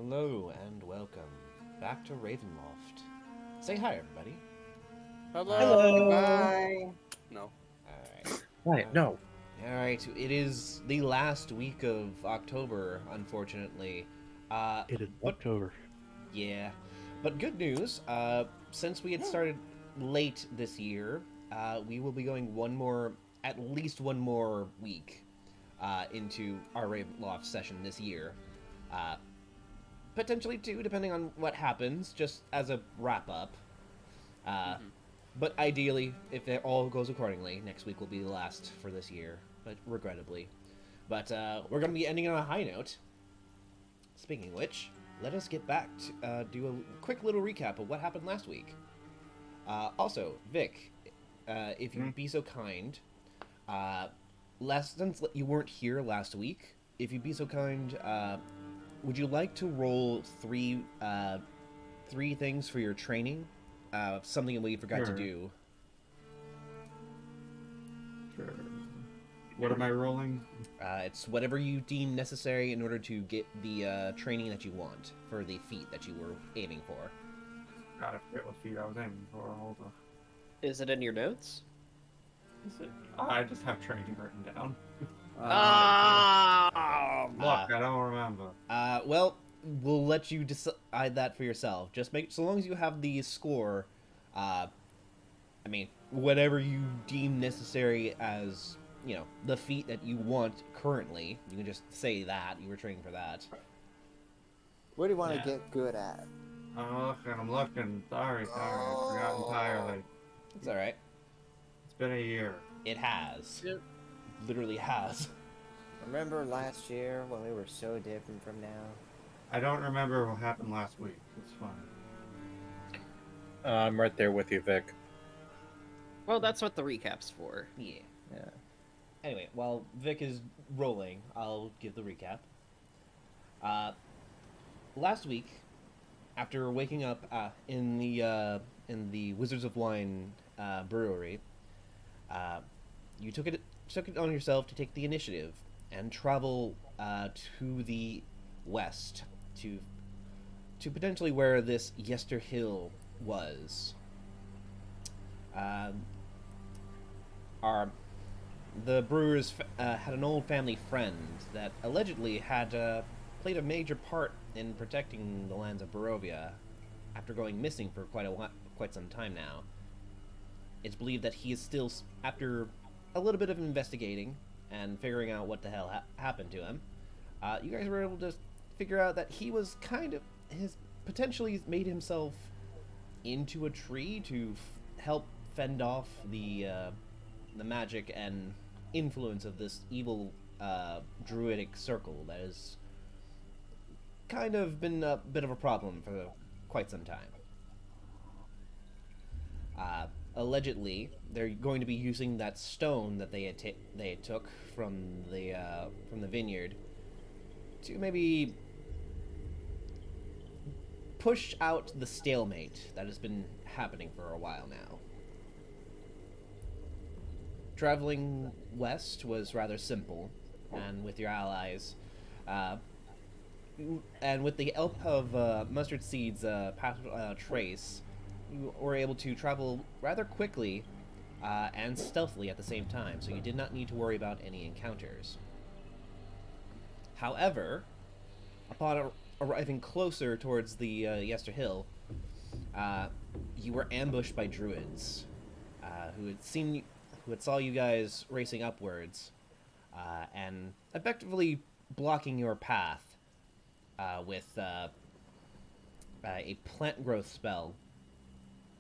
Hello and welcome back to Ravenloft. Say hi, everybody. Hello. Hello. Goodbye. No. Alright. Right. No. Alright, it is the last week of October, unfortunately. It is But October. yeah. But good news, since we had started late this year, we will be going at least one more week into our Ravenloft session this year. Uh, Potentially two, depending on what happens, just as a wrap up. Uh, hmm but ideally, if it all goes accordingly, next week will be the last for this year, but regrettably. But we're going to be ending on a high note. Speaking of which, let us get back to do a quick little recap of what happened last week. Also, Vic, if you'd be so kind, since you weren't here last week, if you'd be so kind, would you like to roll three things for your training? Something that we forgot to Sure. do. Sure. What am I rolling? It's whatever you deem necessary in order to get the training that you want for the feat that you were aiming for. Gotta forget what feat I was aiming for. Hold on. Is it in your notes? Is it? I just have training written down. Look, I don't remember. Well, we'll let you decide that for yourself. Just make so long as you have the score. I mean, whatever you deem necessary as the feat that you want currently. You can just say that you were training for that. What do you want Yeah. to get good at? I'm looking. Sorry, I forgot entirely. It's all right. It's been a year. It has. Yep. Literally has. Remember last year when we were so different from now? I don't remember what happened last week. It's fine. I'm right there with you, Vic. Well, that's what the recap's for. Yeah. Yeah. Anyway, while Vic is rolling, I'll give the recap. Last week, after waking up in the Wizards of Wine brewery, you took it on yourself to take the initiative and travel to the west to potentially where this Yester Hill was. Our The brewers had an old family friend that allegedly had played a major part in protecting the lands of Barovia after going missing for quite some time now. It's believed that he is still, after a little bit of investigating and figuring out what the hell happened to him, you guys were able to figure out that he was potentially made himself into a tree to help fend off the magic and influence of this evil druidic circle that has kind of been a bit of a problem for quite some time. Allegedly, they're going to be using that stone that they had took from the vineyard to maybe push out the stalemate that has been happening for a while now. Traveling west was rather simple, and with your allies, and with the help of Mustard Seed's trace, you were able to travel rather quickly and stealthily at the same time, so you did not need to worry about any encounters. However, upon arriving closer towards the Yester Hill, you were ambushed by druids who had saw you guys racing upwards and effectively blocking your path with a plant growth spell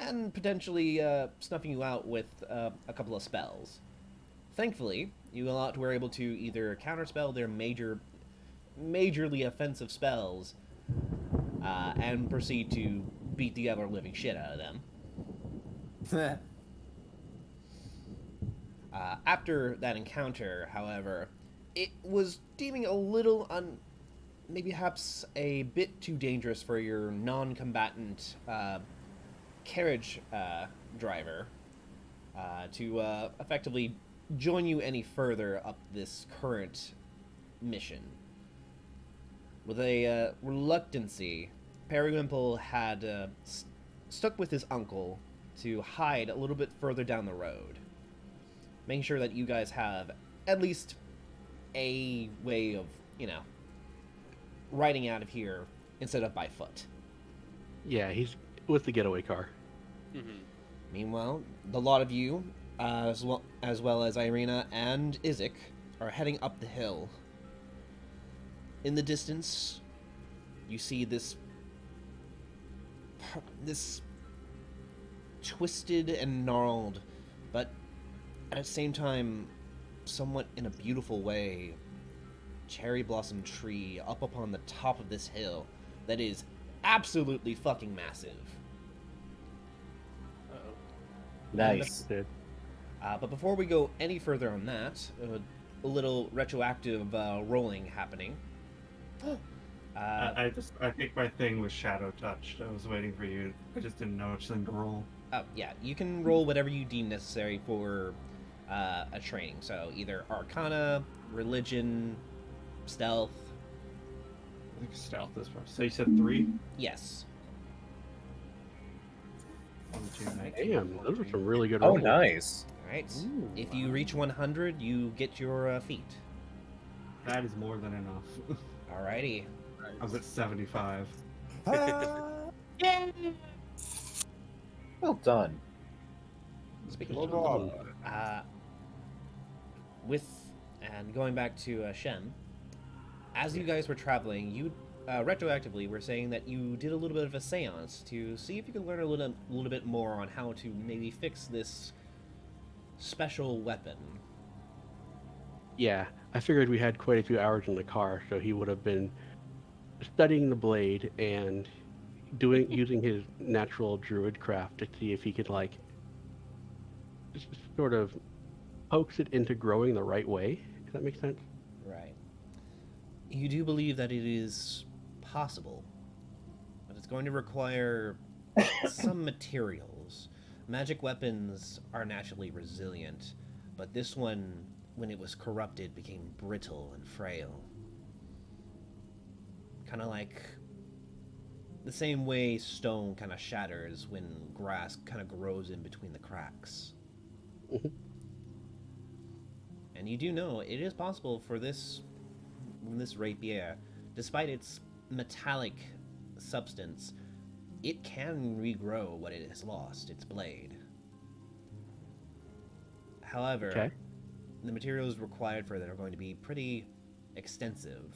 and potentially snuffing you out with a couple of spells. Thankfully, you lot were able to either counterspell their majorly offensive spells and proceed to beat the ever living shit out of them. After that encounter, however, it was deeming a little maybe perhaps a bit too dangerous for your non-combatant carriage driver to effectively join you any further up this current mission. With a reluctancy, Periwinkle had stuck with his uncle to hide a little bit further down the road, making sure that you guys have at least a way of, riding out of here instead of by foot. Yeah, he's with the getaway car. Meanwhile, the lot of you, as well as Irina and Izik, are heading up the hill. In the distance, you see this twisted and gnarled, but at the same time, somewhat in a beautiful way, cherry blossom tree up upon the top of this hill that is absolutely fucking massive. Nice. But before we go any further on that, a little retroactive rolling happening. I think my thing was shadow touched. I was waiting for you. I just didn't know which thing to roll. Yeah, you can roll whatever you deem necessary for a training. So either Arcana, Religion, Stealth. I think stealth is first. So you said 3? Yes. 1, 2, 19, Damn, those are 14. some really good Oh, rolls. nice. All right. Ooh, If you reach 100, you get your feat. That is more than enough. Alrighty. I was at 75. Well done. Speaking Well of done. and going back to Shem, as you guys were traveling, you retroactively were saying that you did a little bit of a seance to see if you could learn a little bit more on how to maybe fix this special weapon. Yeah, I figured we had quite a few hours in the car, so he would have been studying the blade and using his natural druid craft to see if he could just sort of coax it into growing the right way. Does that make sense? Right. You do believe that it is possible, but it's going to require some materials. Magic weapons are naturally resilient, but this one, when it was corrupted, became brittle and frail. Kind of like the same way stone kind of shatters when grass kind of grows in between the cracks. Mhm. And you do know it is possible for this rapier, despite its metallic substance, it can regrow what it has lost, its blade. However, Okay. the materials required for that are going to be pretty extensive,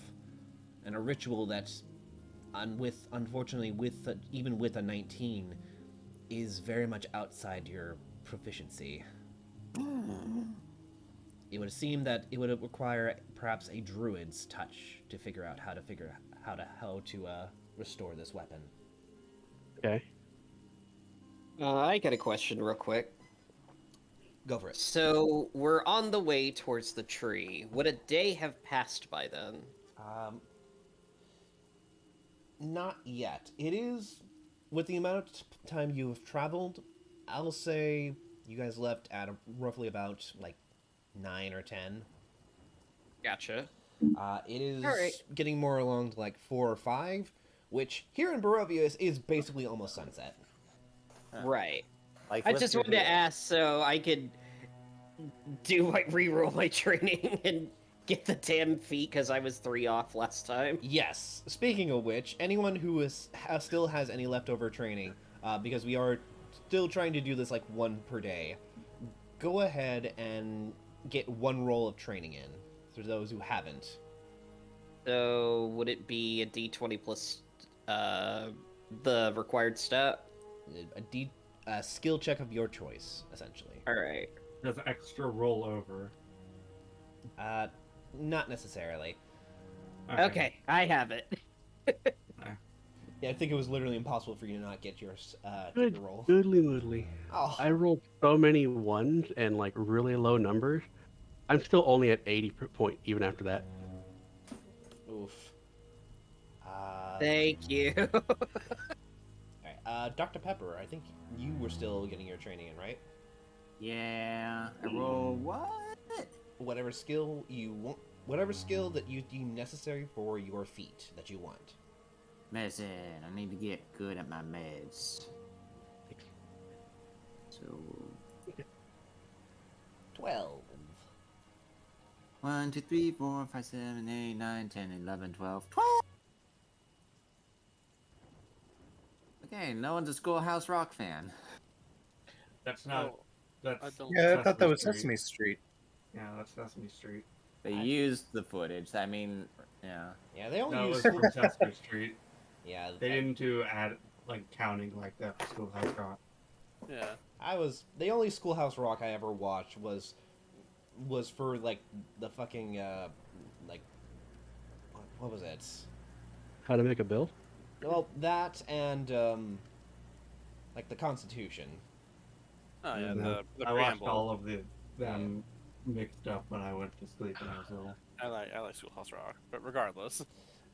and a ritual that, unfortunately, even with a 19, is very much outside your proficiency. It would seem that it would require perhaps a druid's touch to figure out how to restore this weapon. Okay. I got a question real quick. Go for it. So, we're on the way towards the tree. Would a day have passed by then? Not yet. It is, with the amount of time you have traveled, I'll say you guys left at roughly about 9 or 10. Gotcha. It is Alright. getting more along to 4 or 5, which here in Barovia is basically almost sunset. Right. Like, I what's just your wanted to deal? ask so I could reroll my training and get the damn feat because I was 3 off last time. Yes. Speaking of which, anyone who still has any leftover training, because we are still trying to do this 1 per day, go ahead and get 1 roll of training in. For those who haven't. So would it be a d20 plus the required stat? A skill check of your choice, essentially. All right. Does extra roll over? Not necessarily. Okay, I have it. Yeah, I think it was literally impossible for you to not get your Good, roll. goodly moodly. Oh, I rolled so many ones and really low numbers. I'm still only at 80 per point even after that. oof. Thank you. Alright, Dr. Pepper, I think you were still getting your training in, right? Yeah, I roll what? Whatever skill you want, whatever skill that you deem necessary for your feat that you want. Medicine. I need to get good at my meds. So 12. 1, 2, 3, 4, 5, 7, 8, 9, 10, 11, 12, 12. Okay, no one's a Schoolhouse Rock fan. That's not. Oh, I That's don't. Yeah, I thought that was Street. Sesame Street. Yeah, that's Sesame Street. They used the footage. I mean, yeah. Yeah, they only No, it use. was from Sesame Street. Yeah, They didn't do like counting like that for Schoolhouse Rock. Yeah. The only Schoolhouse Rock I ever watched was for like the fucking like what was it? How to make a bill? Well, that and like the Constitution. Oh yeah, No, the I watched preamble. all of them mixed up when I went to sleep when I was little. I like Schoolhouse Rock, but regardless.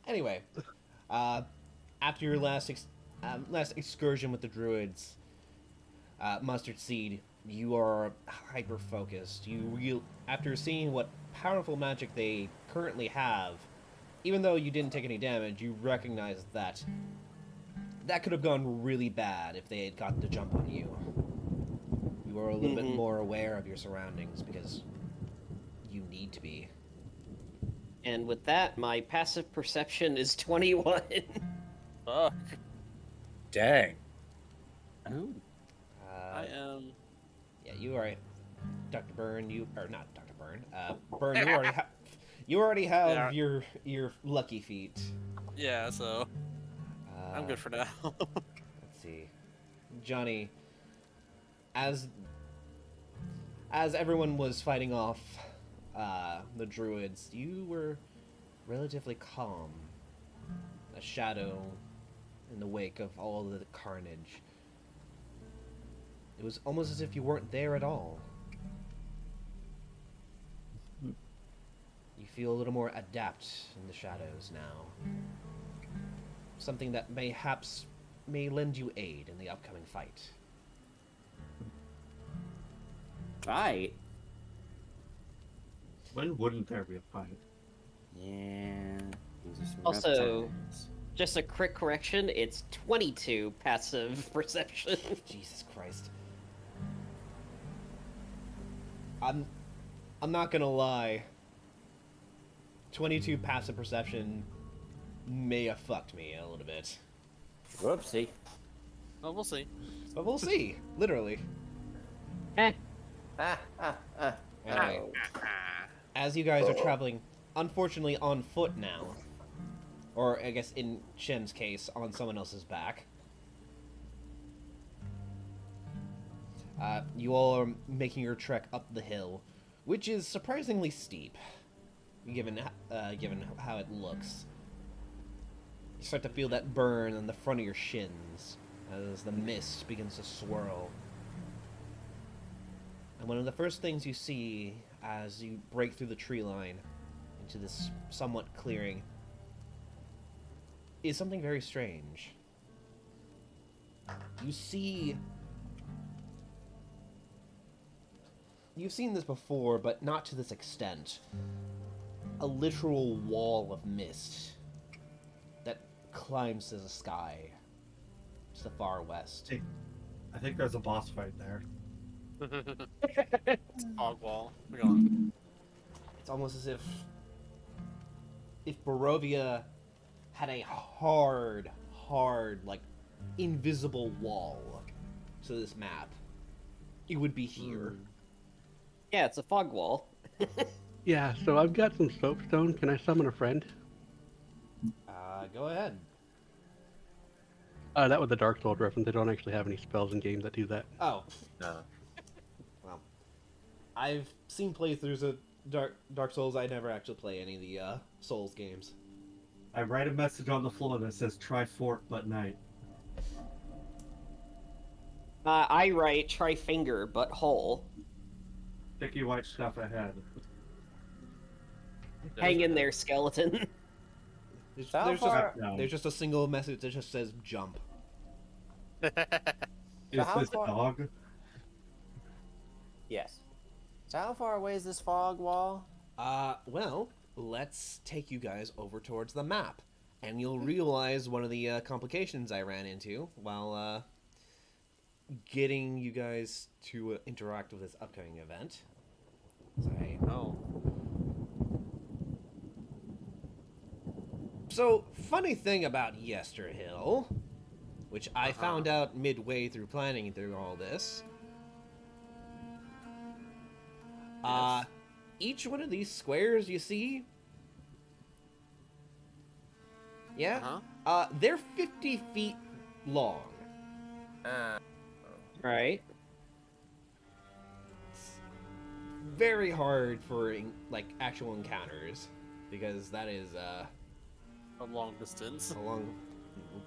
Anyway, after your last excursion with the druids, Mustard Seed, you are hyper focused. After seeing what powerful magic they currently have, even though you didn't take any damage, you recognize that could have gone really bad if they had gotten the jump on you. You are a little bit more aware of your surroundings because you need to be. And with that, my passive perception is 21. Fuck. Dang. Oh. I am. Yeah, you are, Dr. Byrne. Not Dr. Byrne. Byrne, you already have Yeah. your lucky feat. Yeah, so I'm good for now. Let's see, Johnny. As everyone was fighting off the druids, you were relatively calm. A shadow in the wake of all the carnage. It was almost as if you weren't there at all. You feel a little more adept in the shadows now. Something that mayhaps may lend you aid in the upcoming fight. Fight? When wouldn't there be a fight? Yeah. These are some rough Also- times. Just a quick correction, it's 22 passive perception. Jesus Christ. I'm not gonna lie. 22 passive perception may have fucked me a little bit. Whoopsie. Well, we'll see. But we'll see. Literally. Anyway, as you guys are traveling, unfortunately on foot now, or I guess in Shem's case, on someone else's back, you all are making your trek up the hill, which is surprisingly steep, given how it looks. You start to feel that burn on the front of your shins as the mist begins to swirl. And one of the first things you see as you break through the tree line into this somewhat clearing is something very strange. You've seen this before, but not to this extent. A literal wall of mist that climbs to the sky to the far west. I think there's a boss fight there. Hog wall. We're going. It's almost as if Barovia had a hard, like, invisible wall to this map. It would be here. Yeah, it's a fog wall. Yeah, so I've got some soapstone. Can I summon a friend? Go ahead. That was a Dark Souls reference. They don't actually have any spells in game that do that. Oh, No. well. I've seen playthroughs of Dark Souls. I never actually play any of the Souls games. I write a message on the floor that says "Try fork but night." I write try finger but hole. Sticky white stuff ahead. Hang in there, skeleton. There's just a single message that just says jump. Is how this far- dog? Yes. So how far away is this fog wall? Well, let's take you guys over towards the map, and you'll realize one of the complications I ran into while getting you guys to interact with this upcoming event. Sorry. Oh. So, funny thing about Yesterhill, which I found out midway through planning through all this. Yes. Each one of these squares you see, yeah, they're 50 feet long. Right. It's very hard for like actual encounters because that is A long distance.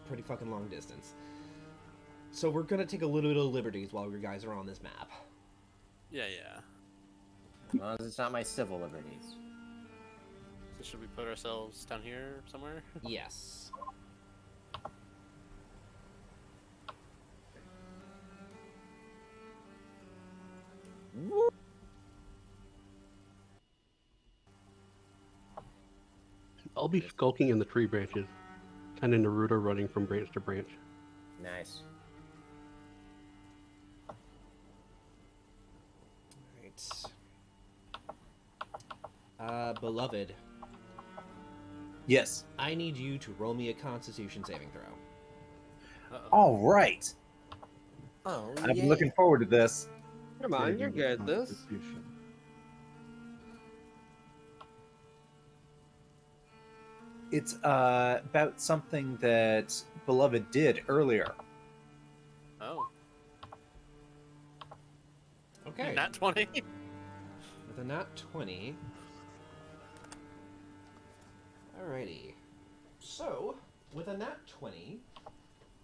pretty fucking long distance. So we're gonna take a little bit of liberties while you guys are on this map. Yeah, yeah. As long as it's not my civil liberties. So should we put ourselves down here somewhere? Yes. I'll be skulking in the tree branches, kind of Naruto running from branch to branch. Nice. Right. Beloved, Yes. I need you to roll me a Constitution saving throw. All right. Oh, I've been looking forward to this. Come on, you're good at this. Constitution. It's about something that Beloved did earlier. Oh. Okay. Nat 20. With a nat 20. Alrighty. So, with a nat 20,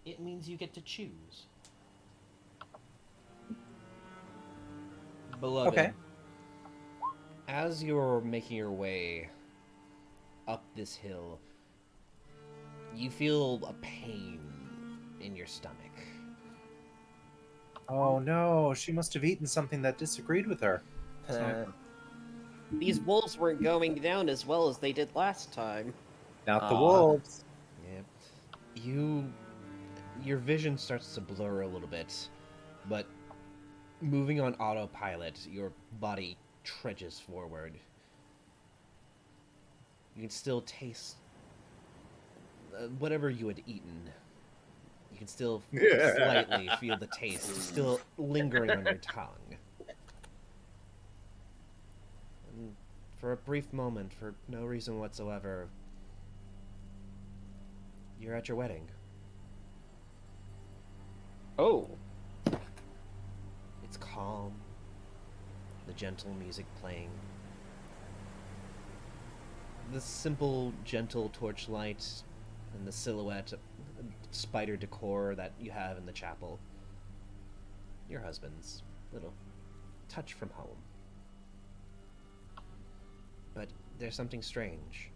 it means you get to choose. Beloved, Okay. as you're making your way up this hill, you feel a pain in your stomach. Oh no, she must have eaten something that disagreed with her. These wolves weren't going down as well as they did last time. Not the Aw. wolves. Yeah. Your vision starts to blur a little bit, but moving on autopilot, your body trudges forward. You can still taste whatever you had eaten. You can still slightly feel the taste still lingering on your tongue. And for a brief moment, for no reason whatsoever, you're at your wedding. Oh. It's calm, the gentle music playing. The simple, gentle torchlight and the silhouette spider decor that you have in the chapel. Your husband's little touch from home. But there's something strange.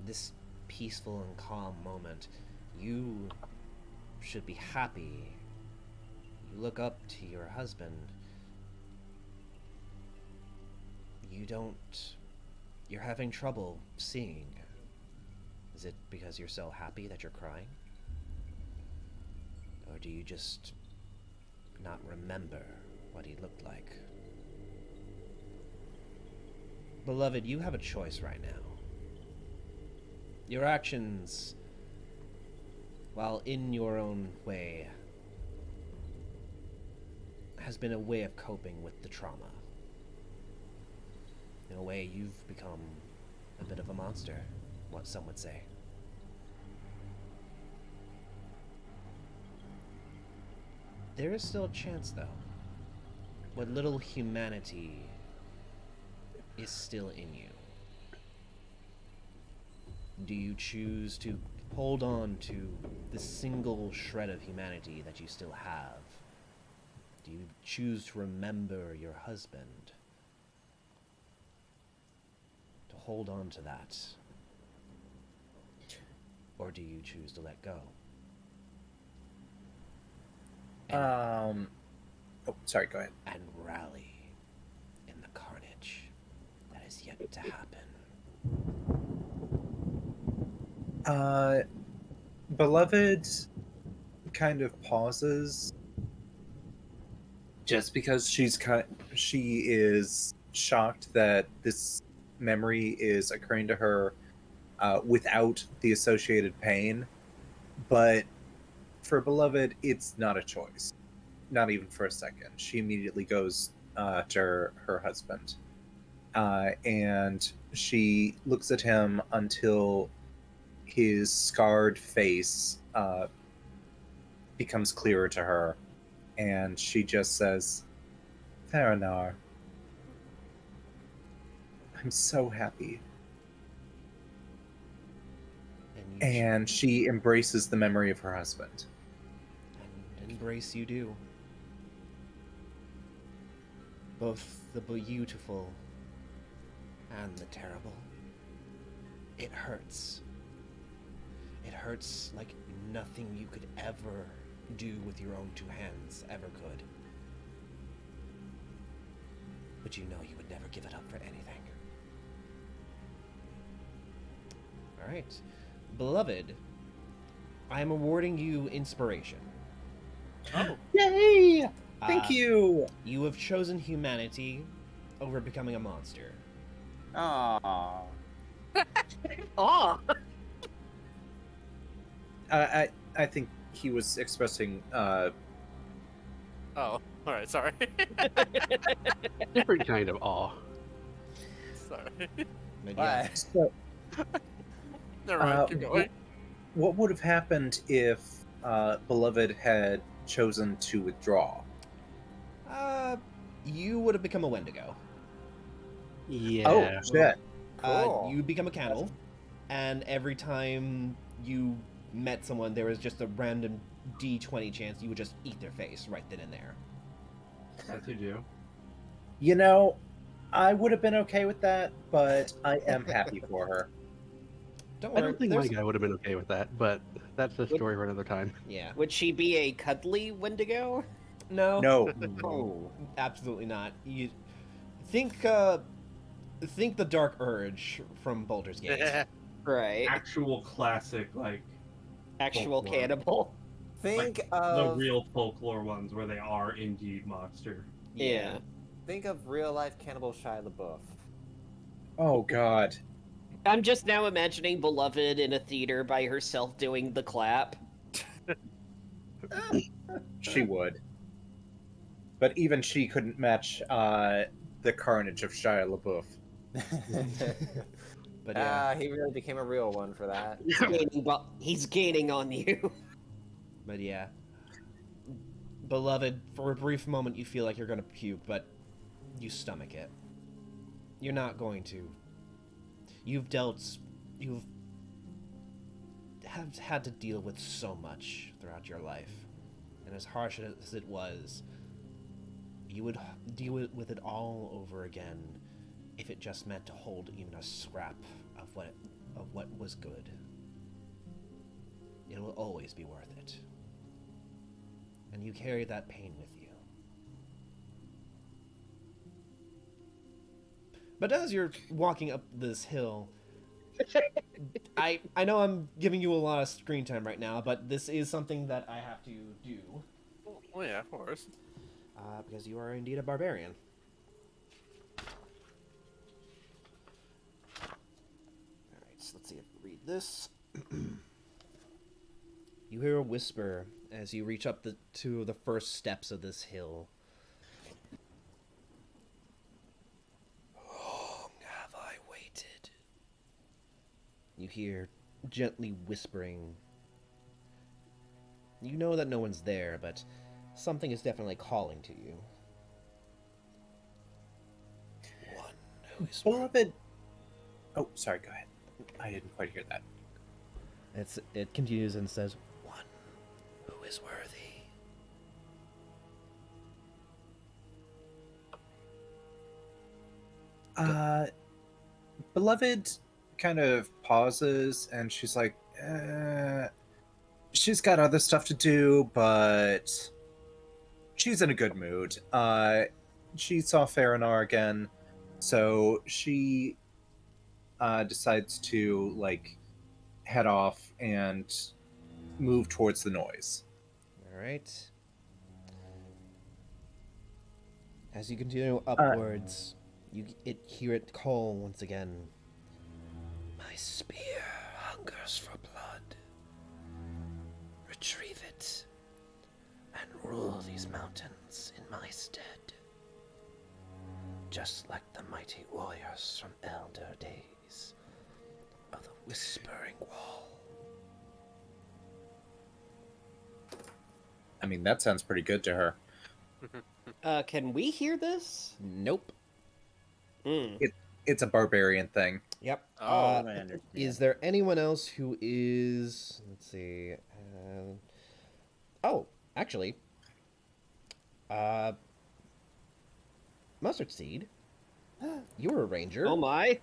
This peaceful and calm moment, you should be happy. You look up to your husband. You're having trouble seeing. Is it because you're so happy that you're crying? Or do you just not remember what he looked like? Beloved, you have a choice right now. Your actions, while in your own way, has been a way of coping with the trauma. In a way, you've become a bit of a monster, what some would say. There is still a chance, though. What little humanity is still in you. Do you choose to hold on to the single shred of humanity that you still have? Do you choose to remember your husband? To hold on to that? Or do you choose to let go? Oh, sorry, go ahead. And rally in the carnage. it to happen? Beloved kind of pauses just because she is shocked that this memory is occurring to her without the associated pain. But for Beloved, it's not a choice, not even for a second. She immediately goes to her husband, and she looks at him until his scarred face becomes clearer to her, and she just says, Theranar, I'm so happy. And And she embraces the memory of her husband. and embrace you do. Both the beautiful and the terrible. It hurts. It hurts like nothing you could ever do with your own two hands ever could. But you know you would never give it up for anything. Alright. Beloved, I am awarding you inspiration. Oh, Yay! Thank Uh, you! You have chosen humanity over becoming a monster. Aww. Oh, I think he was expressing oh, all right. Sorry. Different kind of awe. Sorry. But yeah, so, Never mind. Keep what, going. what would have happened if Beloved had chosen to withdraw? you would have become a Wendigo. Yeah. Oh, shit. Cool. You become a cannibal, and every time you met someone, there was just a random D20 chance you would just eat their face right then and there. As you do. You know, I would have been okay with that, but I am happy for her. Don't I worry. don't think my there's- guy would have been okay with that, but that's a story for another time. Yeah. would she be a cuddly Wendigo? No. No. Oh. Absolutely not. You think think the Dark Urge from Baldur's Gate. Right. Actual classic, like Actual folklore. cannibal. Think the of real folklore ones where they are indeed monster. Yeah. think of real life cannibal Shia LaBeouf. Oh, God. I'm just now imagining Beloved in a theater by herself doing the clap. She would. But even she couldn't match the carnage of Shia LaBeouf. But yeah. He really became a real one for that. He's gaining on you. But yeah. Beloved, for a brief moment you feel like you're gonna puke, but you stomach it. You're not going to. You've have had to deal with so much throughout your life. And as harsh as it was, you would deal with it all over again if it just meant to hold even a scrap of what was good. It will always be worth it. And you carry that pain with you. But as you're walking up this hill, I know I'm giving you a lot of screen time right now, but this is something that I have to do Oh yeah, of course. because you are indeed a barbarian. Alright, so let's see if I read this. You hear a whisper as you reach up to the first steps of this hill. Long have I waited. You hear gently whispering. You know that no one's there, but something is definitely calling to you. One who is Beloved. Oh, sorry, go ahead. I didn't quite hear that. It continues and says, one who is worthy. Beloved kind of pauses and she's like, she's got other stuff to do, but she's in a good mood. She saw Faranar again, so she decides to like head off and move towards the noise. All right. As you continue upwards, hear it call once again. My spear hungers for blood. Retrieve it and rule these mountains in my stead. Just like the mighty warriors from elder days of the Whispering Wall. I mean, that sounds pretty good to her. Can we hear this? Nope. Hmm. It's a barbarian thing. Yep. Oh, I understand. Is there anyone else who is? Let's see. Oh, actually, Mustard Seed. You're a ranger. Oh my.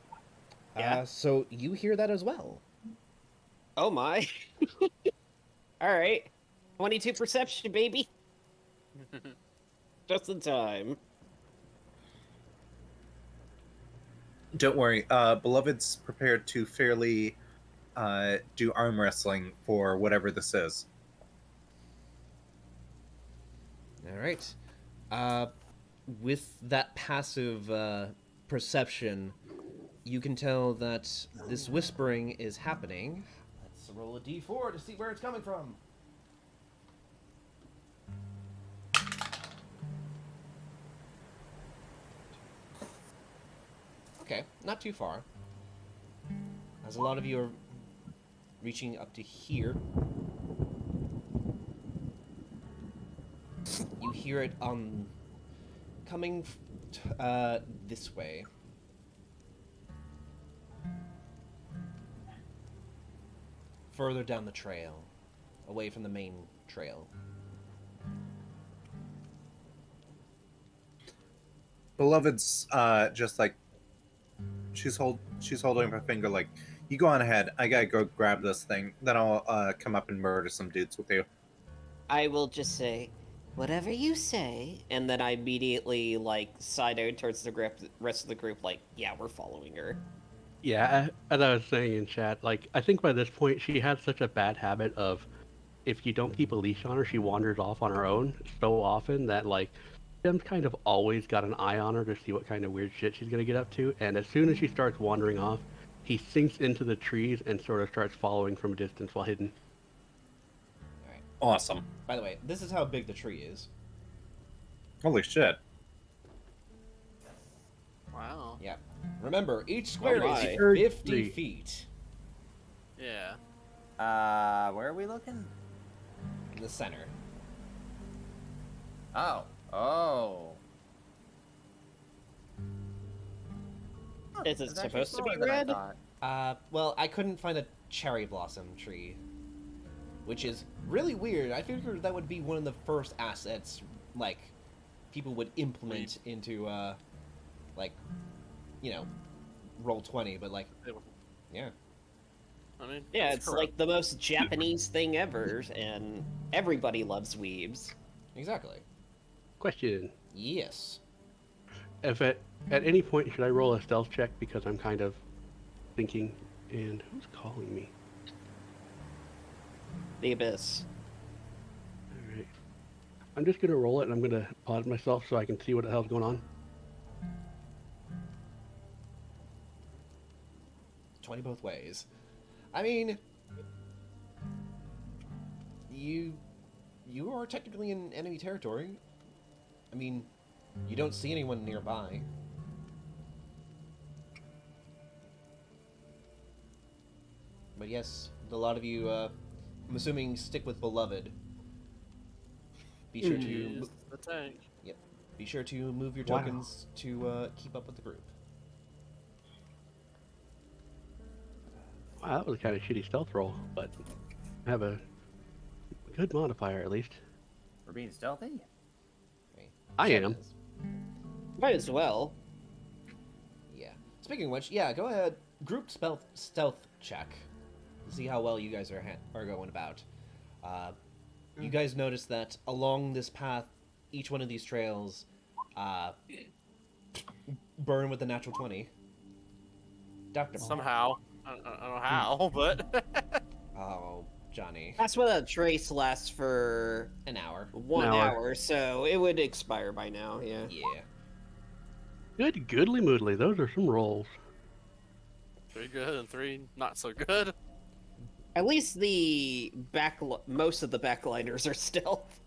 Yeah. So you hear that as well. Oh my. All right. 22 perception, baby. Just in time. Don't worry, Beloved's prepared to fairly do arm wrestling for whatever this is. All right. With that passive perception, you can tell that this whispering is happening. Let's roll a d4 to see where it's coming from. Okay, not too far. As a lot of you are reaching up to here, you hear it coming this way. Further down the trail, away from the main trail. Beloved's just like she's holding her finger like, you go on ahead. I gotta go grab this thing. Then I'll come up and murder some dudes with you. I will just say, whatever you say, and then I immediately like side out towards the rest of the group. Like, yeah, we're following her. Yeah, as I was saying in chat, like I think by this point she has such a bad habit of, if you don't keep a leash on her, she wanders off on her own so often that like Tim's kind of always got an eye on her to see what kind of weird shit she's gonna get up to. And as soon as she starts wandering off, he sinks into the trees and sort of starts following from a distance while hidden. Alright. Awesome. By the way, this is how big the tree is. Holy shit. Wow. Yeah. Remember, each square is my. 50 feet. Yeah. Where are we looking? In the center. Oh. Oh. Is it It's actually supposed to be smaller than I red? thought. Well, I couldn't find a cherry blossom tree, which is really weird. I figured that would be one of the first assets, like, people would implement into, like, you know, Roll20, but, like, yeah. I mean, Yeah, it's like the most Japanese thing ever, and everybody loves weebs. Exactly. Question: Yes. if at any point should I roll a stealth check, because I'm kind of thinking, and who's calling me? The Abyss. All right, I'm just gonna roll it, and I'm gonna pause myself so I can see what the hell's going on. 20 both ways. I mean, you are technically in enemy territory. I mean, you don't see anyone nearby. But yes, a lot of you, I'm assuming, stick with Beloved. Be sure to Use the tank. be sure to move your Wow. tokens to keep up with the group. Wow, that was a kind of shitty stealth roll, but I have a good modifier at least. We're being stealthy? Right? I Chat am. is. Might as well. Yeah. Speaking of which, yeah, go ahead. Group stealth check. See how well you guys are going about. You guys notice that along this path, each one of these trails burn with the natural 20. Dr. Somehow. I don't know how, but. Oh, Johnny. That's what a trace lasts for An hour. 1 An hour. hour, so it would expire by now, yeah. Yeah. Good goodly moodly. Those are some rolls. 3 good and 3 not so good. At least most of the backliners are stealth.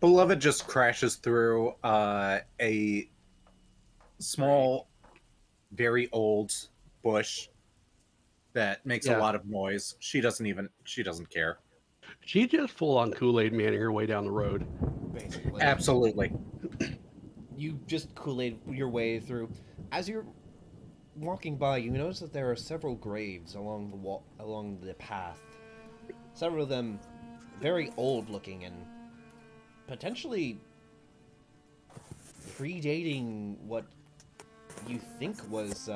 Beloved just crashes through a small, very old bush that makes a Yeah. lot of noise. She doesn't care. She just full on Kool-Aid manning her way down the road. Basically. Absolutely. You just Kool-Aid your way through. As you're walking by, you notice that there are several graves along the path. Several of them very old looking and potentially predating what you think was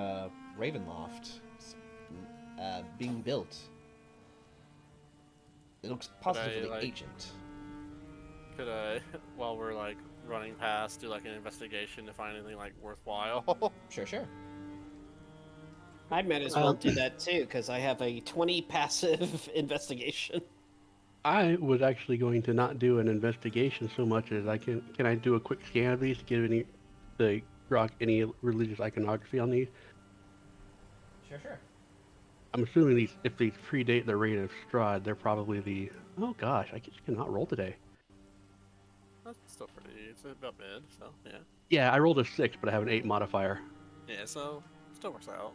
Ravenloft being built. It looks positively like- ancient. Could I, while we're like running past, do like an investigation to find anything like worthwhile? Sure, sure. I might as well do that too, because I have a 20 passive investigation. I was actually going to not do an investigation so much as I can. Can I do a quick scan of these to give any religious iconography on these? Sure, sure. I'm assuming if these predate the reign of Strahd, they're probably the. Oh gosh, I just cannot roll today. That's still pretty. It's about mid, so yeah. Yeah, I rolled a 6, but I have an 8 modifier. Yeah, so still works out.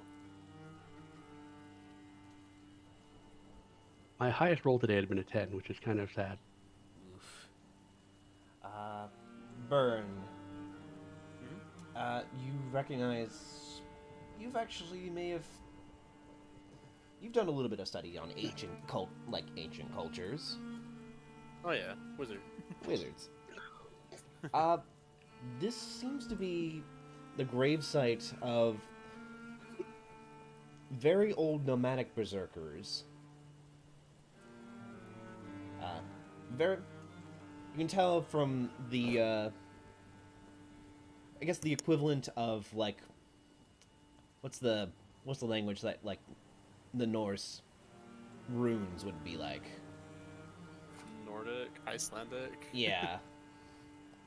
My highest roll today had been a 10, which is kind of sad. Oof. Burn. You recognize... You've done a little bit of study on ancient cultures. Oh yeah, wizard. Wizards. This seems to be the gravesite of very old nomadic berserkers. You can tell from the, I guess the equivalent of like, what's the language that like the Norse runes would be like? Nordic, Icelandic. Yeah,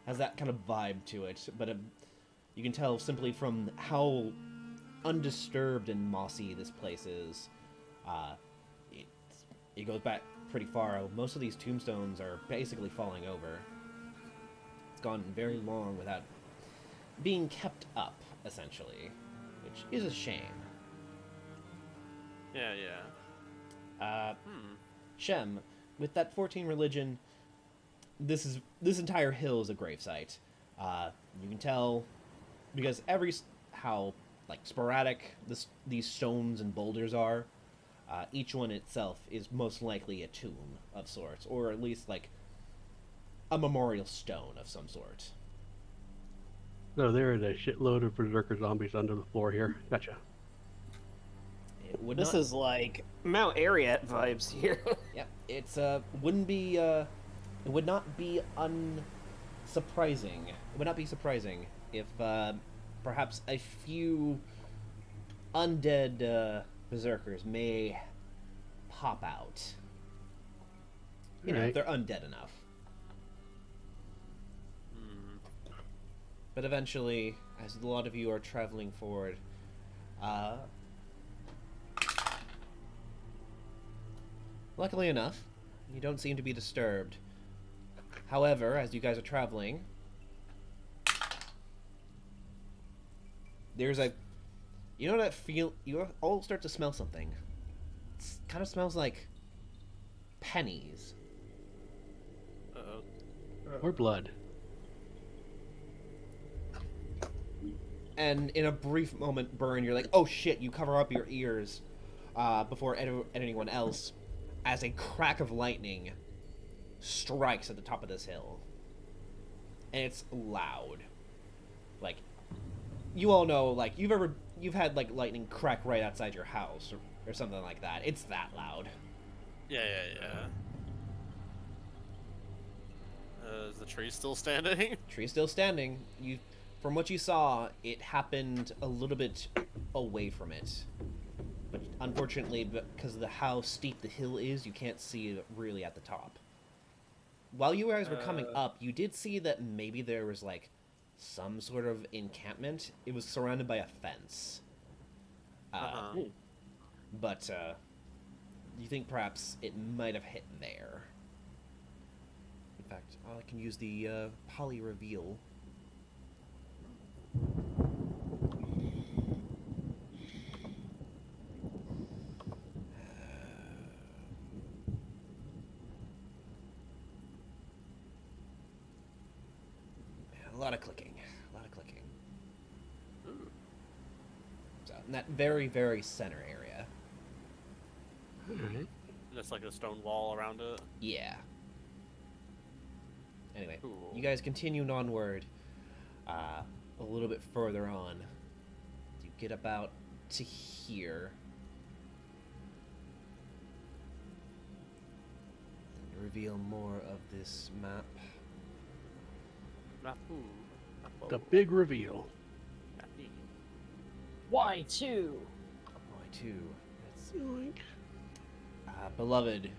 has that kind of vibe to it, but you can tell simply from how undisturbed and mossy this place is. It goes back pretty far. Most of these tombstones are basically falling over. It's gone very long without being kept up, essentially, which is a shame. Yeah, yeah. Shem, with that 14 religion, this entire hill is a gravesite. You can tell because how like sporadic these stones and boulders are. Each one itself is most likely a tomb of sorts, or at least like a memorial stone of some sort. So there is a shitload of berserker zombies under the floor here. Gotcha. This is like Mount Ariat vibes here. Yep, it's wouldn't be it would not be unsurprising. It would not be surprising if perhaps a few undead berserkers may pop out. You know, if Right. they're undead enough. But eventually, as a lot of you are traveling forward, luckily enough, you don't seem to be disturbed. However, as you guys are traveling, there's a... You know that feel... You all start to smell something. It kind of smells like pennies. Uh-oh. Or blood. And in a brief moment, Burn, you're like, oh shit, you cover up your ears before anyone else as a crack of lightning strikes at the top of this hill. And it's loud. Like, you all know, like, you've had, like, lightning crack right outside your house or something like that. It's that loud. Yeah, yeah, yeah. Is the tree still standing? Tree's still standing. You From what you saw, it happened a little bit away from it. But unfortunately, because of how steep the hill is, you can't see it really at the top. While you guys were coming up, you did see that maybe there was, like, some sort of encampment. It was surrounded by a fence. But, you think perhaps it might have hit there. In fact, I can use the, poly reveal. A lot of clicking. A lot of clicking. So, in that very, very center area. Alright. Just like a stone wall around it. Yeah. Anyway, Cool. you guys continued onward a little bit further on. You get about to here. And reveal more of this map. The big reveal. Y2. Y2. That's Yoink. beloved.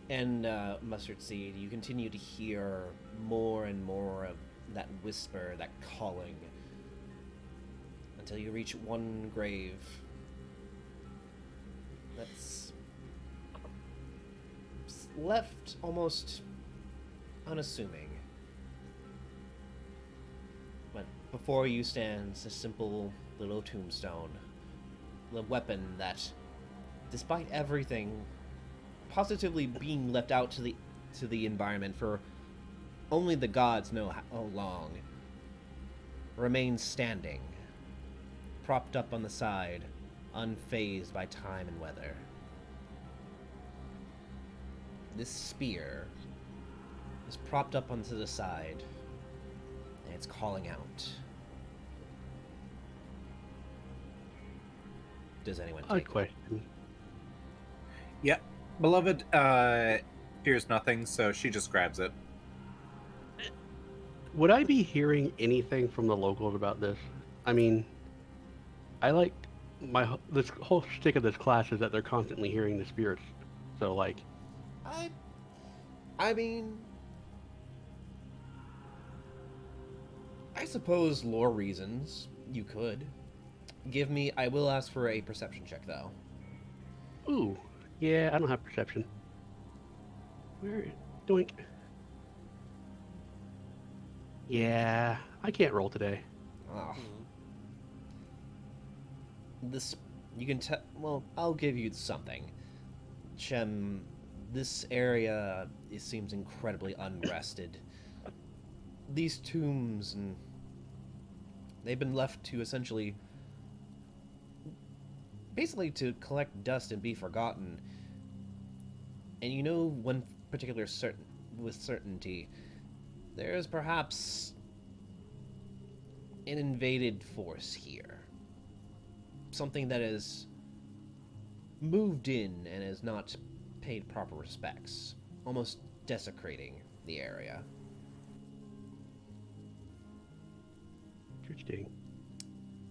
And Mustard Seed, you continue to hear more and more of that whisper, that calling, until you reach one grave that's left almost unassuming. But before you stands a simple little tombstone, the weapon that, despite everything positively being left out to the environment for only the gods know how long, remains standing, propped up on the side, unfazed by time and weather. This spear is propped up onto the side, and it's calling out. Does anyone Odd take it? question. Yeah. Beloved hears nothing, so she just grabs it. Would I be hearing anything from the locals about this? I mean, I like this whole shtick of this class is that they're constantly hearing the spirits. So like, I mean, I suppose lore reasons you could. Give me, I will ask for a perception check though. ooh, yeah, I don't have perception. Where, doink. Yeah, I can't roll today. Oh. This, you can tell, well, I'll give you something. Shem, this area, it seems incredibly unrested. These tombs, and they've been left to essentially, basically to collect dust and be forgotten. And you know one particular with certainty, there's perhaps an invaded force here. Something that has moved in and has not paid proper respects, almost desecrating the area. Interesting.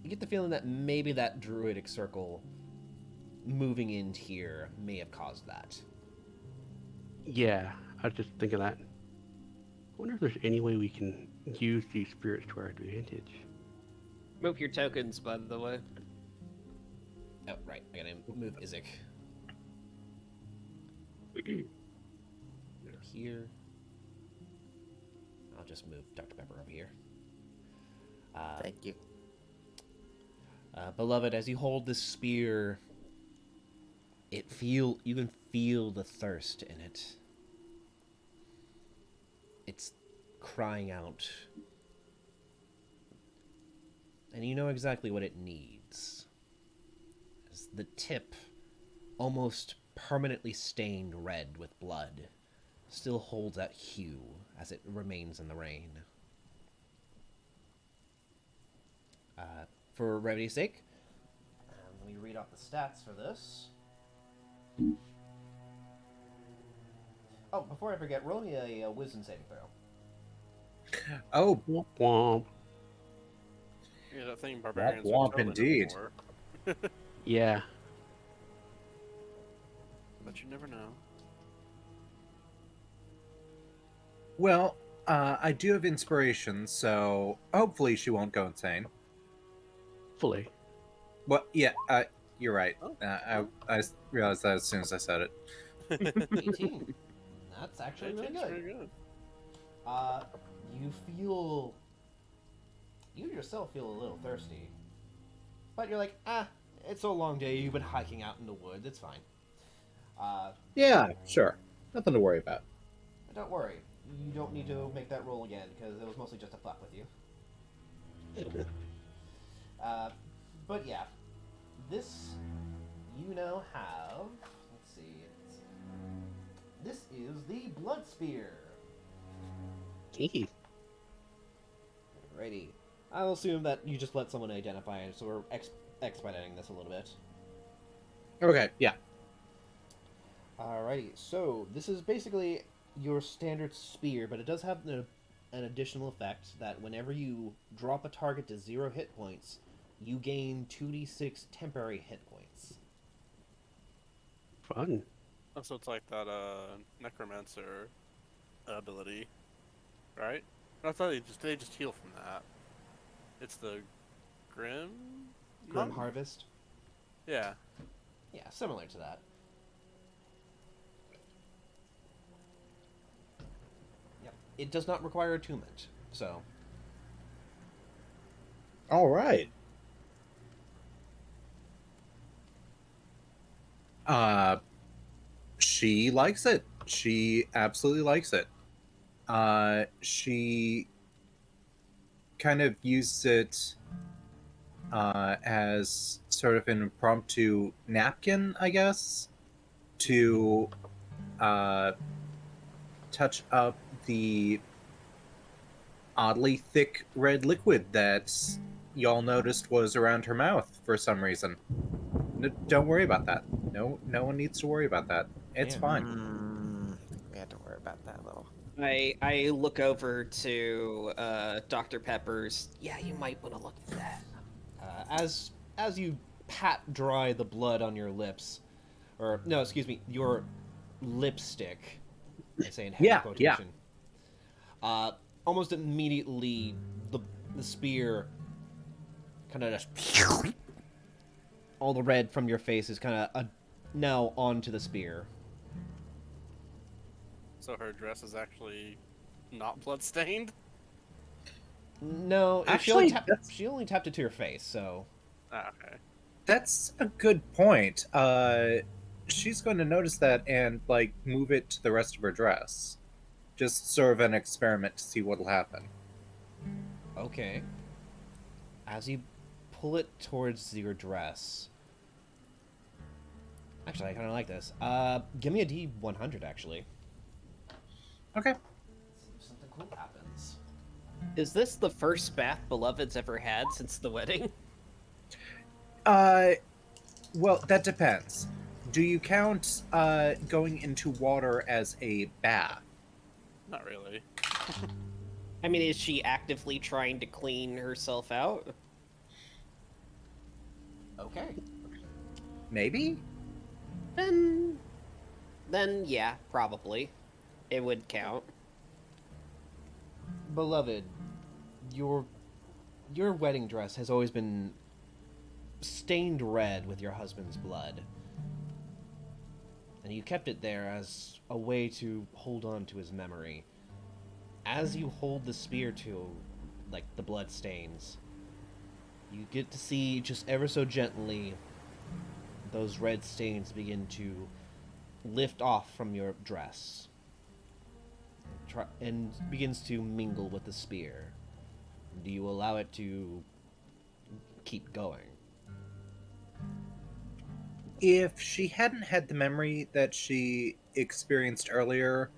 You get the feeling that maybe that druidic circle moving in here may have caused that. Yeah, I was just thinking that. I wonder if there's any way we can use these spirits to our advantage. Move your tokens, by the way. Oh, right. I gotta move Isaac. Here. I'll just move Dr. Pepper over here. Thank you. Beloved, as you hold this spear, you can feel the thirst in it. It's crying out. And you know exactly what it needs. As the tip, almost permanently stained red with blood, still holds that hue as it remains in the rain. For brevity's sake, let me read off the stats for this. Oh, before I forget, roll me a wisdom saving throw. Oh, Womp womp. Yeah, that thing barbarians womp are totally indeed. known for. Yeah. But you never know. Well, I do have inspiration, so hopefully she won't go insane. Fully. Well, yeah, you're right. Oh, I realized that as soon as I said it. 18. That's actually really 18's good. pretty good. You feel. You yourself feel a little thirsty. But you're like, it's a long day. You've been hiking out in the woods. It's fine. Yeah, sure. Nothing to worry about. Don't worry. You don't need to make that roll again, because it was mostly just a fuck with you. But yeah. This, you now have. Let's see. This is the Blood Spear. Eee. Alrighty. I'll assume that you just let someone identify it, so we're expediting this a little bit. Okay, yeah. Alrighty, so this is basically your standard spear, but it does have an additional effect that whenever you drop a target to 0 hit points, you gain 2d6 temporary hit points. Fun. Oh, so it's like that necromancer ability, right? I thought they just heal from that. It's the Grim Grim Monk? Harvest? Yeah. Yeah, similar to that. Yep. It does not require attunement, so... All right. She likes it. She absolutely likes it. She kind of uses it as sort of an impromptu napkin, I guess, to touch up the oddly thick red liquid that y'all noticed was around her mouth for some reason. Don't worry about that. No one needs to worry about that. It's Yeah. fine. We had to worry about that little. I look over to Dr. Pepper's. Yeah, you might want to look at that. As you pat dry the blood on your lips, or no, excuse me, your lipstick. I say in heavy Yeah, quotation. Almost immediately, the spear kind of just all the red from your face is kind of now onto the spear. So her dress is actually not bloodstained? No, Actually, she only tapped it to your face, so Ah, okay. That's a good point. She's going to notice that and like move it to the rest of her dress. Just sort of an experiment to see what'll happen. okay. As you pull it towards your dress. Actually, I kind of like this. Give me a D100, actually. Okay. See if something cool happens. Is this the first bath Beloved's ever had since the wedding? Well, that depends. Do you count going into water as a bath? Not really. I mean, is she actively trying to clean herself out? Okay. Maybe? Then yeah, probably. It would count. Beloved, your wedding dress has always been stained red with your husband's blood. And you kept it there as a way to hold on to his memory. As you hold the spear to, like, the blood stains, you get to see just ever so gently those red stains begin to lift off from your dress and begins to mingle with the spear. Do you allow it to keep going? If she hadn't had the memory that she experienced earlier,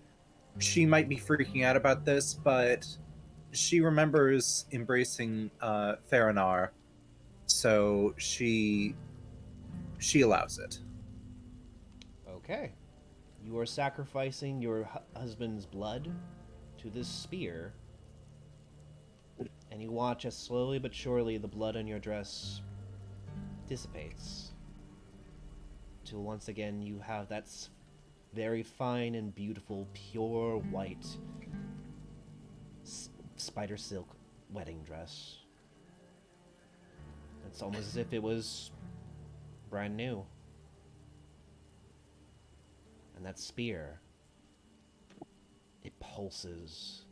she might be freaking out about this, but she remembers embracing Theranar, so she allows it. Okay. You are sacrificing your husband's blood to this spear. And you watch as slowly but surely the blood on your dress dissipates. Till once again you have that very fine and beautiful, pure white spider silk wedding dress. It's almost as if it was brand new. And that spear, it pulses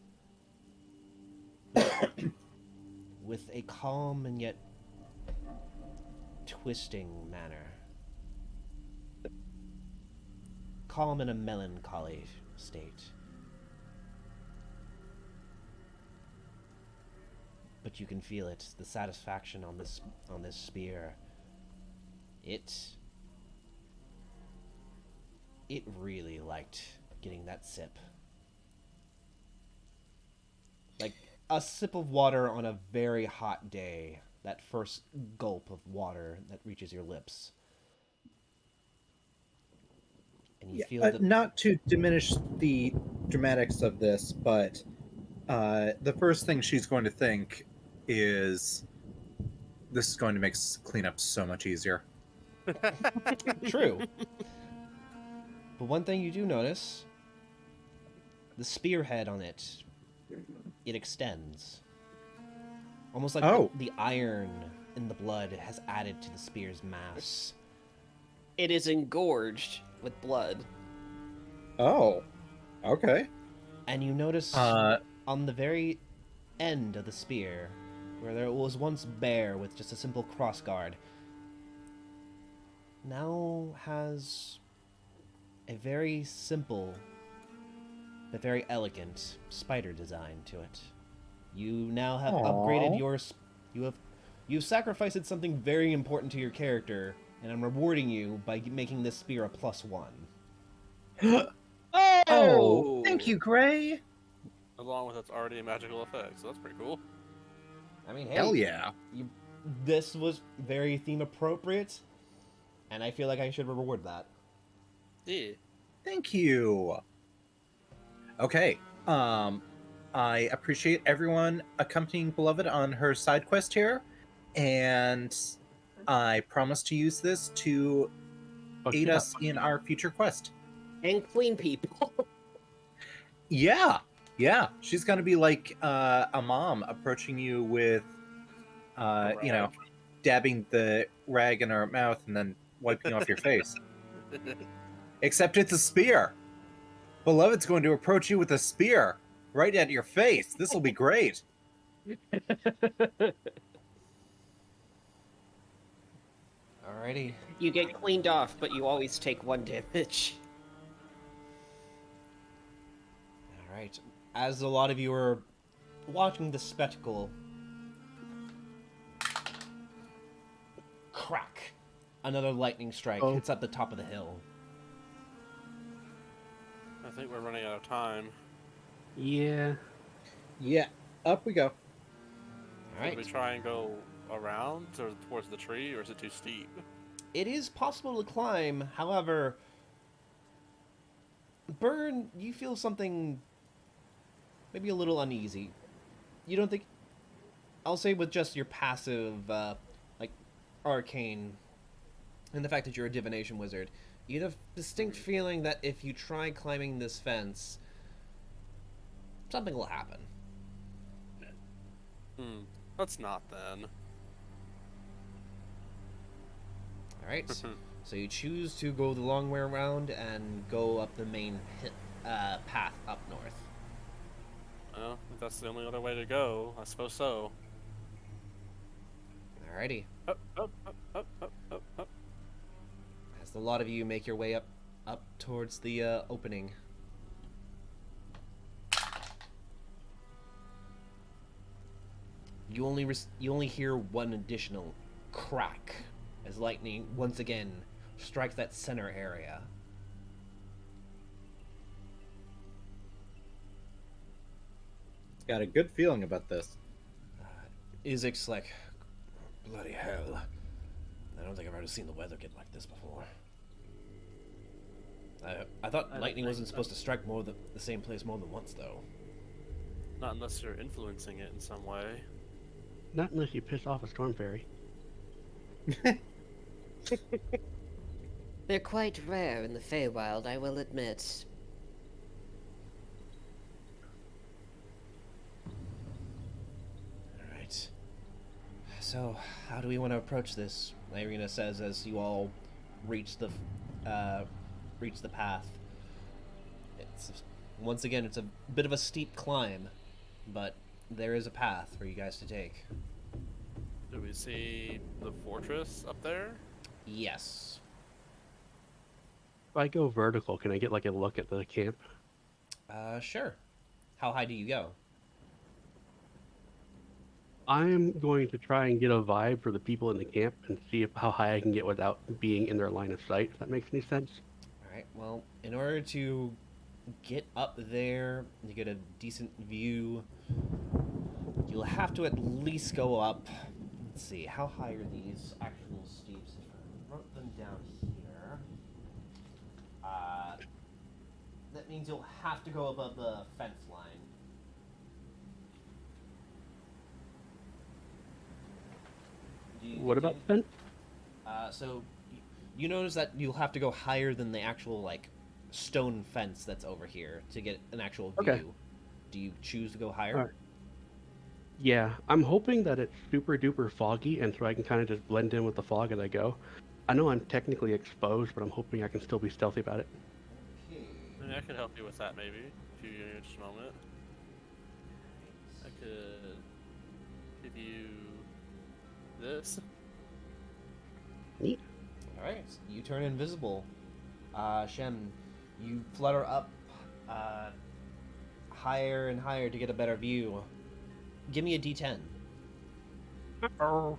with a calm and yet twisting manner. Calm in a melancholy state. But you can feel it, the satisfaction on this spear. It really liked getting that sip. Like a sip of water on a very hot day. That first gulp of water that reaches your lips. And you feel that... Not to diminish the dramatics of this, but the first thing she's going to think is, this is going to make cleanup so much easier. True. But one thing you do notice, the spearhead on it, it extends. Almost like the iron in the blood has added to the spear's mass. It is engorged with blood. Oh, okay. And you notice on the very end of the spear, where there was once bare with just a simple crossguard, now has a very simple but very elegant spider design to it. You now have upgraded your... You've sacrificed something very important to your character, and I'm rewarding you by making this spear a +1. Oh, thank you, Gray. Along with its already magical effect, so that's pretty cool. I mean, hey, hell yeah. This was very theme appropriate, and I feel like I should reward that. Yeah. Thank you. Okay. I appreciate everyone accompanying Beloved on her side quest here, and I promise to use this to aid us in our future quest. And clean people. Yeah. She's gonna be like a mom approaching you with, dabbing the rag in her mouth and then wiping off your face. Except it's a spear. Beloved's going to approach you with a spear right at your face. This will be great. Alrighty. You get cleaned off, but you always take 1 damage. Alright. As a lot of you are watching the spectacle, crack! Another lightning strike hits up the top of the hill. I think we're running out of time. Yeah. Yeah, up we go. Alright. Should we try and go around or towards the tree, or is it too steep? It is possible to climb, however... Burn, you feel something... maybe a little uneasy. You don't think... I'll say with just your passive, arcane, and the fact that you're a divination wizard, you have a distinct feeling that if you try climbing this fence, something will happen. Let's not then. Alright, so you choose to go the long way around and go up the main path up north. Well, if that's the only other way to go, I suppose so. Alrighty. Up. As a lot of you make your way up towards the opening. You only hear one additional crack as lightning once again strikes that center area. Got a good feeling about this. Izik's like, bloody hell. I don't think I've ever seen the weather get like this before. I thought lightning wasn't supposed to strike the same place more than once, though. Not unless you're influencing it in some way. Not unless you piss off a storm fairy. They're quite rare in the Feywild, I will admit. All right. So, how do we want to approach this? Irina says as you all reach the uh, reach the path. It's once again, it's a bit of a steep climb, but there is a path for you guys to take. Do we see the fortress up there? Yes. If I go vertical, can I get like a look at the camp? Sure. How high do you go? I'm going to try and get a vibe for the people in the camp and see how high I can get without being in their line of sight, if that makes any sense. All right. Well, in order to get up there, to get a decent view, you'll have to at least go up. Let's see. How high are these actual steeps? If I wrote them down here. That means you'll have to go above the fence line. What about the fence? So you notice that you'll have to go higher than the actual like stone fence that's over here to get an actual view. Okay. Do you choose to go higher? Alright. Yeah, I'm hoping that it's super duper foggy, and so I can kind of just blend in with the fog as I go. I know I'm technically exposed, but I'm hoping I can still be stealthy about it. Okay. I mean, I could help you with that maybe. If you give me just a moment. I could give you this. Neat. All right. You turn invisible. Shem, you flutter up higher and higher to get a better view. Give me a D10. Oh.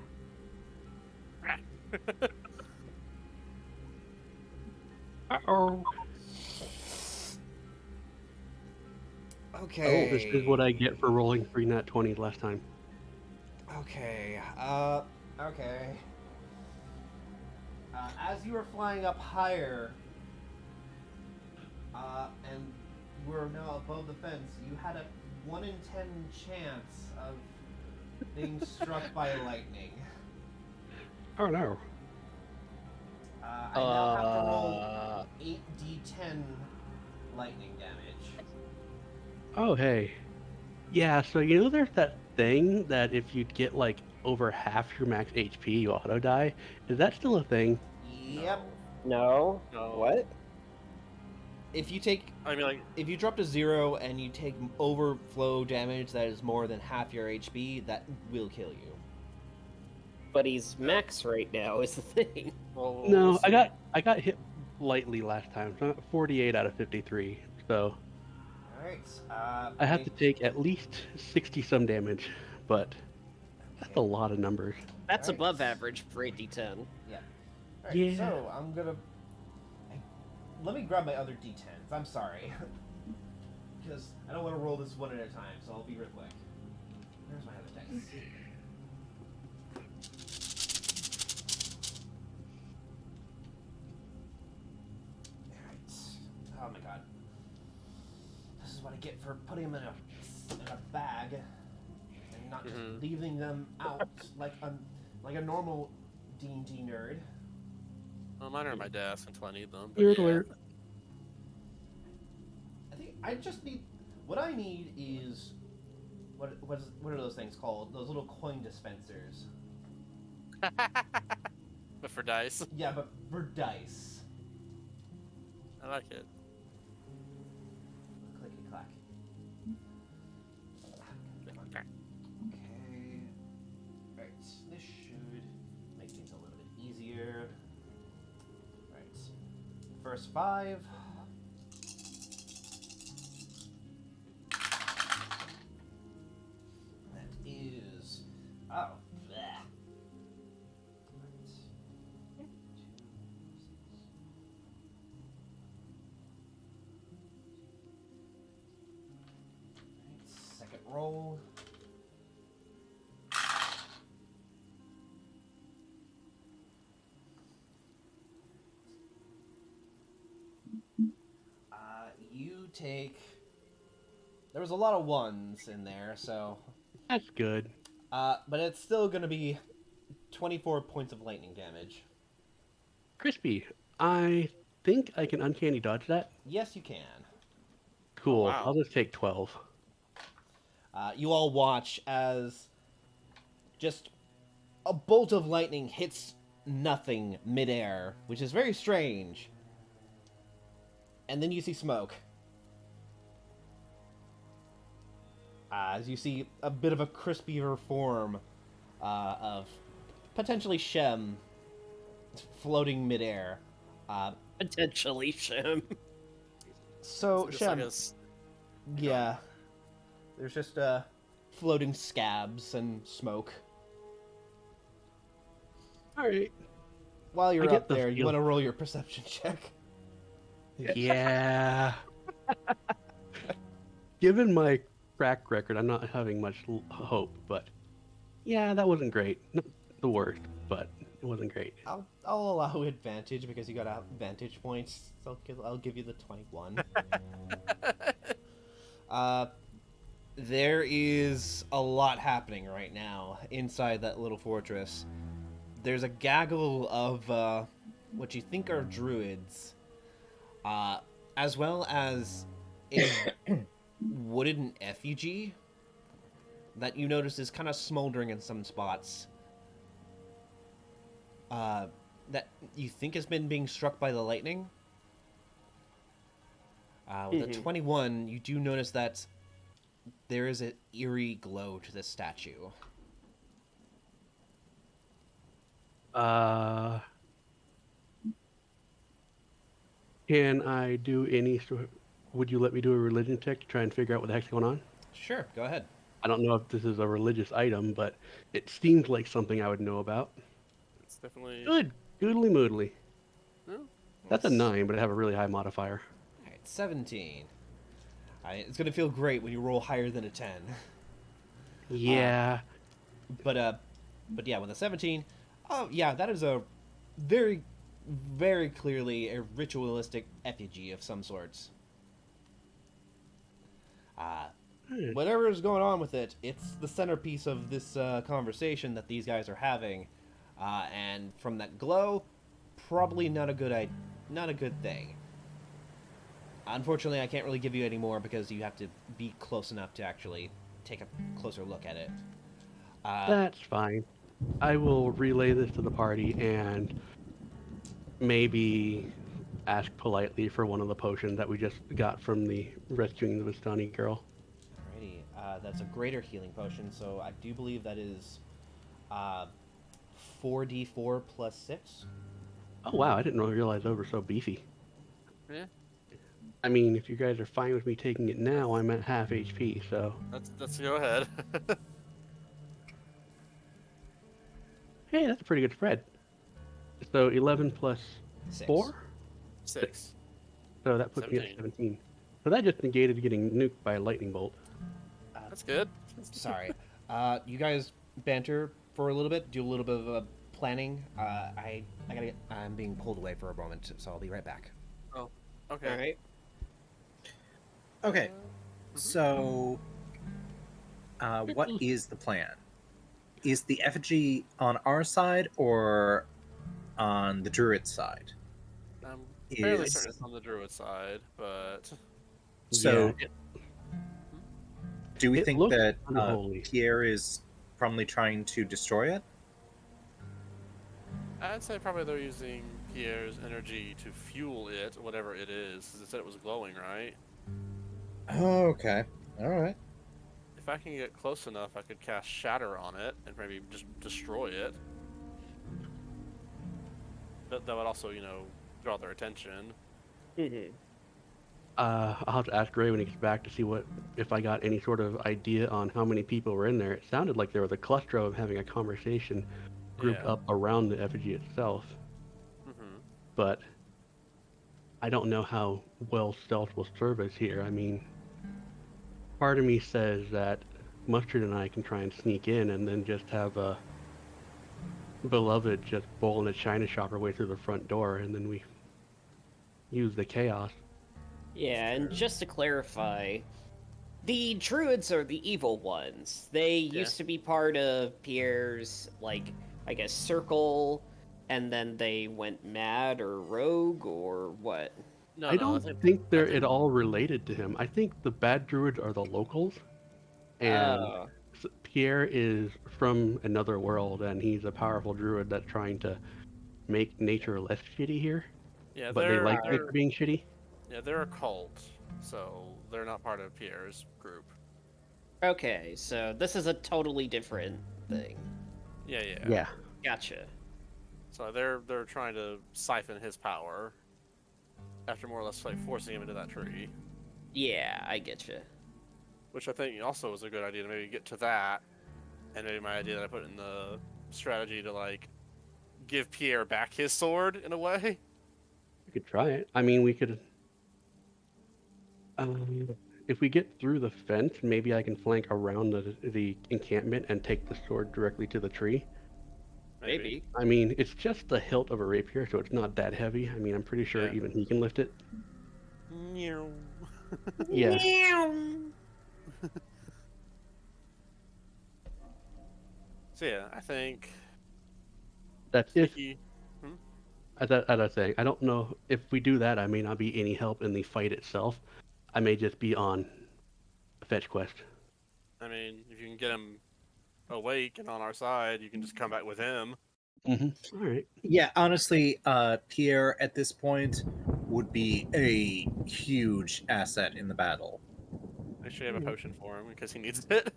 Uh-oh. Okay. Oh, this is what I get for rolling 3 nat 20s last time. Okay. Okay. As you were flying up higher, and you were now above the fence, you had a 1 in 10 chance of being struck by lightning. Oh no. I now have to roll 8d10 lightning damage. Oh, hey. Yeah, so you know there's that thing that if you get like over half your max HP, you auto die? Is that still a thing? Yep. No. No. What? If you take, I mean, like, if you drop to 0 and you take overflow damage that is more than half your HP, that will kill you. But he's max right now, is the thing. well, No, we'll I got hit lightly last time. So 48 out of 53. So Alright, I have to take at least 60 some damage, but that's a lot of numbers. That's Alright. above average for 8d10. Yeah. Alright, Yeah. so I'm gonna... Let me grab my other d10s. I'm sorry. Because I don't want to roll this one at a time, so I'll be real quick. Where's my other dice? Alright. Oh my god. This is what I get for putting them in a bag and not just leaving them out like a normal D&D nerd. Well, mine are on my desk until I need them. But Nerd yeah. alert. I think I just need. What I need is what are those things called? Those little coin dispensers. But for dice, Yeah, but for dice. I like it. Clicky clack. Okay. Okay. Right. This should make things a little bit easier. Right. First 5. That is. Oh. Bleh. Right. 2, 6. Right. Second roll. You take. There was a lot of 1s in there, so That's good. But it's still going to be 24 points of lightning damage. Crispy, I think I can uncanny dodge that. Yes, you can. Cool. wow. I'll just take 12. You all watch as just a bolt of lightning hits nothing midair, which is very strange. And then you see smoke. As you see a bit of a crispier form of potentially Shem floating midair. Potentially, Shem. So, Just Shem, like a s- yeah, there's just floating scabs and smoke. All right. While you're I get up the there, you feel. want to roll your perception check. Yeah. Given my track record, I'm not having much hope, but yeah, that wasn't great. Not the worst, but it wasn't great. I'll allow advantage because you got advantage points. So I'll give you the 21. There is a lot happening right now inside that little fortress. There's a gaggle of what you think are druids, as well as a wooden effigy that you notice is kind of smoldering in some spots. That you think has been being struck by the lightning. With a 21, you do notice that there is an eerie glow to this statue. Can I do any sort? Would you let me do a religion check to try and figure out what the heck's going on? Sure, go ahead. I don't know if this is a religious item, but it seems like something I would know about. It's definitely Good. Goodly moodly. No? That's a 9, but I have a really high modifier. Alright, 17. It's gonna feel great when you roll higher than a 10. Yeah. But yeah, with a 17, oh yeah, that is a very, very clearly a ritualistic effigy of some sorts. Whatever is going on with it, it's the centerpiece of this conversation that these guys are having, and from that glow, probably not a good thing. Unfortunately, I can't really give you any more because you have to be close enough to actually take a closer look at it. That's fine. I will relay this to the party and maybe ask politely for one of the potions that we just got from the rescuing the Vistani girl. Alrighty, that's a greater healing potion, so I do believe that is 4d4 plus 6. Oh wow, I didn't really realize those were so beefy. Yeah. I mean, if you guys are fine with me taking it now, I'm at half HP, so... Let's go ahead. Hey, that's a pretty good spread. So 11 plus 6. 4? 6. So that puts me at 17. 17. So that just negated getting nuked by a lightning bolt. That's good. Sorry. You guys banter for a little bit, do a little bit of planning. I'm being pulled away for a moment, so I'll be right back. Oh, okay. All right. Okay, so what is the plan? Is the effigy on our side or on the druid side? I'm fairly Is certain it's on the druid side, but so? Yeah, Do we it think looks that unholy. Pierre is probably trying to destroy it? I'd say probably they're using Pierre's energy to fuel it, whatever it is. 'Cause it said it was glowing, right? Oh, okay. All right. If I can get close enough, I could cast Shatter on it and maybe just destroy it. That would also, draw their attention. I'll have to ask Ray when he gets back to see if I got any sort of idea on how many people were in there. It sounded like there was a cluster of them having a conversation grouped Yeah. up around the effigy itself. But I don't know how well stealth will serve us here. I mean, part of me says that Mustard and I can try and sneak in and then just have a beloved just bowl in a china shop our way through the front door, and then we use the chaos. Yeah, and just to clarify, The druids are the evil ones. They Yeah. used to be part of Pierre's, like, I guess, circle, and then they went mad or rogue or what? No, I no, don't I think think they're I think at all related to him. I think the bad druids are the locals, and Oh, Pierre is from another world, and he's a powerful druid that's trying to make nature less shitty here. yeah, But they like they're nature being shitty. yeah, they're a cult, so they're not part of Pierre's group. okay, so this is a totally different thing. Yeah, yeah. Yeah. Gotcha. So they're trying to siphon his power after more or less like forcing him into that tree, Yeah, I get you. which I think also was a good idea to maybe get to that, and maybe my idea that I put in the strategy to like give Pierre back his sword in a way. We could try it. I mean, we could. If we get through the fence, maybe I can flank around the encampment and take the sword directly to the tree. Maybe. I mean, it's just the hilt of a rapier, so it's not that heavy. I mean, I'm pretty sure Yeah. even he can lift it. Meow. Yeah. So yeah, I think That's if, Sneaky. as I say, I don't know if we do that. I may not be any help in the fight itself. I may just be on a fetch quest. I mean, if you can get him awake and on our side, you can just come back with him. Mm-hmm. All right. Yeah, honestly, Pierre at this point would be a huge asset in the battle. Make sure you have a potion for him because he needs it.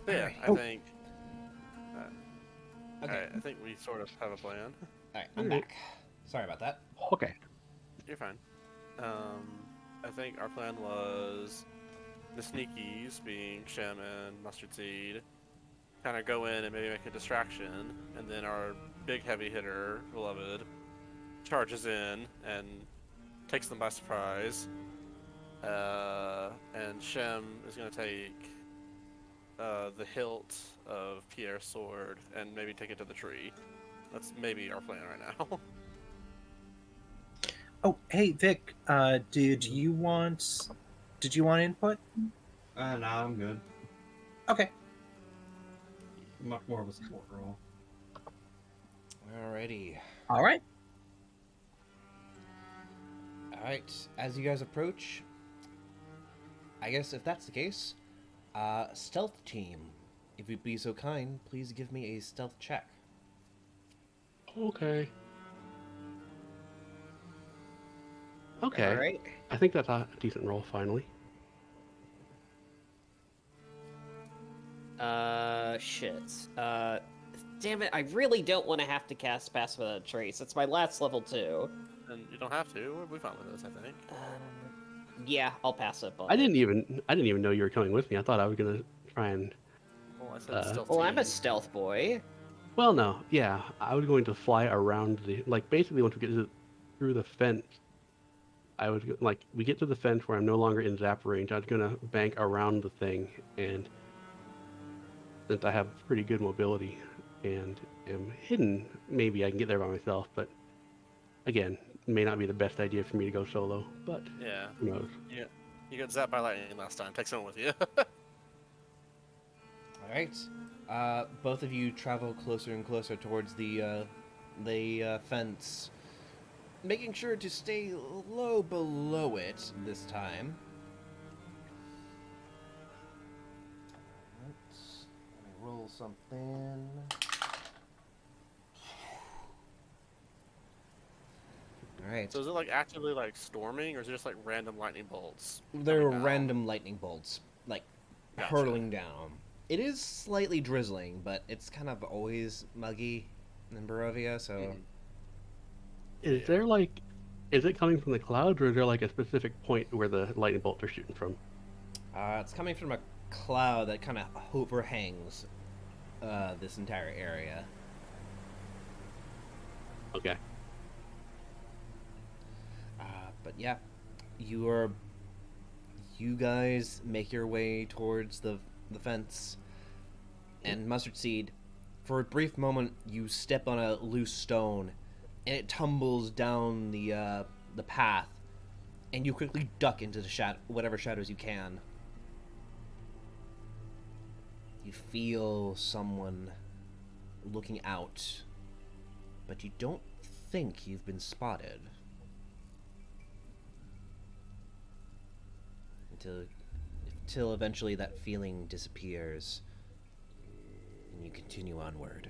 But yeah, I think. Okay. Alright, I think we sort of have a plan. Alright, I'm back. Sorry about that. Okay. You're fine. I think our plan was the sneakies, being Shem and Mustard Seed, kind of go in and maybe make a distraction, and then our big heavy hitter, Beloved, charges in and takes them by surprise. And Shem is going to take the hilt of Pierre's sword and maybe take it to the tree. That's maybe our plan right now. Oh, hey Vic, did you want input? Nah, I'm good. Okay. Much more of a support role. Alrighty. All right. Alright, as you guys approach, I guess if that's the case, stealth team, if you'd be so kind, please give me a stealth check. Okay. Okay. All right. I think that's a decent roll finally. Shit. Damn it, I really don't want to have to cast Pass Without a Trace. It's my last level 2. And you don't have to. We're fine with this, I think. Yeah, I'll pass up on I it. didn't even know you were coming with me. I thought I was gonna try and. Well, I said stealth Well, I'm a team. stealth boy. Well, no, yeah, I was going to fly around basically once we get through the fence. I was we get to the fence where I'm no longer in zap range. I was gonna bank around the thing, and since I have pretty good mobility and am hidden, maybe I can get there by myself. But again, may not be the best idea for me to go solo. But Yeah. who knows? Yeah. You got zapped by lightning last time. Take someone with you. Alright. Both of you travel closer and closer towards the fence, making sure to stay low below it this time. Let's roll something. Alright. So is it like actively like storming, or is it just like random lightning bolts? There are coming down? random lightning bolts, like, Gotcha. hurtling down. It is slightly drizzling, but it's kind of always muggy in Barovia, so... Mhm. Is there is it coming from the clouds, or is there a specific point where the lightning bolts are shooting from? It's coming from a cloud that kind of overhangs this entire area. Okay. But yeah, you guys make your way towards the fence, and Mustard Seed, for a brief moment, you step on a loose stone, and it tumbles down the path, and you quickly duck into the whatever shadows you can. You feel someone looking out, but you don't think you've been spotted. Until eventually that feeling disappears, and you continue onward.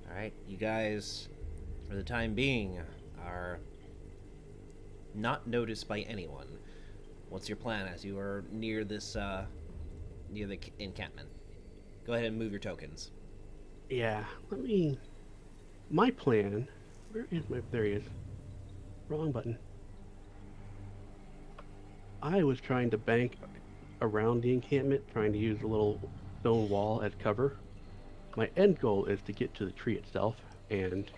Alright, you guys, for the time being, are not noticed by anyone. What's your plan as you are near this, near the encampment? Go ahead and move your tokens. Yeah, my plan, there he is. Wrong button. I was trying to bank around the encampment, trying to use a little stone wall as cover. My end goal is to get to the tree itself and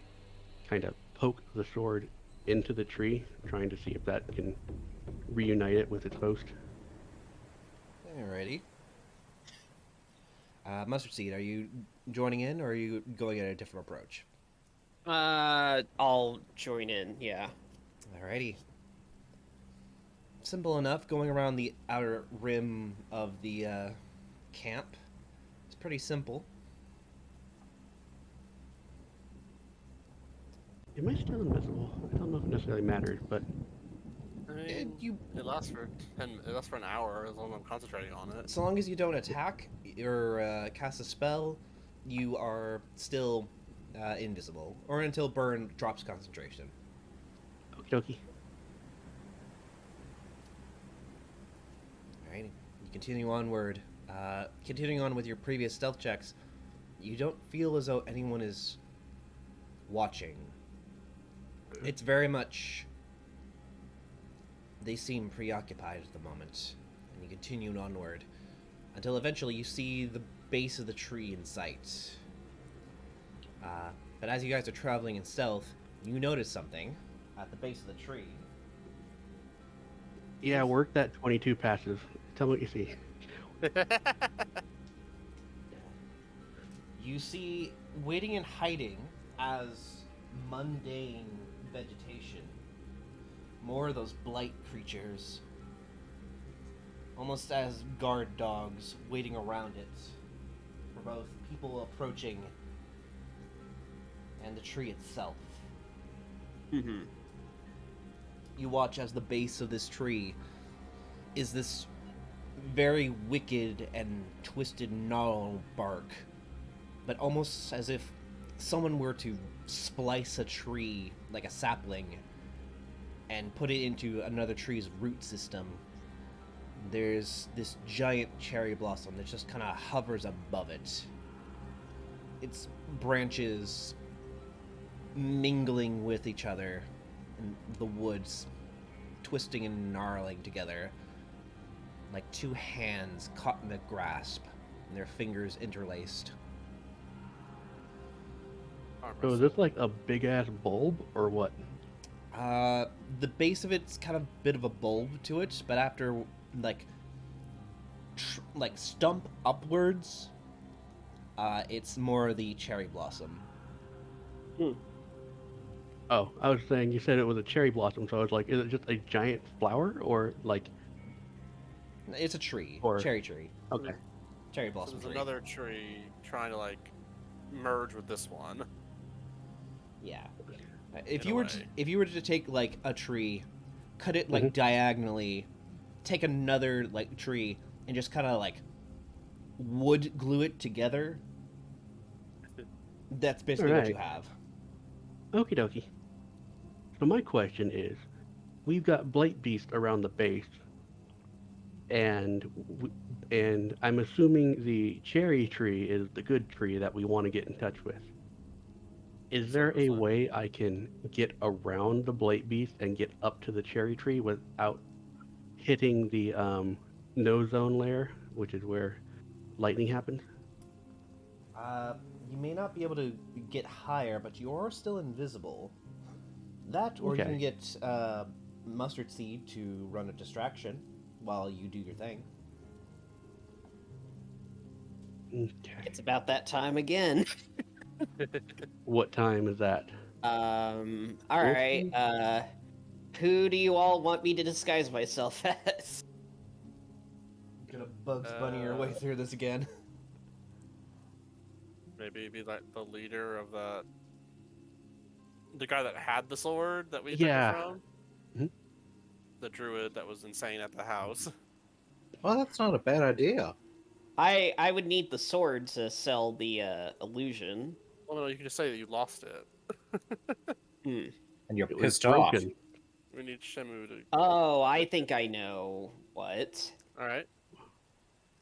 kind of poke the sword into the tree, trying to see if that can reunite it with its host. Alrighty. Mustard Seed, are you joining in, or are you going at a different approach? I'll join in, yeah. Alrighty. Simple enough, going around the outer rim of the camp. It's pretty simple. Am I still invisible? I don't know if it necessarily matters, but I mean, it lasts for it lasts for an hour as long as I'm concentrating on it. So long as you don't attack or cast a spell, you are still invisible, or until Burn drops concentration. okie dokie. Alright, you continue onward. Continuing on with your previous stealth checks, you don't feel as though anyone is watching. It's very much... They seem preoccupied at the moment, and you continue onward until eventually you see the base of the tree in sight. But as you guys are traveling in stealth, you notice something at the base of the tree. Yeah, work that 22 passive. Tell me what you see. You see, waiting and hiding as mundane vegetation, more of those blight creatures, almost as guard dogs waiting around it for both people approaching and the tree itself. Mm-hmm. You watch as the base of this tree is this very wicked and twisted gnarled bark, but almost as if someone were to splice a tree like a sapling and put it into another tree's root system. There's this giant cherry blossom that just kind of hovers above it. Its branches mingling with each other in the woods, twisting and gnarling together like two hands caught in a grasp and their fingers interlaced. So is this like a big ass bulb or what? The base of it's kind of a bit of a bulb to it, but after like stump upwards, it's more the cherry blossom. Oh, I was saying you said it was a cherry blossom, so I was like, is it just a giant flower or like? It's a tree, Or- cherry tree, Okay. cherry So blossom there's tree. another tree trying to like merge with this one. Yeah. In a way. If you were to take like a tree, cut it like diagonally, take another like tree and just kind of like wood glue it together, that's basically what you Alright. have. Okie dokie. So my question is, we've got blight beast around the base, and I'm assuming the cherry tree is the good tree that we want to get in touch with. Is there a 100%. way I can get around the blight beast and get up to the cherry tree without hitting the no zone layer, which is where lightning happens? You may not be able to get higher, but you're still invisible. That, or you Okay. can get Mustard Seed to run a distraction while you do your thing. Okay. It's about that time again. What time is that? All right. Who do you all want me to disguise myself as? Gonna Bugs Bunny your way through this again. Maybe be like the leader of the guy that had the sword that we took Yeah. it from. Mhm. The druid that was insane at the house. Well, that's not a bad idea. I would need the sword to sell the illusion. Well, no, you can just say that you lost it. Hmm. And you're It was pissed off. broken. We need Shemu to. Oh, I think I know what. All right.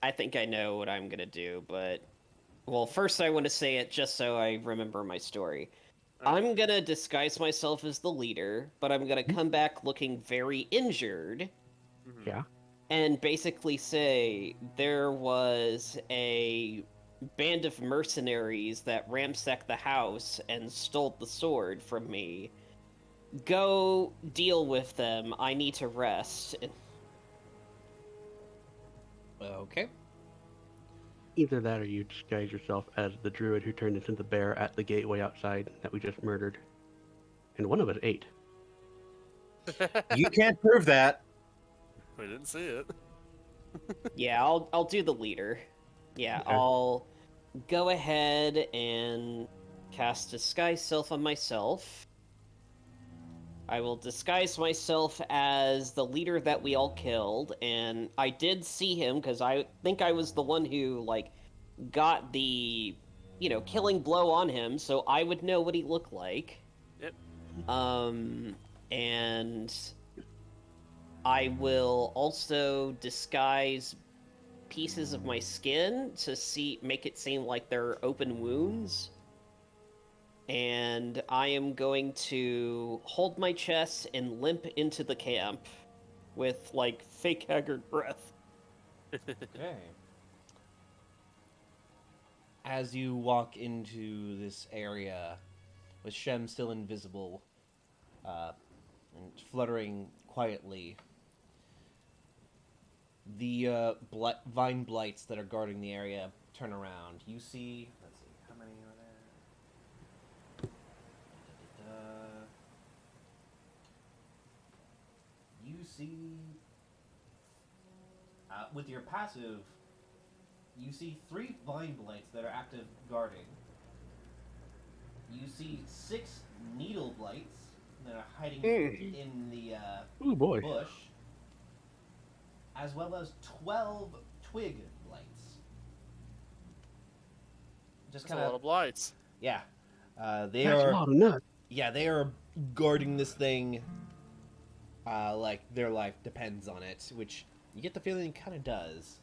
I think I know what I'm gonna do, but well, first I want to say it just so I remember my story. Alright. I'm gonna disguise myself as the leader, but I'm gonna come back looking very injured Mhm. Yeah. and basically say there was a band of mercenaries that ransacked the house and stole the sword from me. Go deal with them. I need to rest. Okay. Either that or you disguise yourself as the druid who turned into the bear at the gateway outside that we just murdered. And one of us ate. You can't prove that. We didn't see it. Yeah, I'll do the leader. Yeah, Okay. I'll go ahead and cast disguise self on myself. I will disguise myself as the leader that we all killed, and I did see him because I think I was the one who like got the killing blow on him, so I would know what he looked like. Yep. And I will also disguise pieces of my skin to make it seem like they're open wounds. And I am going to hold my chest and limp into the camp with like fake haggard breath. Okay. As you walk into this area, with Shem still invisible, and fluttering quietly, the vine blights that are guarding the area turn around. You see, let's see, how many are there? You see, with your passive, you see 3 vine blights that are active guarding. You see 6 needle blights that are hiding in the Oh boy. bush, as well as 12 twig blights. Just That's a kind lot of, of blights. yeah. They That's a are, lot of nuts. yeah, they are guarding this thing like their life depends on it, which you get the feeling it kind of does.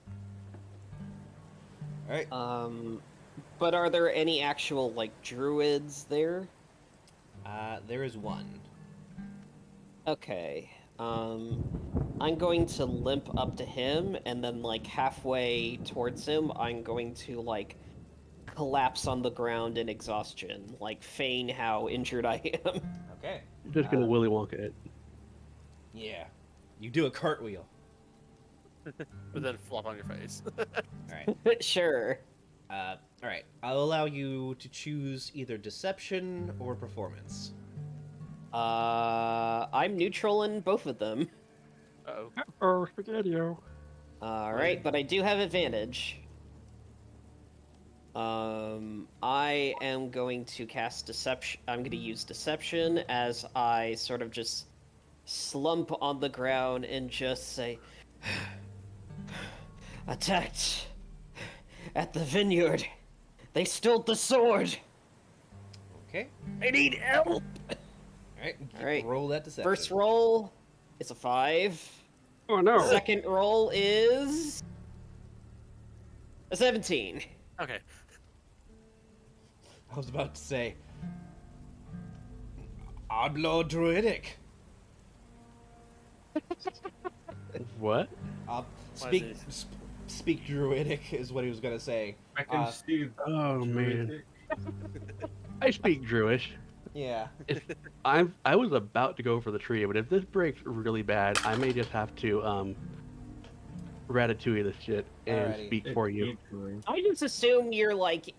All right. But are there any actual like druids there? There is one. Okay. I'm going to limp up to him, and then like halfway towards him, I'm going to like collapse on the ground in exhaustion, like feign how injured I am. Okay. You're just gonna Willy Wonka it. Yeah. You do a cartwheel. But then flop on your face. All right. Sure. All right. I'll allow you to choose either deception or performance. I'm neutral in both of them. Uh-oh. Oh, spaghetti-o. Alright, but I do have advantage. I am going to cast deception. I'm going to use deception as I sort of just slump on the ground and just say, attacked at the vineyard. They stole the sword. Okay. I need help. All All right. Roll that deception. First roll is a 5. Oh no. Second roll is a 17. Okay. I was about to say. Oddlaw Druidic. What? Speak is speak Druidic is what he was gonna say. I can see. Oh man. I speak Druish. Yeah. I was about to go for the tree, but if this breaks really bad, I may just have to ratatouille this shit and Alrighty. speak for you. I just assume you're like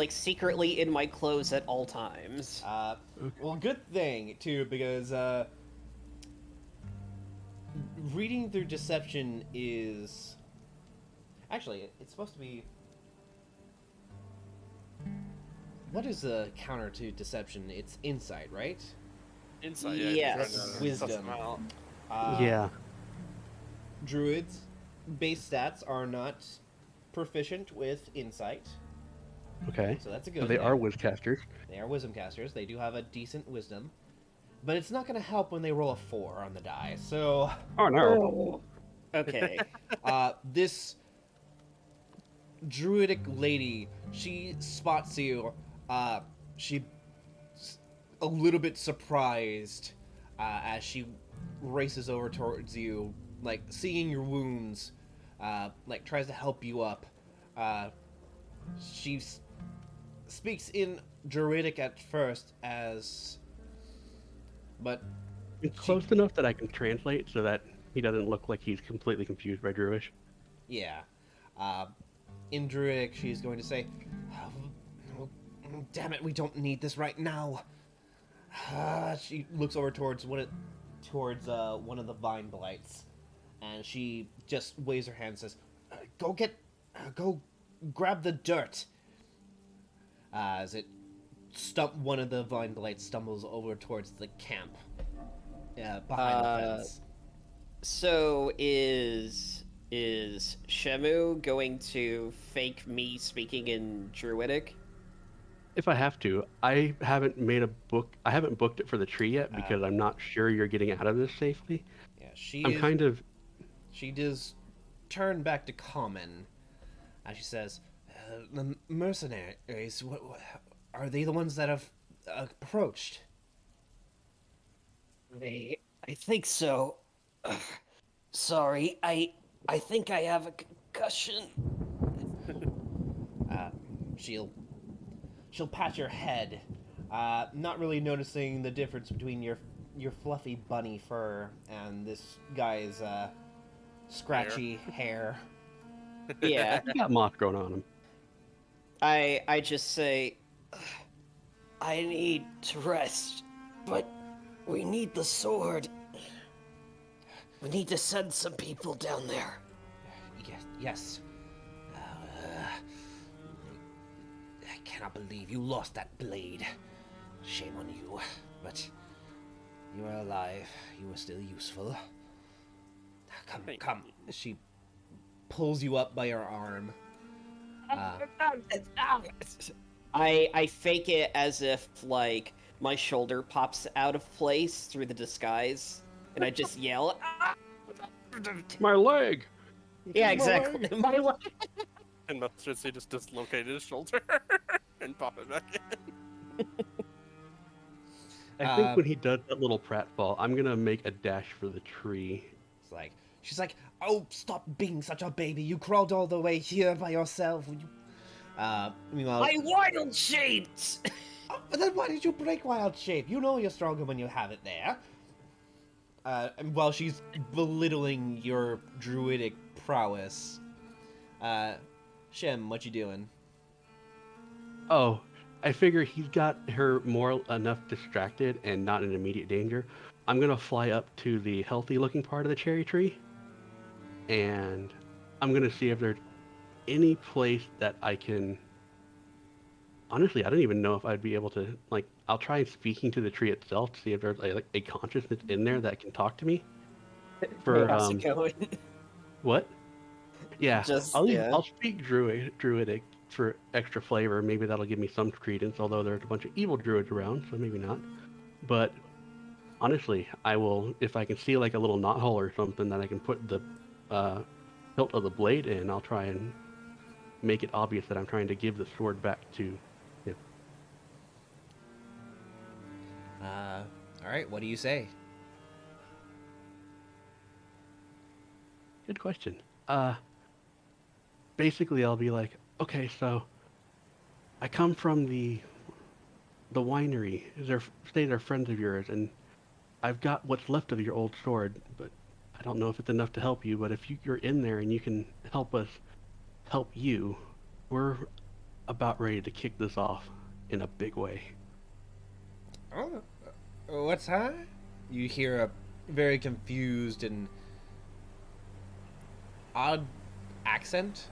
secretly in my clothes at all times. Well, good thing too, because reading through deception is actually it's supposed to be. What is a counter to deception? It's insight, right? Insight, Yes. trying to Wisdom. suss them out. Yeah. Druids' base stats are not proficient with insight, Okay. so that's a So good they thing. are wizcasters. They are wisdom casters. They do have a decent wisdom, but it's not going to help when they roll a 4 on the die. So, Oh no. Okay. this druidic lady, she spots you. She a little bit surprised as she races over towards you, like seeing your wounds, like tries to help you up. She speaks in druidic at first, but It's close enough that I can translate so that he doesn't look like he's completely confused by Druish. yeah, in druidic she's going to say, "Oh, damn it, we don't need this right now." She looks over towards one of the vine blights, and she just waves her hand and says, go grab the dirt." As one of the vine blights stumbles over towards the camp behind the fence. So is Shemu going to fake me speaking in Druidic? If I have to, I haven't booked it for the tree yet because I'm not sure you're getting out of this safely. Yeah, she does turn back to common, as she says, "The mercenaries, what, are they the ones that have approached?" I think so. Sorry, I think I have a concussion. She'll pat your head, not really noticing the difference between your fluffy bunny fur and this guy's scratchy hair. Yeah. He got moth growing on him. I just say, I need to rest, but we need the sword. We need to send some people down there. Yes. I cannot believe you lost that blade. Shame on you. But you are alive. You are still useful. Come. She pulls you up by your arm. I fake it as if, like, my shoulder pops out of place through the disguise, and I just yell, "Ah!" My leg! Yeah, exactly. My leg. And Mustard Seed just dislocated his shoulder and pop it back in. I think when he does that little pratfall, I'm gonna make a dash for the tree. She's like, "Oh, stop being such a baby. You crawled all the way here by yourself." Meanwhile, My wild shapes! but then why did you break wild shape? You know you're stronger when you have it there. And while she's belittling your druidic prowess, Shem, what you doing? Oh, I figure he's got her more enough distracted and not in immediate danger. I'm gonna fly up to the healthy looking part of the cherry tree, and I'm gonna see if there's any place that I can. Honestly, I don't even know if I'd be able to, like, I'll try speaking to the tree itself to see if there's a consciousness in there that can talk to me. For How's it going? What? Yeah, Just, I'll speak druidic for extra flavor. Maybe that'll give me some credence, although there's a bunch of evil druids around, so maybe not. But honestly, I will, if I can see like a little knothole or something that I can put the hilt of the blade in, I'll try and make it obvious that I'm trying to give the sword back to him. Alright, what do you say? Good question. Basically, I'll be like, okay, so I come from the winery. They're friends of yours, and I've got what's left of your old sword, but I don't know if it's enough to help you. But if you're in there and you can help us help you, we're about ready to kick this off in a big way. Oh, what's that? You hear a very confused and odd accent,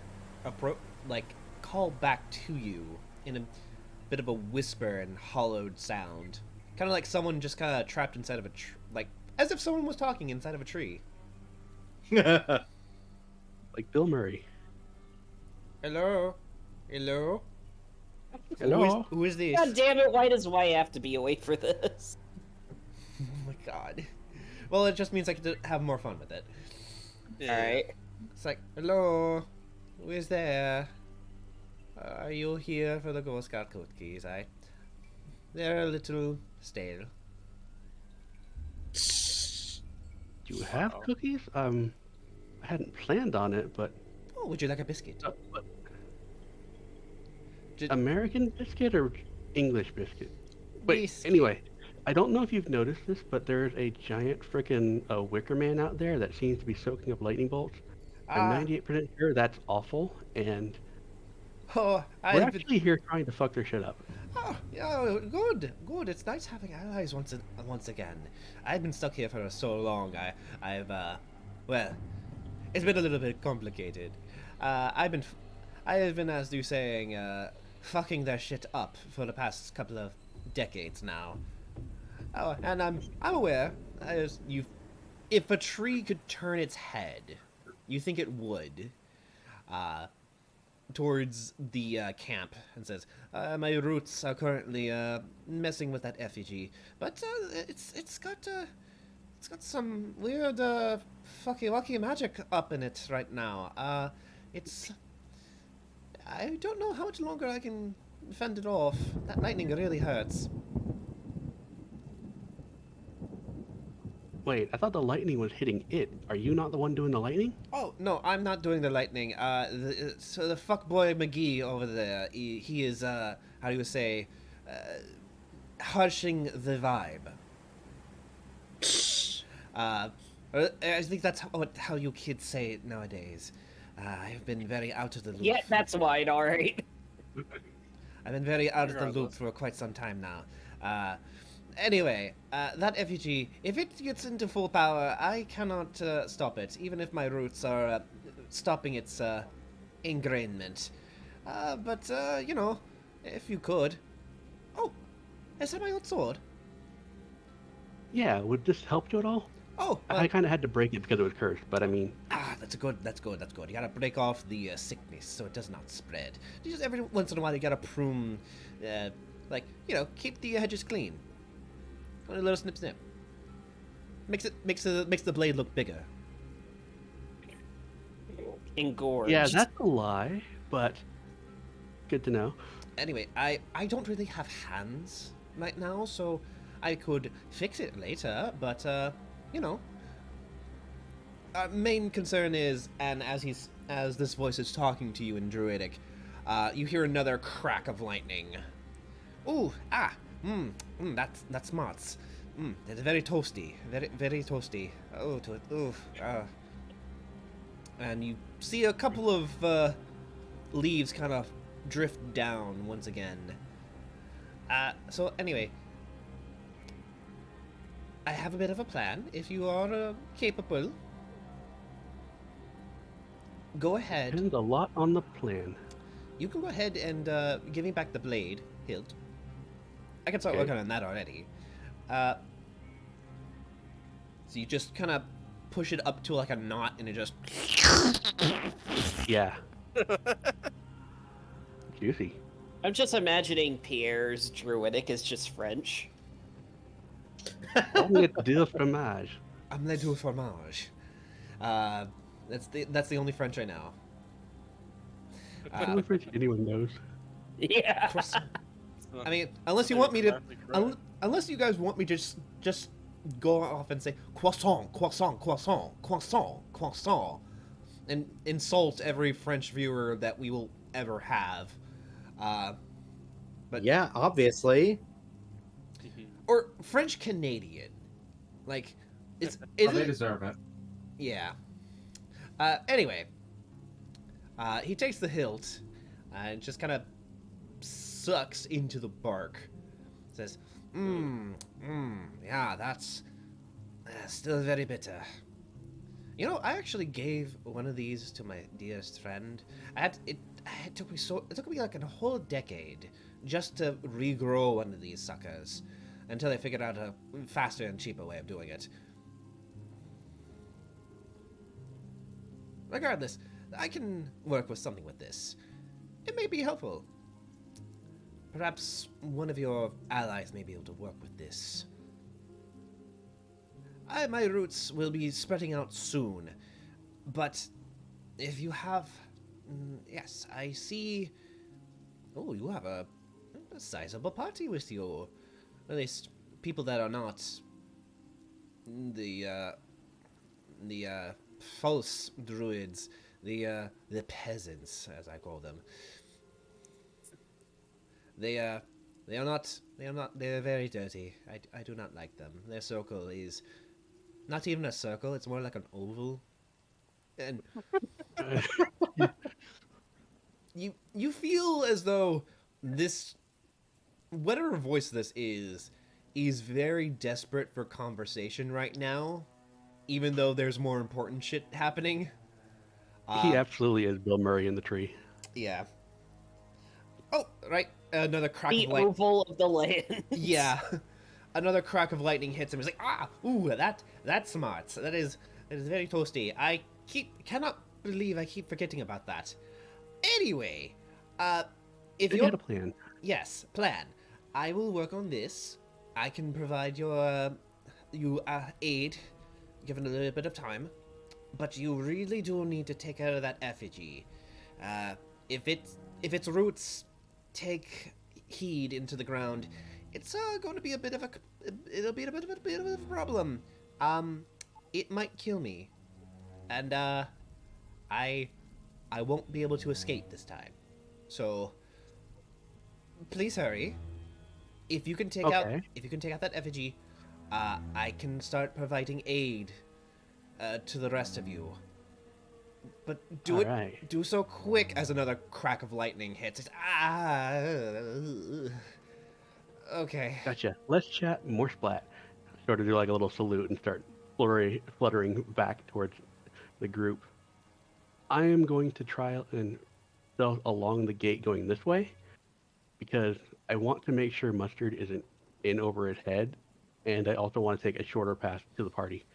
like call back to you in a bit of a whisper and hollowed sound, kind of like someone just kind of trapped inside of a like as if someone was talking inside of a tree. Like Bill Murray. Hello, hello. Hello. Who is this? God damn it! Why does Y have to be away for this? Oh my god. Well, it just means I get to have more fun with it. Yeah. All right. It's like, hello, who is there? Are you here for the Girl Scout cookies? They're a little stale. Do you have cookies? I hadn't planned on it, but Oh, would you like a biscuit? American biscuit or English biscuit? Wait, Biscuit. anyway, I don't know if you've noticed this, but there's a giant frickin' wicker man out there that seems to be soaking up lightning bolts. I'm 98% sure that's awful, and Oh, we're actually here trying to fuck their shit up. Oh, yeah, good, good. It's nice having allies once again. I've been stuck here for so long. Well, it's been a little bit complicated. I have been, as you saying, fucking their shit up for the past couple of decades now. Oh, and I'm aware, if a tree could turn its head, you think it would, towards the camp and says, "My roots are currently messing with that effigy, but it's got some weird fucky wucky magic up in it right now. I don't know how much longer I can fend it off. That lightning really hurts." Wait, I thought the lightning was hitting it. Are you not the one doing the lightning? Oh no, I'm not doing the lightning. So the fuckboy McGee over there, he is how do you say, harshing the vibe. I think that's how you kids say it nowadays. I've been very out of the loop. Yeah, that's wide. All right. I've been very out of the loop for quite some time now. Anyway, that effigy, if it gets into full power, I cannot stop it, even if my roots are stopping its ingrainment. But you know, if you could. Oh, is that my old sword? Yeah, would this help you at all? Oh, I kind of had to break it because it was cursed, but I mean... That's good. You gotta break off the sickness so it does not spread. Just every once in a while you gotta prune, like, you know, keep the hedges clean. A little snip snip. Makes the blade look bigger. Engorged. Yeah, that's a lie, but good to know. Anyway, I don't really have hands right now, so I could fix it later, but you know. Main concern is, and as this voice is talking to you in Druidic, you hear another crack of lightning. Ooh, that's smarts. It's very toasty, very toasty. And you see a couple of leaves kind of drift down once again. So anyway, I have a bit of a plan. If you are capable, go ahead. Depends a lot on the plan. You can go ahead and give me back the blade hilt. I can start Okay. working on that already. So you just kind of push it up to like a knot, and it just. Yeah. Juicy. I'm just imagining Pierre's Druidic is just French. Omelette de fromage. Omelette du fromage. That's the only French I know. That's the only French anyone knows. Yeah. Croissant. I mean, unless you want me to, unless you guys want me to just go off and say croissant, croissant, croissant, croissant, croissant, and insult every French viewer that we will ever have. But Yeah, obviously. or French Canadian, like They is it? deserve it. Yeah. Anyway, he takes the hilt and just kind of sucks into the bark. Says, yeah, that's still very bitter. You know, I actually gave one of these to my dearest friend. It took me like a whole decade just to regrow one of these suckers until I figured out a faster and cheaper way of doing it. Regardless, I can work with something with this. It may be helpful. Perhaps one of your allies may be able to work with this. My roots will be spreading out soon, but if you have... yes, I see... Oh, you have a sizable party with you. At least people that are not the false druids, the peasants, as I call them. They're very dirty. I do not like them. Their circle is not even a circle, it's more like an oval. And you feel as though this, whatever voice this is very desperate for conversation right now, even though there's more important shit happening. He absolutely is Bill Murray in the tree. Yeah. Oh, right. Another crack The of light. oval of the land. Yeah. Another crack of lightning hits him. He's like, ooh, that's smart. That is very toasty. I cannot believe I keep forgetting about that. Anyway, if you had a plan. Yes, plan. I will work on this. I can provide you aid, given a little bit of time. But you really do need to take care of that effigy. If its roots take heed into the ground, it's going to be a bit of a problem. It might kill me, and I won't be able to escape this time. So please hurry. If you can take out that effigy, I can start providing aid to the rest of you. But do so quick as another crack of lightning hits. Okay. Gotcha. Let's chat more splat. Sort of do like a little salute and start fluttering back towards the group. I am going to try and stealth along the gate going this way because I want to make sure Mustard isn't in over his head, and I also want to take a shorter path to the party.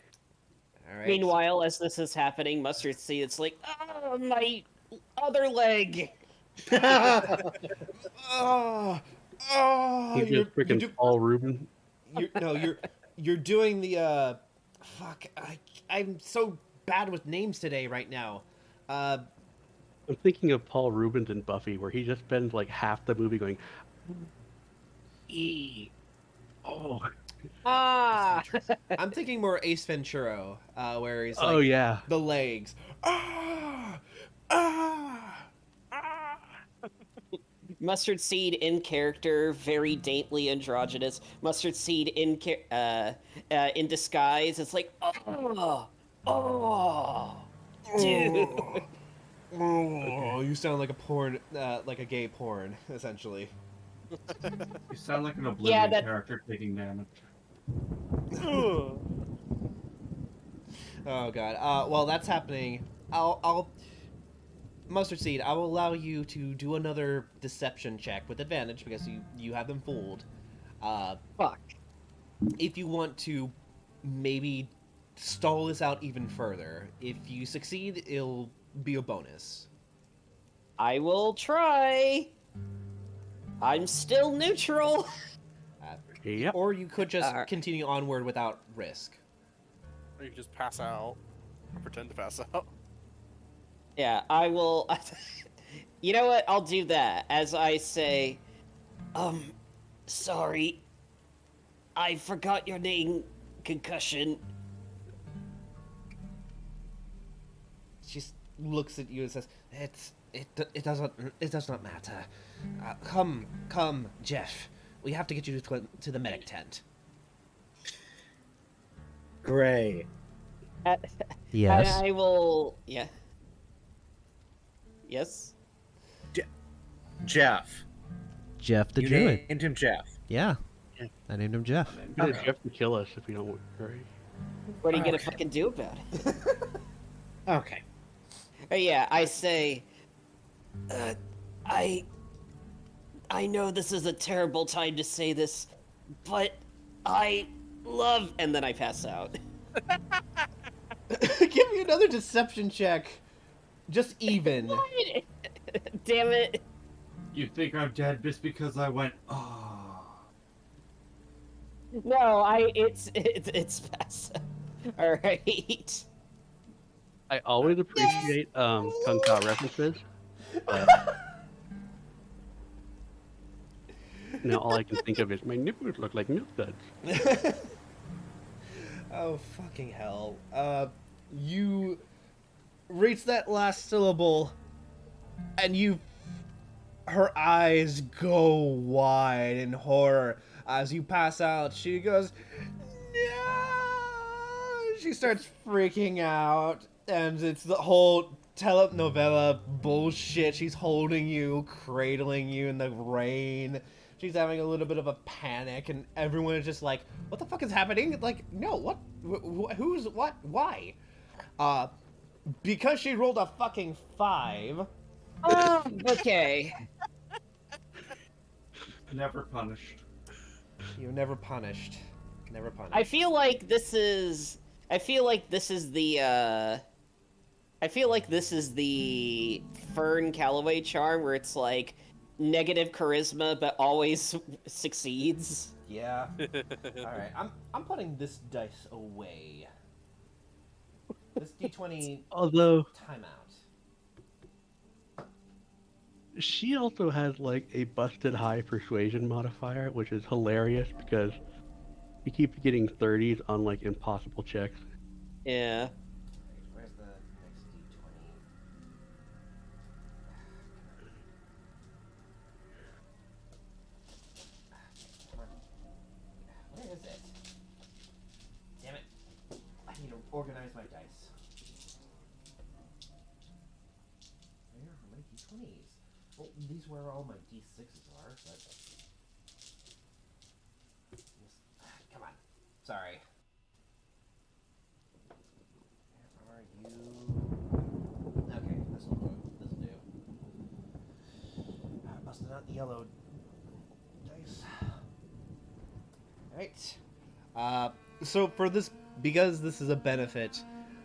All right. Meanwhile, as this is happening, Mustard sees it's like, oh, my other leg. Oh, He's just freaking Paul Rubin. You're doing the fuck. I'm so bad with names today right now. I'm thinking of Paul Rubens in Buffy, where he just spends like half the movie going, oh. Ah! I'm thinking more Ace Ventura, where he's like, oh yeah, the legs. Mustard Seed in character, very daintily androgynous. Mustard Seed in disguise. It's like, dude. Oh, you sound like a porn, like a gay porn, essentially. You sound like an Oblivion character taking damage. Oh god. While that's happening, I'll Mustard Seed, I will allow you to do another deception check with advantage because you have them fooled. Fuck. If you want to maybe stall this out even further, if you succeed, it'll be a bonus. I will try. I'm still neutral. Yep. Or you could just continue onward without risk. Or you can just pass out. Or pretend to pass out. Yeah, I will. You know what? I'll do that. As I say, sorry. I forgot your name, Concussion. She looks at you and says, It does not matter. Come, Jeff. We have to get you to the medic tent. Great. Yes. I will. Yeah. Yes. Jeff. Jeff the You druid. named him Jeff. Yeah. I named him Jeff. Jeff can kill us if we don't hurry. What are you gonna fucking do about it? Okay. Yeah, I say, uh, I know this is a terrible time to say this, but I love, and then I pass out. Give me another deception check. Just even. Damn it. You think I'm dead just because I went, oh. No, it's pass out. All right. I always appreciate Kung Pao references, but now all I can think of is my nipples look like milk duds. Oh, fucking hell. You reach that last syllable, and her eyes go wide in horror. As you pass out, she goes, no! She starts freaking out, and it's the whole telenovela bullshit. She's holding you, cradling you in the rain. She's having a little bit of a panic, and everyone is just like, what the fuck is happening? Like, no, what? Who's, what? Why? Because she rolled a fucking 5. Oh, okay. Never punished. You're never punished. Never punished. I feel like this is the Fern Calloway charm where it's like negative charisma but always succeeds. Yeah. Alright, I'm putting this dice away. This D20 Although timeout. she also has like a busted high persuasion modifier, which is hilarious because he keeps getting 30s on like impossible checks. Yeah. Where's the next D20? Come on. Where is it? Damn it. I need to organize my dice. Where are my D20s? Well, these were all my D6s are, but... Come on. Sorry. Where are you? Okay, this'll do. Busting out the yellow dice. Alright. So for this, because this is a benefit,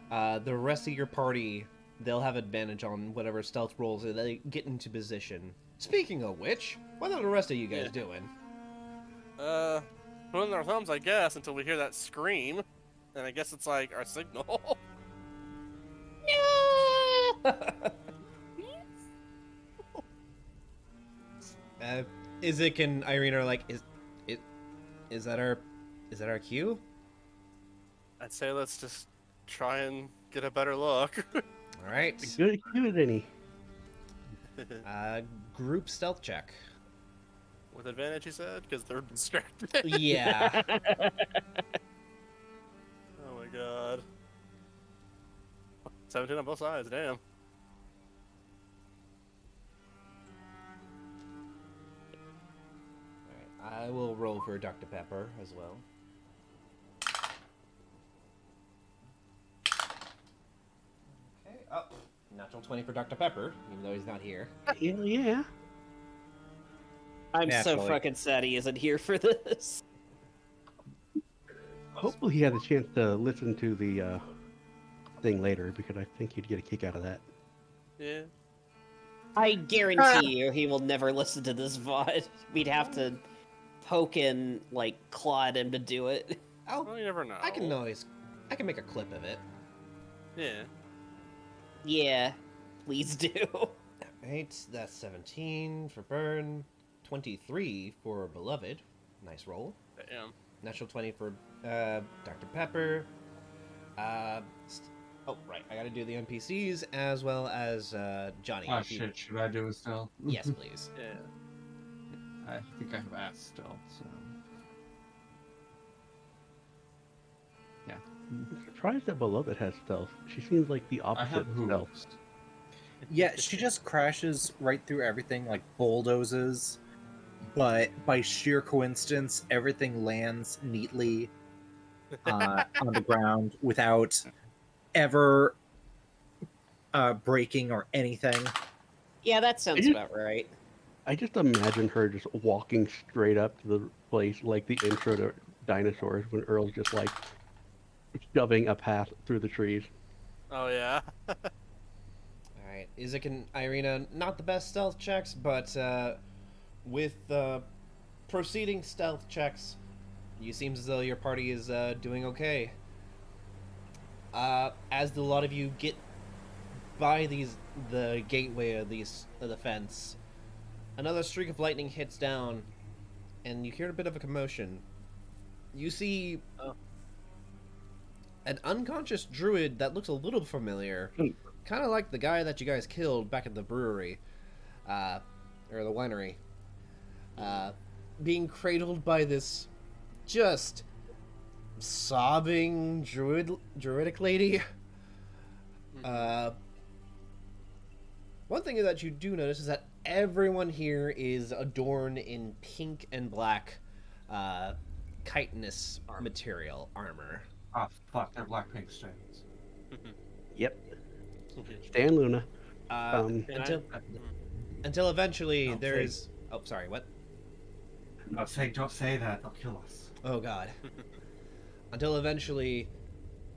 the rest of your party, they'll have advantage on whatever stealth rolls that they get into position. Speaking of which, what are the rest of you guys doing? Twiddling our thumbs, I guess, until we hear that scream. And I guess it's like our signal. Isaac and Irene are like, is that our cue? I'd say let's just try and get a better look. All right. Good at any. Group stealth check. With advantage, he said, because they're distracted. Yeah. Oh my god. 17 on both sides, damn. Alright, I will roll for Dr. Pepper as well. Okay, up. Natural 20 for Dr. Pepper, even though he's not here. Yeah. I'm so Naturally. fucking sad he isn't here for this. Hopefully he has a chance to listen to the thing later because I think he'd get a kick out of that. Yeah. I guarantee you he will never listen to this VOD. We'd have to poke and, like, claw at him to do it. Oh, Well, you never know. I can make a clip of it. Yeah. Yeah, please do. Alright, that's 17 for Burn, 23 for Beloved. Nice roll. Damn. Natural 20 for Dr. Pepper. Oh, right, I gotta do the NPCs as well as Johnny. Oh if you- shit, should I do it still? Yes, please. Yeah. I think I have ass still, so. Yeah. I'm surprised that Beloved has stealth. She seems like the I opposite have of stealth. hooves. Yeah, she just crashes right through everything like bulldozes. But by sheer coincidence, everything lands neatly on the ground without ever breaking or anything. Yeah, that sounds just- about right. I just imagine her just walking straight up to the place like the intro to Dinosaurs when Earl's just like shoving a path through the trees. Oh yeah. Alright, Izek and Irina, not the best stealth checks, but with proceeding stealth checks, you seem as though your party is doing okay. As a lot of you get by the gateway of the fence, another streak of lightning hits down, and you hear a bit of a commotion. You see an unconscious druid that looks a little familiar, kind of like the guy that you guys killed back at the brewery, or the winery, being cradled by this just sobbing druidic lady. One thing that you do notice is that everyone here is adorned in pink and black chitinous material armor. Oh fuck, they're Blackpink stones. Yep. Stan Luna. Until eventually Don't there say. is... Oh, sorry, what? No, don't say that. They'll kill us. Oh, God. Until eventually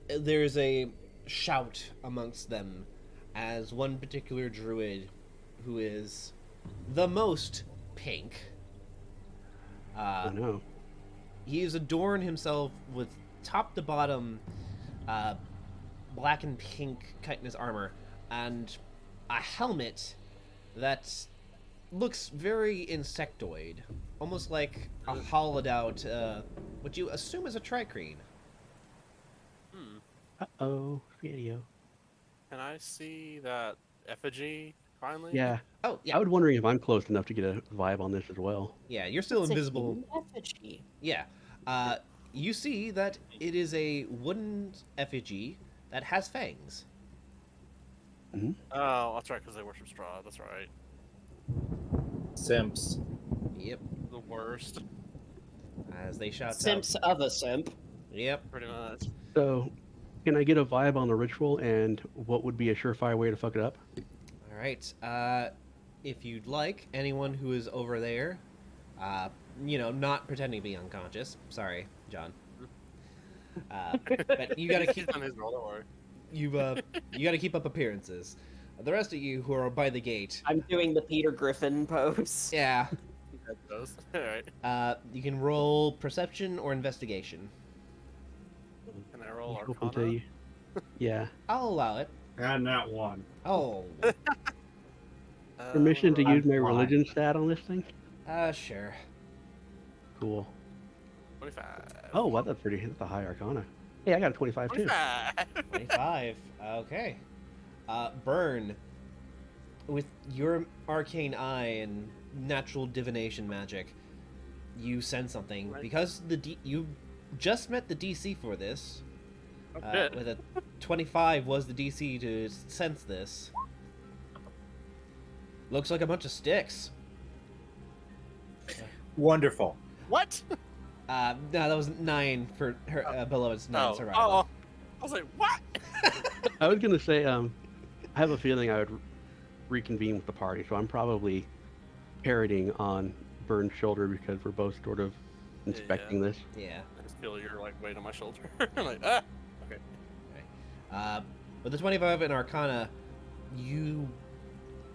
there's a shout amongst them as one particular druid who is the most pink. Oh no. He is adorned himself with top to bottom black and pink chitinous armor and a helmet that looks very insectoid, almost like a hollowed out what you assume is a tricrine. Uh-oh, video. Can I see that effigy finally? Yeah. Oh, yeah. I was wondering if I'm close enough to get a vibe on this as well. Yeah, you're still It's a invisible. human effigy. Yeah. You see that it is a wooden effigy that has fangs. Oh, that's right, because they worship Strahd. That's right. Simps. Yep. The worst, As they shout Simps out. of a simp. Yep. pretty much. So, can I get a vibe on the ritual and what would be a surefire way to fuck it up? All right. If you'd like, anyone who is over there, not pretending to be unconscious. Sorry, John. But you gotta keep He's on his roll, don't worry. you gotta keep up appearances. The rest of you who are by the gate, I'm doing the Peter Griffin pose. yeah. That does. Alright. You can roll perception or investigation. Can I roll Open to Arcana? you. Yeah. I'll allow it. And that one. Oh, Permission to I'm use my fine. religion stat on this thing? sure. Cool. 25. Oh, wow, that's a high arcana. Hey, I got a 25 too. 25. 25. Okay. Burn. With your arcane eye and natural divination magic, you sense something. Right. Because you just met the DC for this. Oh, shit. With a 25 was the DC to sense this. Looks like a bunch of sticks. Wonderful. What? No, that was 9 for her beloved's 9 Oh, survival. oh, I was like, what? I was gonna say, I have a feeling I would reconvene with the party, so I'm probably parroting on Burn's shoulder because we're both sort of inspecting this. Yeah. I just feel your weight on my shoulder. I'm like, ah. Okay. With the 25 in Arcana,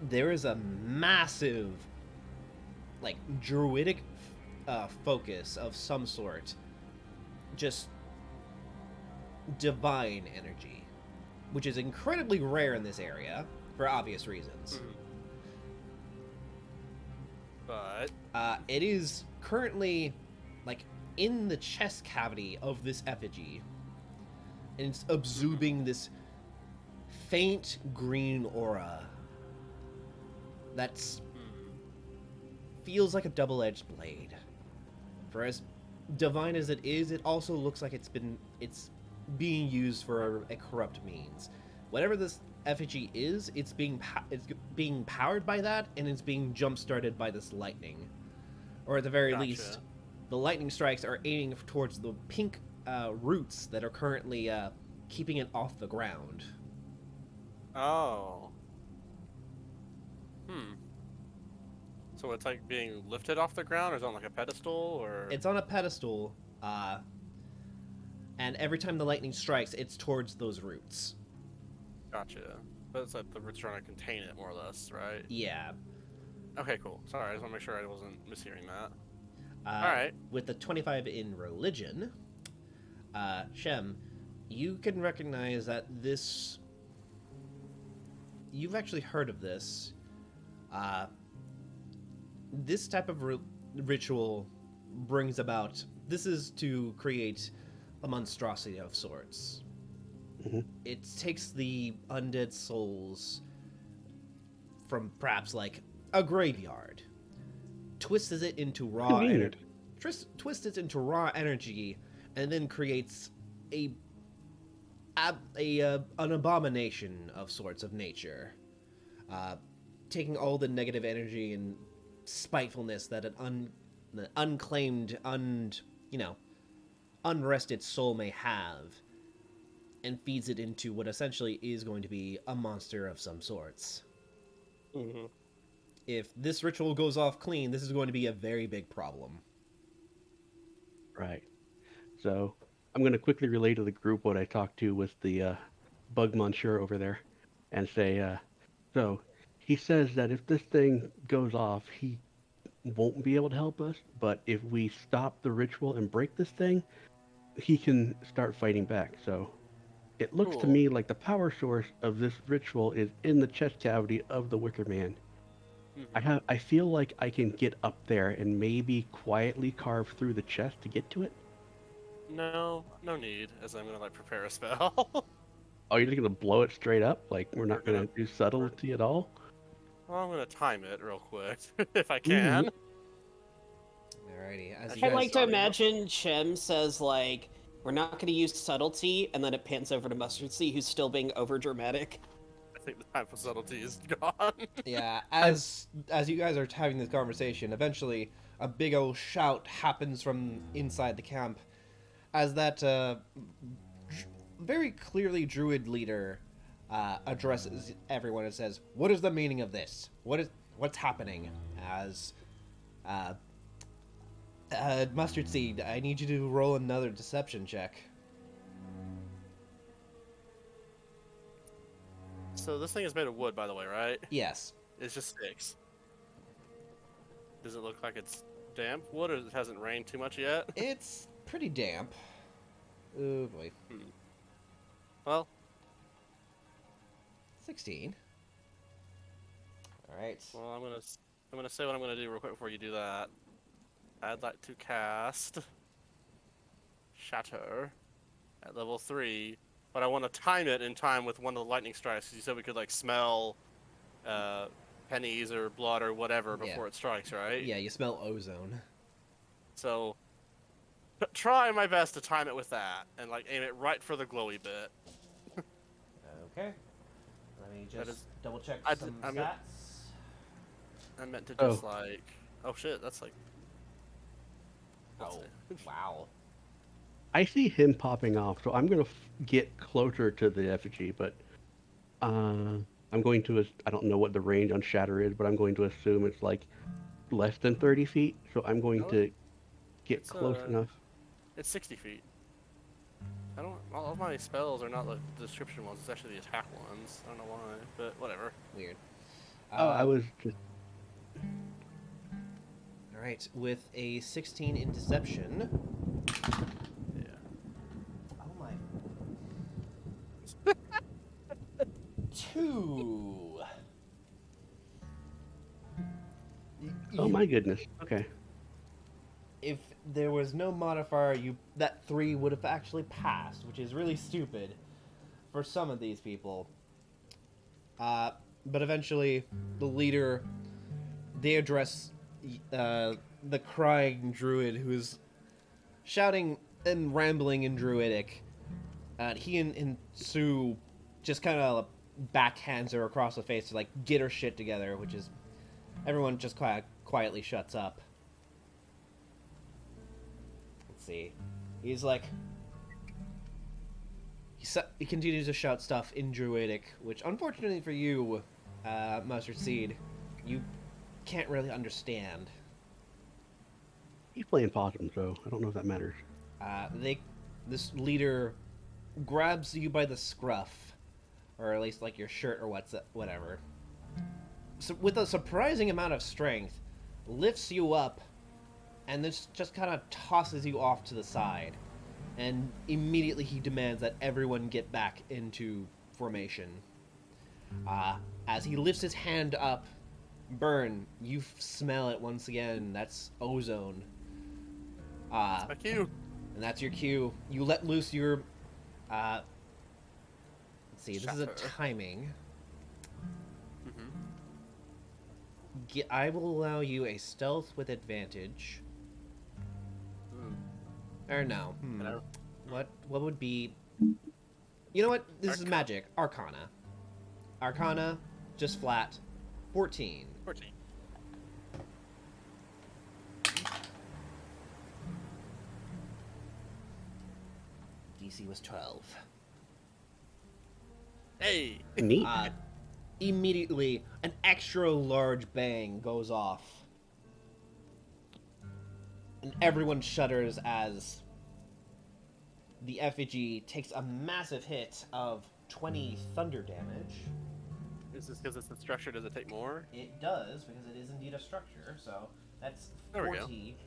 there is a massive, druidic focus of some sort. Just divine energy, which is incredibly rare in this area for obvious reasons. But It is currently, in the chest cavity of this effigy, and it's absorbing this faint green aura that's feels like a double-edged blade. For as divine as it is, it also looks like it's being used for a corrupt means. Whatever this effigy is, it's being powered by that, and it's being jump-started by this lightning. Or at the very Gotcha. least, the lightning strikes are aiming towards the pink roots that are currently keeping it off the ground. Oh. Hmm. So it's like being lifted off the ground, or is it on like a pedestal, or? It's on a pedestal, and every time the lightning strikes, it's towards those roots. Gotcha. But it's like the roots trying to contain it, more or less, right? Yeah. Okay, cool. Sorry, I just want to make sure I wasn't mishearing that. Uh, All right. With the 25 in religion, Shem, you can recognize that this. You've actually heard of this. This type of ritual brings about. This is to create a monstrosity of sorts. Mhm. It takes the undead souls from perhaps like a graveyard, twists it into raw Convenient. twists it into raw energy, and then creates a an abomination of sorts of nature, taking all the negative energy and spitefulness that an unclaimed, unrested soul may have, and feeds it into what essentially is going to be a monster of some sorts. Mm-hmm. If this ritual goes off clean, this is going to be a very big problem. Right. So I'm going to quickly relay to the group what I talked to with the bug monsieur over there, and say, so he says that if this thing goes off, he won't be able to help us. But if we stop the ritual and break this thing, he can start fighting back. So it looks to Cool. me like the power source of this ritual is in the chest cavity of the Wicker Man. Mhm. I feel like I can get up there and maybe quietly carve through the chest to get to it. No, no need, as I'm gonna like prepare a spell. Oh, you're just gonna blow it straight up? Like we're We're not gonna do subtlety at all? Well, I'm gonna time it real quick if I Mhm. can. Alrighty, as you I I'd guys, like to Starting up. imagine Shem says, like, we're not going to use subtlety, and then it pans over to Mustard Seed, who's still being overdramatic. I think the time for subtlety is gone. yeah, as you guys are having this conversation, eventually a big old shout happens from inside the camp, as that very clearly druid leader addresses everyone and says, "What is the meaning of this? What's happening?" As Mustard Seed, I need you to roll another deception check. So this thing is made of wood, by the way, right? Yes. It's just sticks. Does it look like it's damp wood, or it hasn't rained too much yet? It's pretty damp. Oh boy. Well, 16. Alright. well, I'm gonna say what I'm gonna do real quick before you do that. I'd like to cast Shatter at level 3, but I want to time it in time with one of the lightning strikes, because you said we could like smell pennies or blood or whatever before it strikes, right? Yeah, you smell ozone. So try my best to time it with that and like aim it right for the glowy bit. Okay. Let me That just is- double check I some did- I meant- stats. I meant to just like, oh shit, that's like. let's Oh, see. wow. I see him popping off, so I'm gonna get closer to the effigy, but I'm going to. I don't know what the range on Shatter is, but I'm going to assume it's like less than 30 feet. So I'm going No, to get it's, close enough. It's 60 feet. I don't. All of my spells are not the description ones. It's actually the attack ones. I don't know why, but whatever. Weird. Oh, I was just. Alright, with a 16 in deception. Yeah. Oh my. 2. Oh my goodness. Okay. If there was no modifier, that 3 would have actually passed, which is really stupid for some of these people. But eventually, the leader, they address the crying druid who's shouting and rambling in druidic. He and Sue just kind of backhands her across the face to like get her shit together, which is everyone just quietly shuts up. Let's see. He's like, He continues to shout stuff in Druidic, which unfortunately for you, Mustard Seed, you can't really understand. He's playing possum, so I don't know if that matters. This leader grabs you by the scruff, or at least like your shirt or whatever. So with a surprising amount of strength, lifts you up, and then just kind of tosses you off to the side. And immediately he demands that everyone get back into formation. As he lifts his hand up, Burn, you smell it once again. That's ozone. That's my cue. And that's your cue. You let loose your. Let's see. This is a Shatter. timing. Mm-hmm. I will allow you a stealth with advantage. Or no. What would be? You know what? This is magic. Arcana. Arcana, just flat. 14. 14. DC was 12. Hey! Neat. Immediately, an extra large bang goes off. And everyone shudders as the effigy takes a massive hit of 20 thunder damage. Is this because it's a structure? Does it take more? It does, because it is indeed a structure, so that's There we go. 40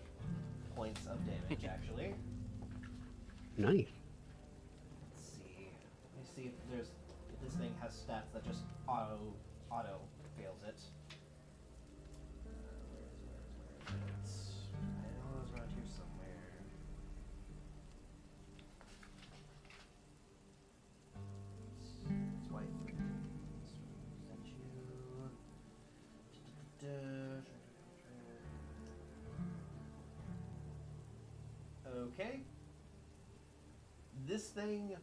points of damage, actually. Nice. Let's see. Let me see if this thing has stats that just auto fails it. Where is it? I know it was around here somewhere. It's white. Okay. This thing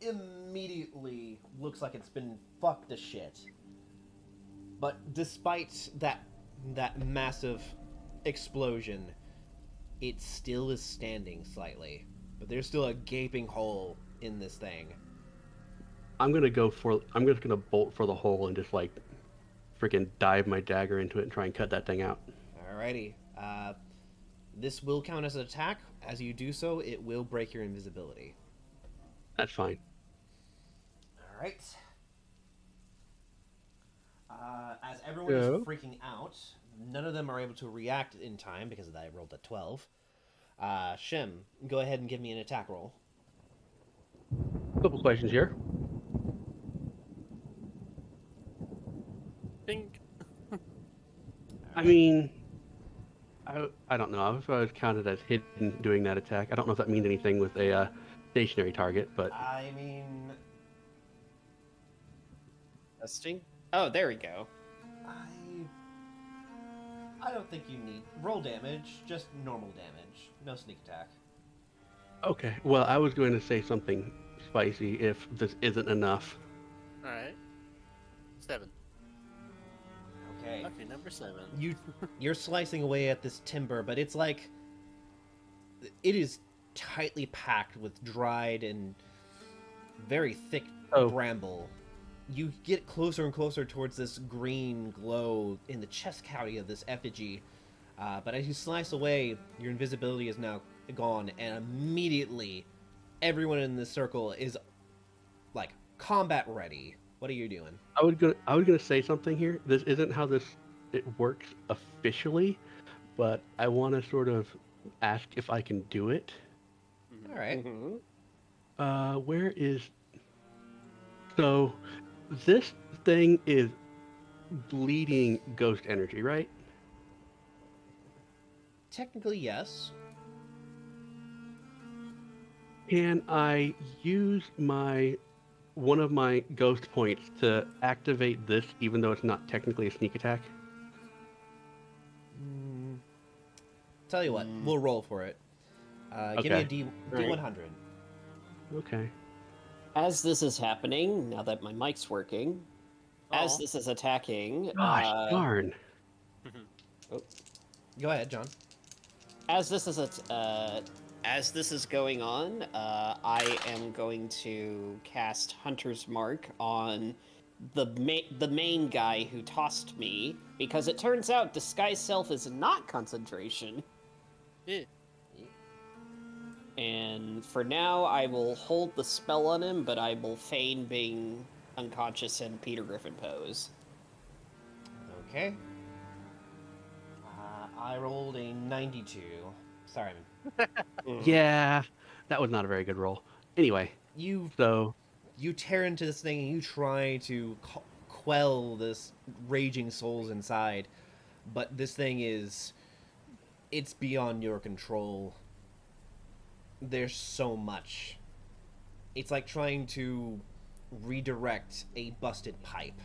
immediately looks like it's been fucked to shit. But despite that massive explosion, it still is standing slightly. But there's still a gaping hole in this thing. I'm just gonna bolt for the hole and just like freaking dive my dagger into it and try and cut that thing out. Alrighty. This will count as an attack. As you do so, it will break your invisibility. That's fine. Alright. As everyone is freaking out, none of them are able to react in time because I rolled a 12. Shim, go ahead and give me an attack roll. Couple questions here. Ding. I mean, I don't know. I was counted as hidden doing that attack. I don't know if that means anything with a stationary target, but I mean, Testing. Oh, there we go. I don't think you need roll damage, just normal damage, no sneak attack. okay. Well, I was going to say something spicy if this isn't enough. Alright. 7. Okay. Lucky number 7. You're slicing away at this timber, but it's like it is tightly packed with dried and very thick bramble. You get closer and closer towards this green glow in the chest cavity of this effigy, but as you slice away, your invisibility is now gone, and immediately everyone in this circle is like combat ready. What are you doing? I was gonna say something here. This isn't how it works officially, but I want to sort of ask if I can do it. All right. Where is? So, this thing is bleeding ghost energy, right? Technically, yes. Can I use one of my ghost points to activate this, even though it's not technically a sneak attack? Tell you what, we'll roll for it. Give me a D100. Okay. As this is happening, now that my mic's working, as this is attacking, Gosh darn. Go ahead, John. as this is as this is going on, I am going to cast Hunter's Mark on the main guy who tossed me, because it turns out Disguise Self is not concentration. Yeah. And for now, I will hold the spell on him, but I will feign being unconscious in Peter Griffin pose. Okay. I rolled a 92. Sorry. Yeah, that was not a very good roll. Anyway, You so tear into this thing and you try to quell this raging souls inside, but this thing it's beyond your control. There's so much. It's like trying to redirect a busted pipe.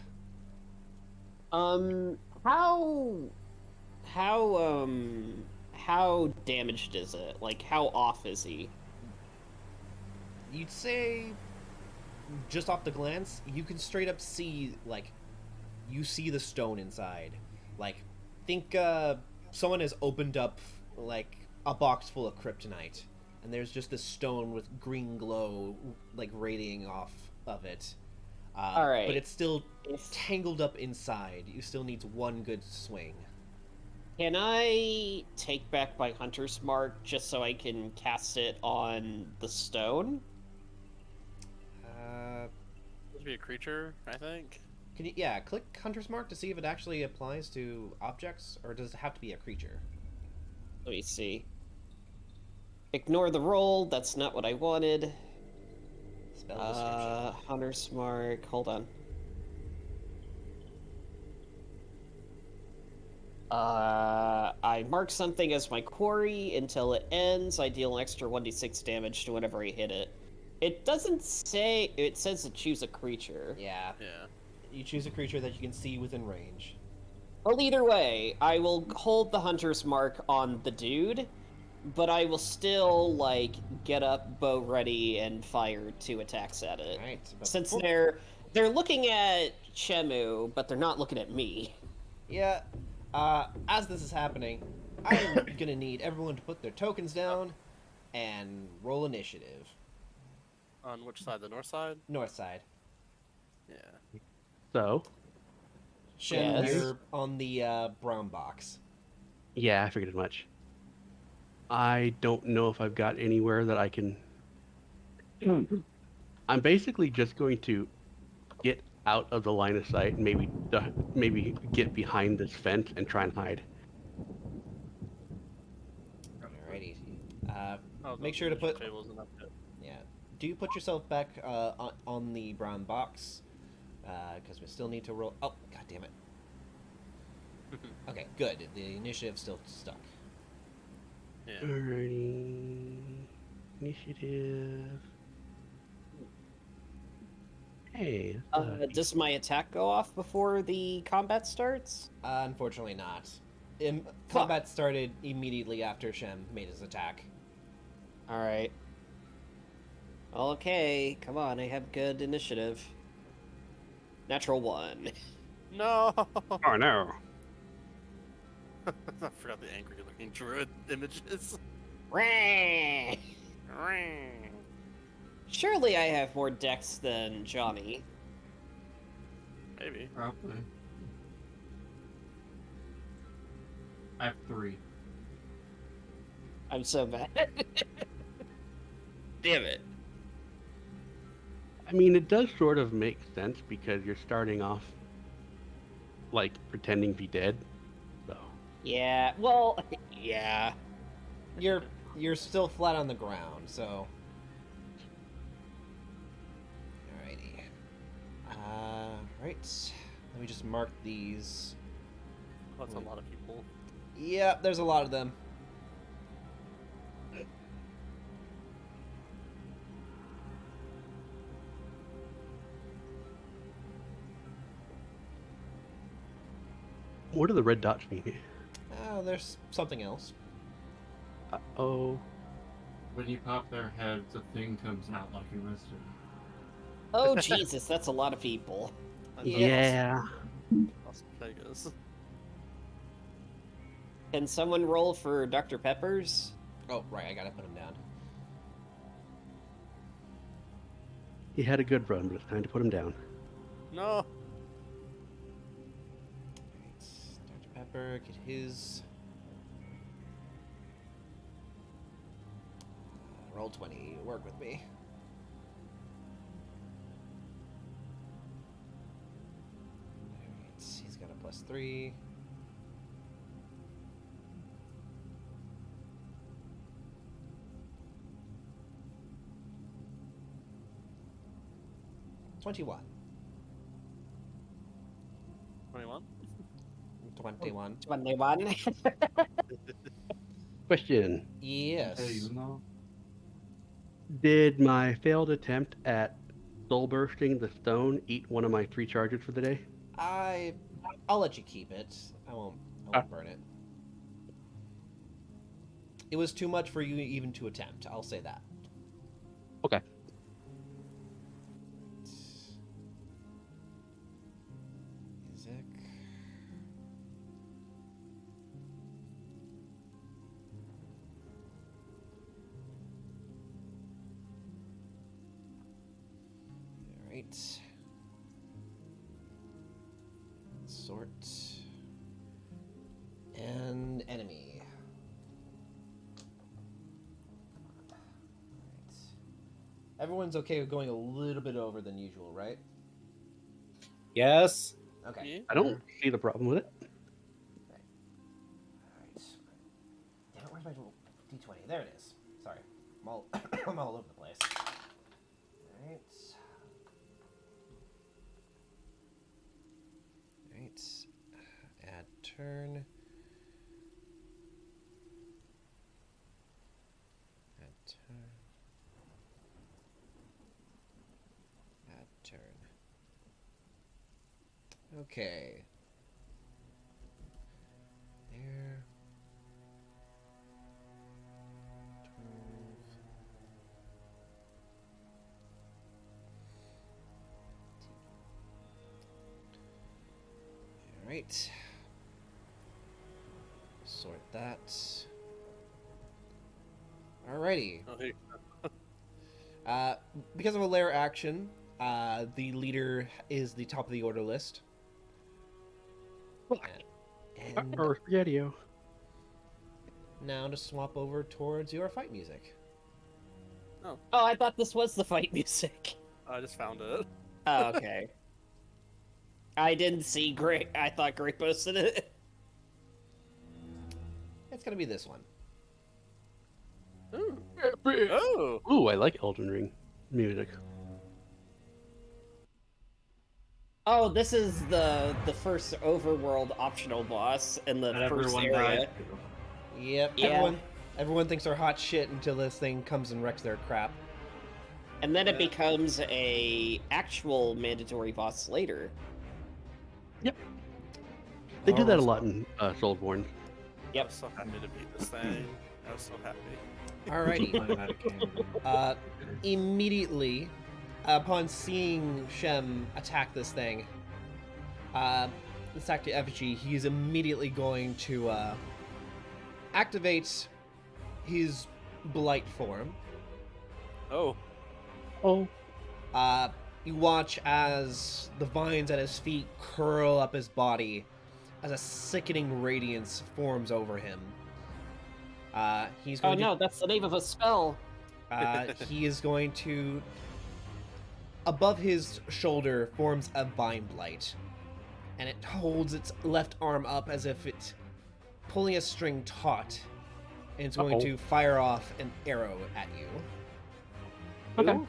How damaged is it? Like, how off is he? You'd say, just off the glance, you can straight up see, like, you see the stone inside. Like, think someone has opened up, like, a box full of kryptonite, and there's just this stone with green glow, like, radiating off of it. Alright. But it's still tangled up inside. You still need one good swing. Can I take back my Hunter's Mark just so I can cast it on the stone? Supposed to be a creature, I think. Can you, click Hunter's Mark to see if it actually applies to objects, or does it have to be a creature? Let me see. Ignore the roll, that's not what I wanted. Spell description. Hunter's Mark, hold on. I mark something as my quarry until it ends. I deal an extra 1d6 damage to whenever I hit it. It doesn't say, it says to choose a creature. Yeah. Yeah. You choose a creature that you can see within range. Well, either way, I will hold the Hunter's Mark on the dude, but I will still, like, get up, bow ready, and fire 2 attacks at it. Alright. Since they're looking at Chemu, but they're not looking at me. Yeah. As this is happening, I'm gonna need everyone to put their tokens down and roll initiative. On which side? The north side? North side. Yeah. so Shem, Yes. you're on the brown box. yeah, I figured as much. I don't know if I've got anywhere that I can. I'm basically just going to get out of the line of sight and maybe get behind this fence and try and hide. Alrighty. Oh, Make the sure to initial put. table's enough to- Yeah. Do you put yourself back on the brown box? Because we still need to roll. Oh, god damn it. Okay, good. The initiative's still stuck. Yeah. Alrighty. Initiative. Hey. Does my attack go off before the combat starts? Unfortunately not. Combat started immediately after Shem made his attack. Alright. Okay, come on, I have good initiative. Natural 1. No! Oh no. I forgot the angry looking druid images. Rah! Surely I have more dex than Johnny. Maybe. Probably. I have 3. I'm so bad. Damn it. I mean, it does sort of make sense because you're starting off like pretending to be dead. So Yeah, well, yeah. You're still flat on the ground, so. Alrighty. Right. Let me just mark these. That's a lot of people. Yeah, there's a lot of them. what do the red dots mean? Oh, there's something else. Oh. When you pop their heads, a thing comes out like a wizard. Oh, Jesus, that's a lot of people. Yeah. Las Vegas. Can someone roll for Dr. Peppers? Oh, right, I gotta put them down. He had a good run, but it's time to put him down. No. Alright, Dr. Pepper, get his. Roll 20. Work with me. Alright, he's got a +3. $21. 21. 21. 21. Question: Yes. Hey, you know. Did my failed attempt at soul bursting the stone eat one of my 3 charges for the day? I'll let you keep it. I won't burn it. It was too much for you even to attempt. I'll say that. Okay. Music. All right. Sort. And enemy. Alright. Everyone's okay with going a little bit over than usual, right? Yes. Okay. Yeah. I don't see the problem with it. Alright. Damn it, where's my D20? There it is. Sorry. I'm all over the place. Alright. Alright. Add turn. Add turn. Add turn. Okay. There. 12. All right. Sort that. Alrighty. Oh, hey. Because of a lair action, the leader is the top of the order list. And Or spaghetti-o. now to swap over towards your fight music. Oh, I thought this was the fight music. I just found it. Oh, okay. I didn't see Gray. I thought Gray posted it. It's gonna be this one. Ooh. Oh. Ooh, I like Elden Ring music. Oh, this is the first overworld optional boss in the That first everyone area. died. Yep. Yeah. Everyone thinks they're hot shit until this thing comes and wrecks their crap. And then it becomes a actual mandatory boss later. They do that a Almost- lot in Soulborn. I was so happy to beat this thing. I was so happy. Alrighty. Playing out of game. Immediately, upon seeing Shem attack this thing, attack to effigy, he's immediately going to activate his blight form. Oh. Oh, You watch as the vines at his feet curl up his body, as a sickening radiance forms over him. He's Oh going no, that's the name of a spell. he is going to. Above his shoulder forms a vine blight, and it holds its left arm up as if it's pulling a string taut, and it's going Uh-oh. to fire off an arrow at you. okay.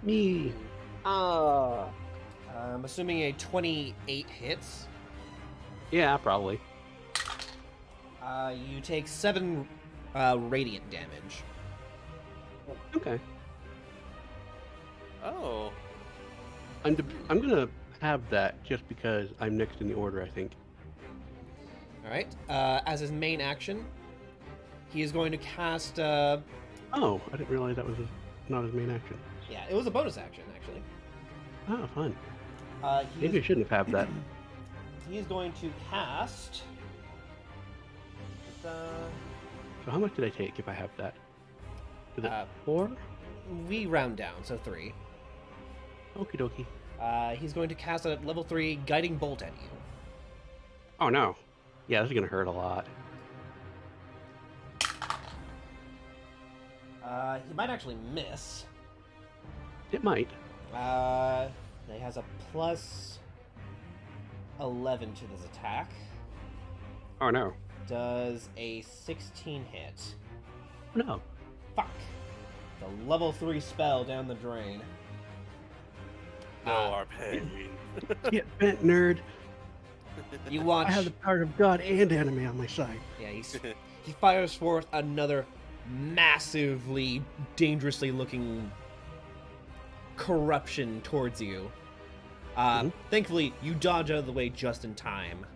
Me. I'm assuming a 28 hits. Yeah, probably. You take 7 radiant damage. Okay. Oh. I'm gonna have that just because I'm next in the order, I think. All right. As his main action, he is going to cast. Oh, I didn't realize that was not his main action. Yeah, it was a bonus action actually. Oh, fun. He Maybe I is, shouldn't have that. he is going to cast. So how much did I take if I have that? Is it Uh, 4? we round down, so 3. Okie dokie. He's going to cast a level 3 guiding bolt at you. Oh no. Yeah, this is gonna hurt a lot. He might actually miss. It might. He has a plus 11 to this attack. Oh no. Does a 16 hit. No. Fuck. The level 3 spell down the drain. No, our pain. Get bent, nerd. You watch. I have the power of God and anime on my side. Yeah, he fires forth another massively, dangerously looking corruption towards you. Thankfully, you dodge out of the way just in time.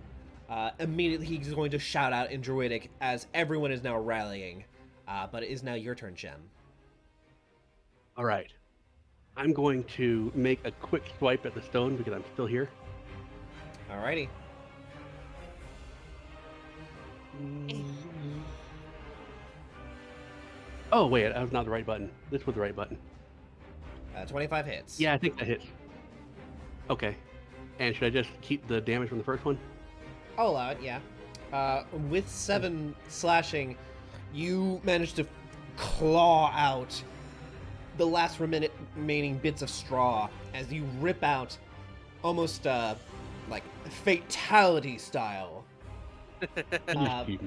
Immediately, he's going to shout out in Druidic as everyone is now rallying. But it is now your turn, Shem. All right. I'm going to make a quick swipe at the stone because I'm still here. Alrighty. Oh, wait, that was not the right button. This was the right button. 25 hits. Yeah, I think that hits. Okay. And should I just keep the damage from the first one? I'll allow it, yeah. With 7 slashing, you manage to claw out the last remaining bits of straw as you rip out almost like fatality style. You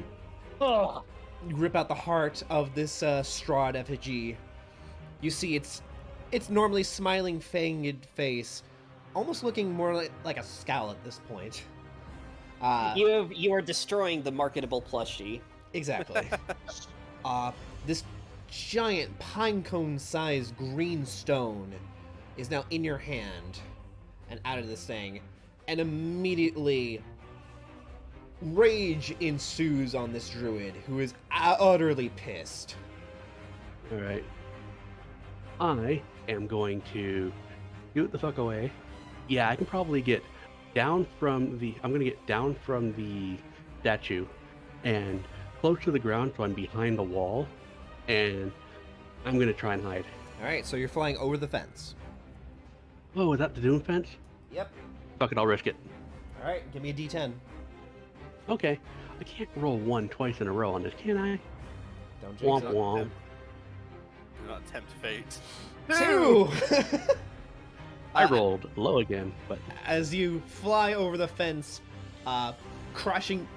rip out the heart of this Strahd effigy. You see its normally smiling, fanged face, almost looking more like a scowl at this point. You are destroying the marketable plushie. Exactly. This giant pinecone-sized green stone is now in your hand and out of this thing, and immediately rage ensues on this druid, who is utterly pissed. All right. I am going to get the fuck away. Yeah, I can probably get down from the... I'm going to get down from the statue and close to the ground so I'm behind the wall, and I'm going to try and hide. Alright, so you're flying over the fence. Oh, is that the Doom fence? Yep. Fuck it, I'll risk it. Alright, give me a d10. Okay. I can't roll 1 twice in a row on this, can I? Don't Womp jinx it. womp. Do not tempt fate. 2! I rolled low again, but... As you fly over the fence, crashing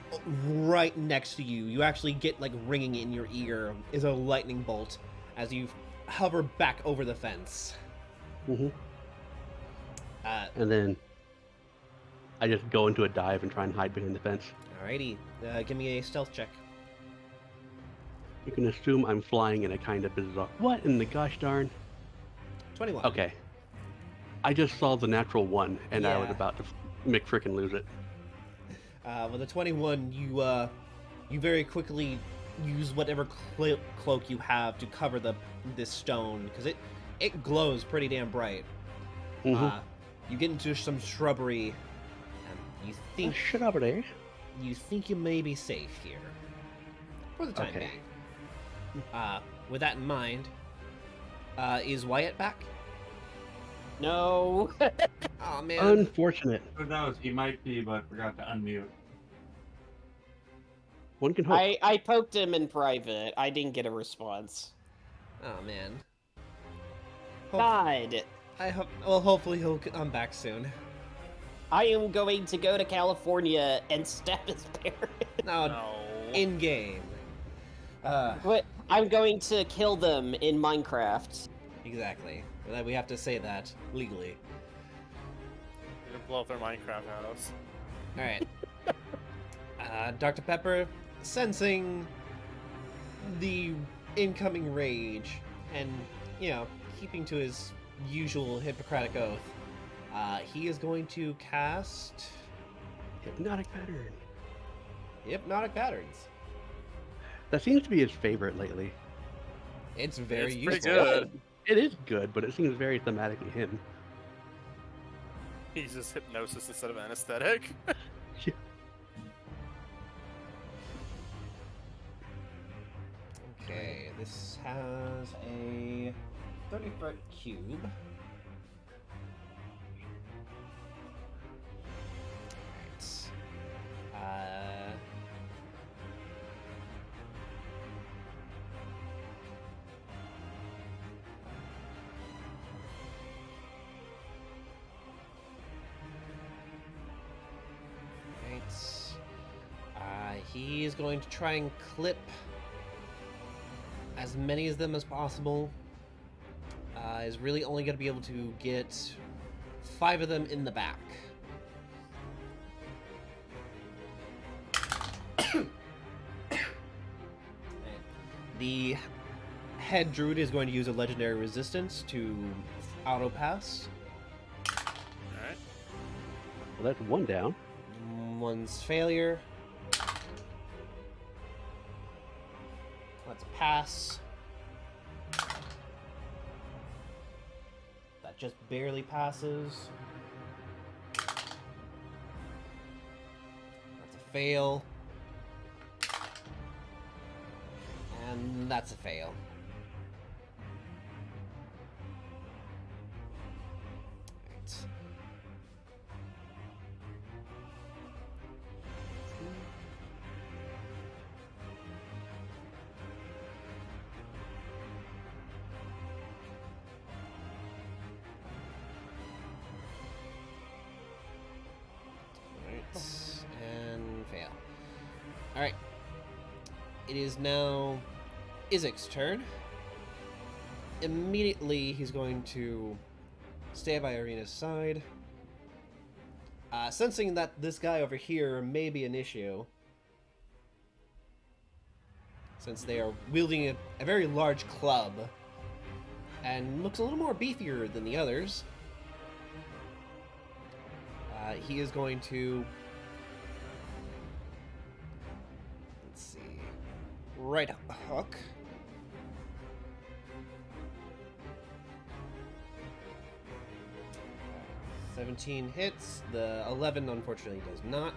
right next to you, you actually get like ringing in your ear is a lightning bolt as you hover back over the fence. Mm-hmm. And then I just go into a dive and try and hide behind the fence. Alrighty, give me a stealth check. You can assume I'm flying in a kind of bizarre... What in the gosh darn? 21. Okay. I just saw the natural 1, and I was Yeah. about to McFrickin' lose it. With a 21, you very quickly use whatever cloak you have to cover this stone, because it glows pretty damn bright. Mm-hmm. You get into some shrubbery, and you think Shut up there. you may be safe here for the time Okay. being. With that in mind, is Wyatt back? No. Oh man. Unfortunate. Who knows? He might be, but forgot to unmute. One can hope. I poked him in private. I didn't get a response. Oh man. God. I hope. Well, hopefully he'll come back soon. I am going to go to California and stab his parents. No, No. in game. What? I'm going to kill them in Minecraft. Exactly. We have to say that legally. You're gonna blow up their Minecraft house. All right. Dr. Pepper, sensing the incoming rage, and keeping to his usual Hippocratic oath, he is going to cast Hypnotic pattern. Hypnotic Patterns. That seems to be his favorite lately. It's very It's useful. pretty good. It is good, but it seems very thematically him. He uses hypnosis instead of anesthetic. Okay, this has a 30-foot cube. Right. He is going to try and clip as many of them as possible. Is really only going to be able to get 5 of them in the back. The head druid is going to use a legendary resistance to auto pass. Alright. Well, that's 1 down. One's failure. That's a pass. That just barely passes. That's a fail. And that's a fail. Right. And fail. Alright. It is now Izik's turn. Immediately, he's going to stay by Irina's side. Sensing that this guy over here may be an issue, since they are wielding a very large club, and looks a little more beefier than the others, he is going to... Let's see... Right hook. Uh, 17 hits. The 11 unfortunately does not.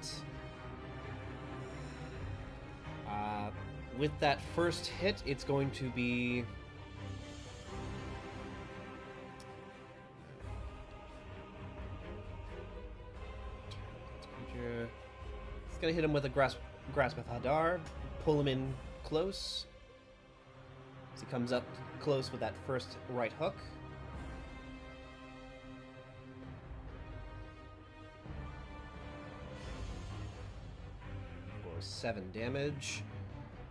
With that first hit, it's going to be... It's gonna hit him with a grasp with Hadar, pull him in close. As he comes up close with that first right hook. For 7 damage.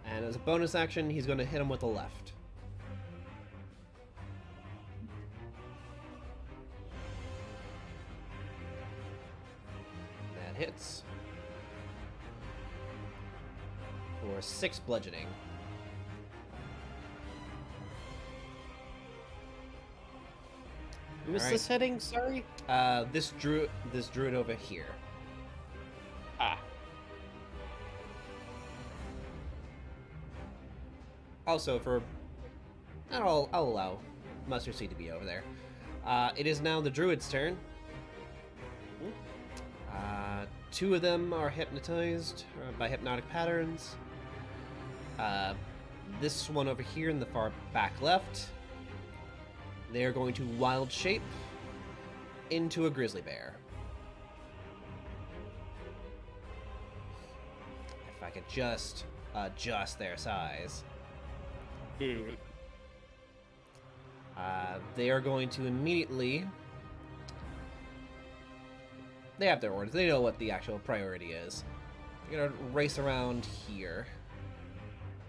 And as a bonus action, he's going to hit him with the left. That hits. For 6 bludgeoning. Who was Alright. this hitting? Sorry. This druid over here. Ah. Also, for... I'll allow Mustard Seed to be over there. It is now the druid's turn. 2 of them are hypnotized by hypnotic patterns. This one over here in the far back left, they are going to wild shape into a grizzly bear. If I could just adjust their size. They are going to immediately... They have their orders. They know what the actual priority is. They're going to race around here.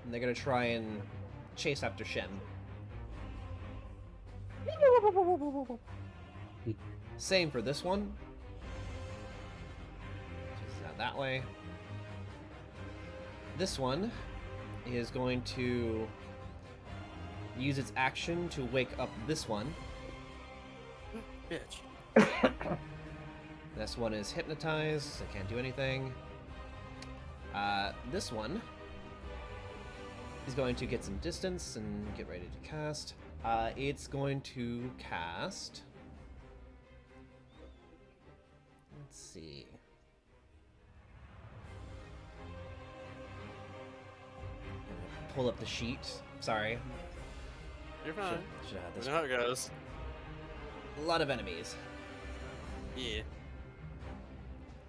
And they're going to try and chase after Shem. Same for this one. Chases out that way. This one is going to use its action to wake up this one. Bitch. This one is hypnotized, so can't do anything. This one is going to get some distance and get ready to cast. It's going to cast... Let's see. Pull up the sheet. Sorry. You're fine. Should have had You this. know how it goes. A lot of enemies. Yeah.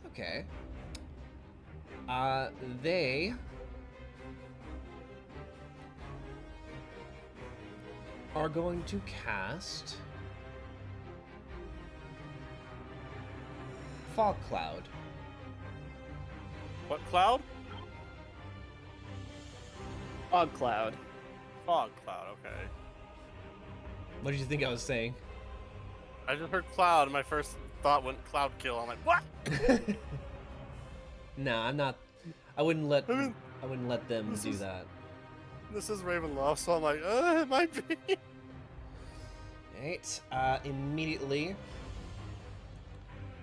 Okay. They are going to cast Fog Cloud. What cloud? Fog cloud. Fog cloud. Okay. What did you think I was saying? I just heard cloud, and my first thought went cloud kill. I'm like, what? Nah, I'm not. I wouldn't let. I mean, I wouldn't let them this do is- that. This is Ravenloft, so I'm like, it might be. Alright, immediately,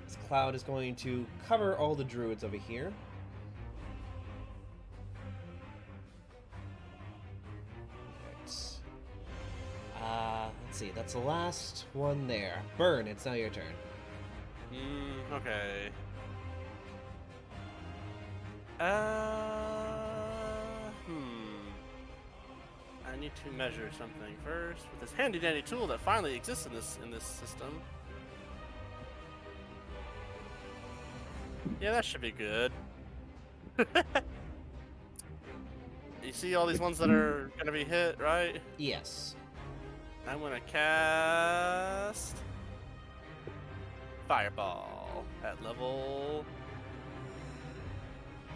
this cloud is going to cover all the druids over here. Let's see, that's the last one there. Burn, it's now your turn. Okay. I need to measure something first with this handy dandy tool that finally exists in this system. Yeah, that should be good. You see all these ones that are gonna be hit, right? Yes. I'm gonna cast Fireball at level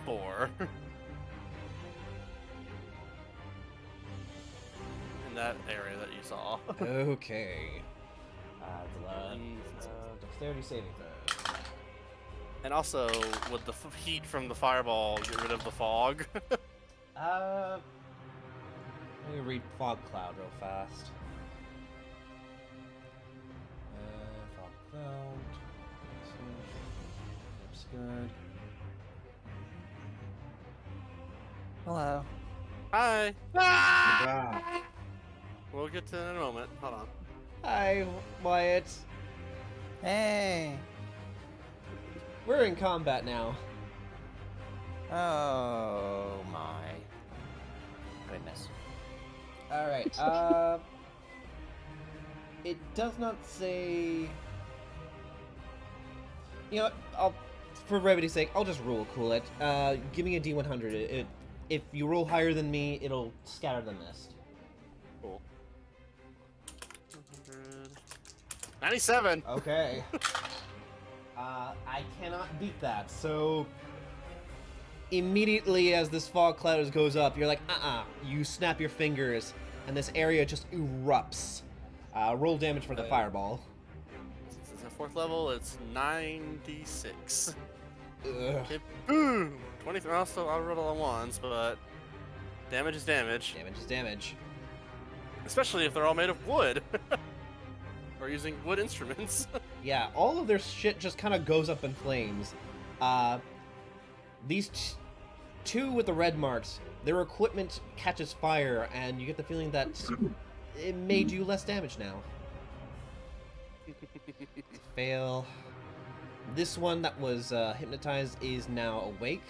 4. In that area that you saw. Okay. And- Dexterity saving throw. And also, would the heat from the fireball get rid of the fog? Let me read Fog Cloud real fast. Fog Cloud. Looks good. Hello. Hi! Wow. We'll get to it in a moment. Hold on. Hi, Wyatt. Hey. We're in combat now. Oh my goodness. Alright, it does not say... You know what, for brevity's sake, I'll just rule cool it. Give me a D100. If you roll higher than me, it'll scatter the mist. Cool. 100. 97! Okay. I cannot beat that, so... Immediately as this fog cloud goes up, you're like, you snap your fingers, and this area just erupts. Roll damage for the fireball. Since it's at 4th level, it's 96. Ugh. Okay, boom! 23. Also, I'll roll on ones, but damage is damage. Damage is damage. Especially if they're all made of wood. Or using wood instruments. Yeah, all of their shit just kind of goes up in flames. These two with the red marks, their equipment catches fire, and you get the feeling that it made you less damage now. Fail. This one that was hypnotized is now awake.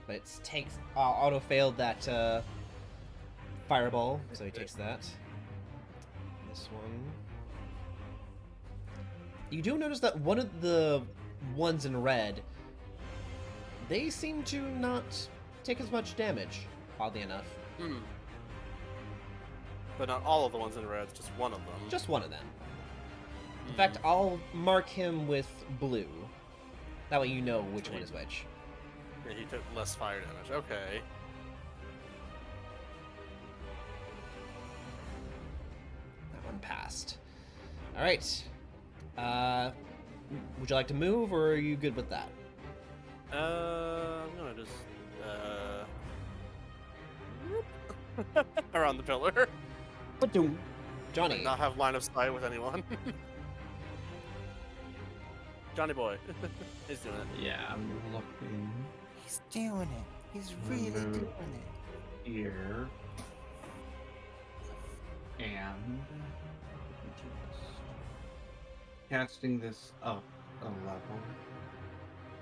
But it takes auto failed that fireball, so he takes that. This one. You do notice that one of the ones in red, they seem to not take as much damage, oddly enough. But not all of the ones in red, just one of them. Just one of them. In fact, I'll mark him with blue. That way you know which one is which. Yeah, he took less fire damage. Okay. That one passed. Alright. Would you like to move, or are you good with that? I'm gonna just, around the pillar. Johnny. And not have line of sight with anyone. Johnny boy. He's doing it. Yeah, I'm looking He's doing it. He's really Move. doing it. here. And casting this up a level.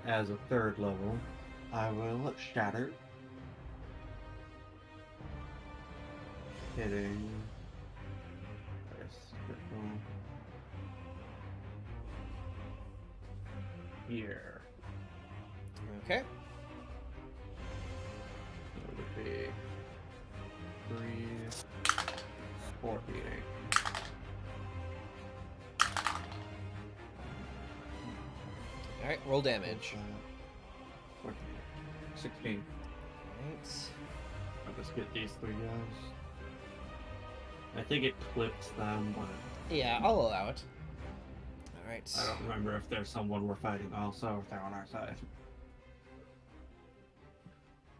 As a 3rd level, I will shatter. kidding. Where's critical? Here. Okay. It would be 3, 4 beating. All right, roll damage. 14, 16. Right. I'll just get these 3 guys. I think it clips them, but Yeah, I'll allow it. All right. I don't remember if there's someone we're fighting also, or if they're on our side.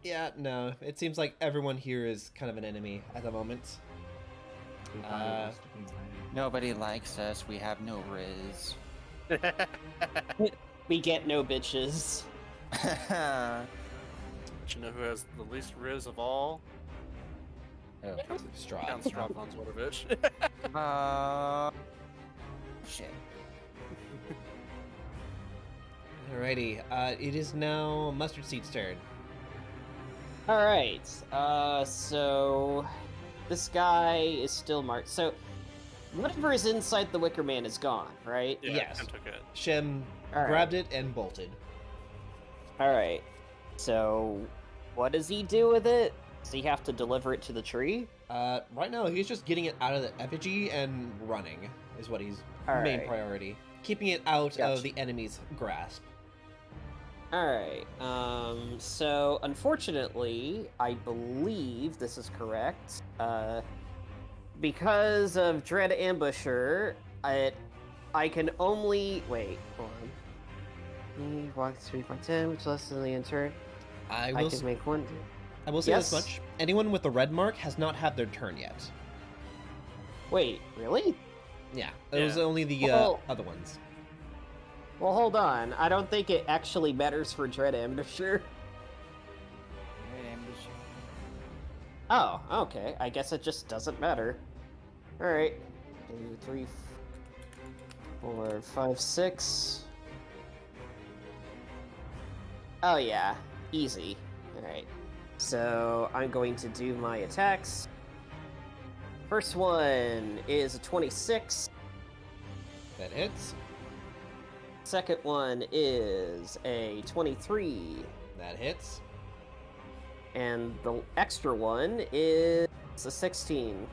Yeah, no. It seems like everyone here is kind of an enemy at the moment. Nobody likes us. We have no riz. We get no bitches. But you know who has the least riz of all? Oh. Strahd. Count Strahd One's what a bitch. Shit. Alrighty. It is now Mustard Seed's turn. Alright, so this guy is still marked. So whatever is inside the Wicker Man is gone, right? Yeah, Yes. Ken took it. Shem All right. grabbed it and bolted. Alright, so what does he do with it? Does he have to deliver it to the tree? Right now he's just getting it out of the effigy and running is what he's main Alright. priority. Keeping it out Gotcha. of the enemy's grasp. Alright, so unfortunately, I believe this is correct. Because of Dread Ambusher, I can only. Wait, hold on. He walks 3.10, which is less than the end turn. I I will can make one. I will say Yes? this much. Anyone with the red mark has not had their turn yet. Wait, really? Yeah. It was Yeah. only the Well- other ones. Well, hold on. I don't think it actually matters for Dread Ambusher. Oh, okay. I guess it just doesn't matter. Alright. 2, 3, 4, 5, 6. Oh, yeah. Easy. Alright. So, I'm going to do my attacks. First one is a 26. That hits. Second one is a 23. That hits. And the extra one is a 16.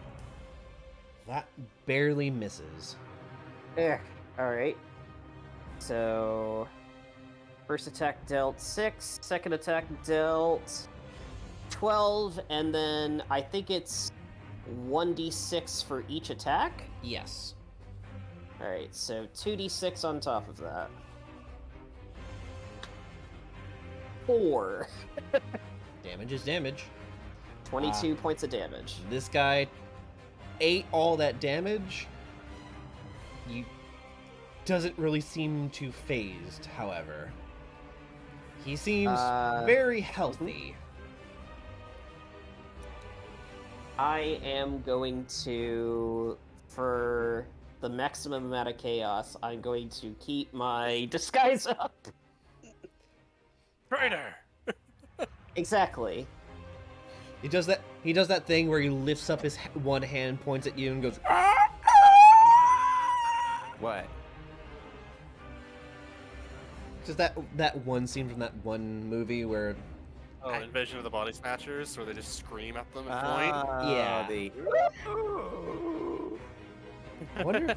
That barely misses. Alright. So, first attack dealt 6, second attack dealt 12, and then I think it's 1d6 for each attack? Yes. Alright, so 2d6 on top of that. 4. Damage is damage. 22 points of damage. This guy ate all that damage. He doesn't really seem too phased, however. He seems very healthy. I am going to, for the maximum amount of chaos, I'm going to keep my disguise up. Traitor! Exactly. He does that. He does that thing where he lifts up his one hand, points at you, and goes. What? Just that one scene from that one movie where. Oh, Invasion of the Body Snatchers, where they just scream at them and point. Yeah. The... I wonder.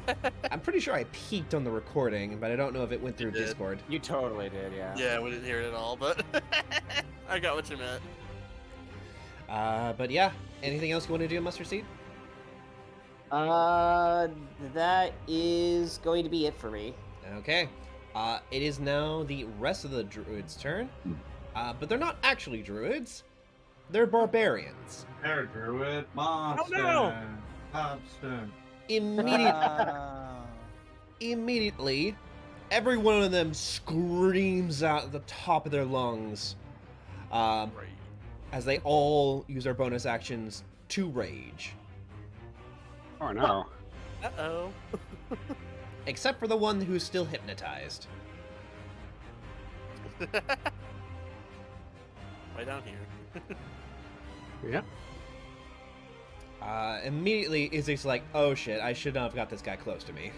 I'm pretty sure I peeked on the recording, but I don't know if it went through did. Discord. You totally did, yeah. Yeah, we didn't hear it at all, but I got what you meant. But yeah. Anything else you want to do, Mustard Seed? That is going to be it for me. Okay. It is now the rest of the druids' turn. But they're not actually druids. They're barbarians. Air Druid, monster, monster. Immediately, every one of them screams out at the top of their lungs Right. as they all use their bonus actions to rage. Oh no. Uh-oh. Except for the one who's still hypnotized. Way down here. Yeah. Immediately, Izzy's like, oh shit, I should not have got this guy close to me.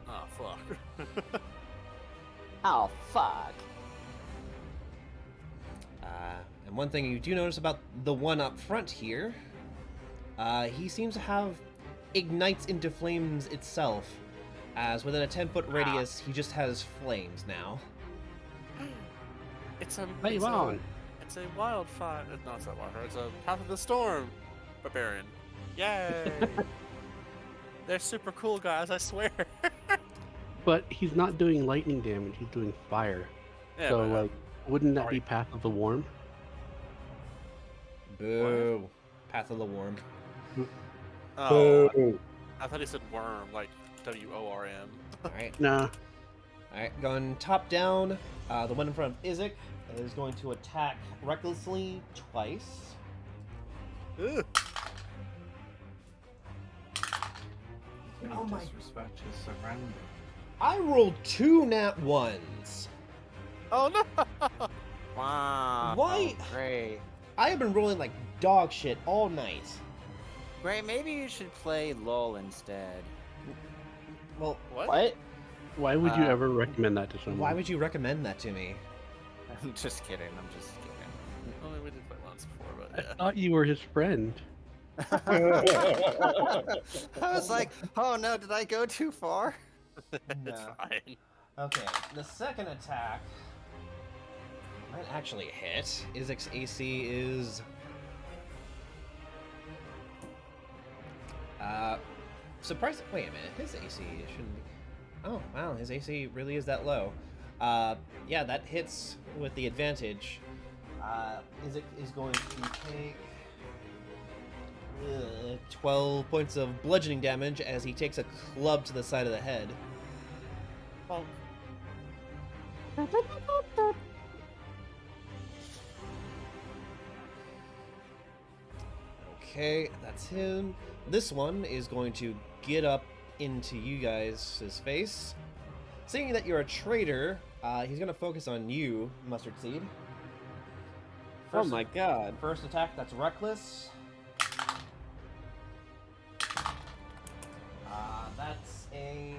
Oh, fuck. Oh, fuck. And one thing you do notice about the one up front here, he seems to have ignites into flames itself, as within a 10-foot radius, he just has flames now. It's a Hey, on. It's a wildfire. No, it's not wildfire. It's a Path of the Storm barbarian. Yay! They're super cool guys, I swear. But he's not doing lightning damage, he's doing fire. Yeah, So, but, like, wouldn't that be alright. Path of the Worm? Boo. Path of the Worm. Oh, I thought he said worm, like WORM. Alright. Nah. Alright, going top down. The one in front of Izzy is going to attack recklessly twice. Ugh. Oh my- Disrespect his surroundings. I rolled 2 nat 1s. Oh no! Wow. Why? Great. I have been rolling like dog shit all night. Great, maybe you should play LOL instead. Well, What? Why would you Uh, ever recommend that to someone? why would you recommend that to me? I'm just kidding, I'm just kidding. Oh, we did play once before, I but yeah. thought you were his friend. I was like, oh no, did I go too far? It's No. fine. Okay, the second attack might actually hit. Izzy's AC is... surprising. Wait a minute, his AC shouldn't be... Oh, wow, his AC really is that low. Yeah, that hits with the advantage. Izzy is going to take 12 points of bludgeoning damage as he takes a club to the side of the head. Oh, Okay, that's him. This one is going to get up into you guys' face. Seeing that you're a traitor, he's going to focus on you, Mustard Seed. Oh my god. First attack, that's reckless. That's a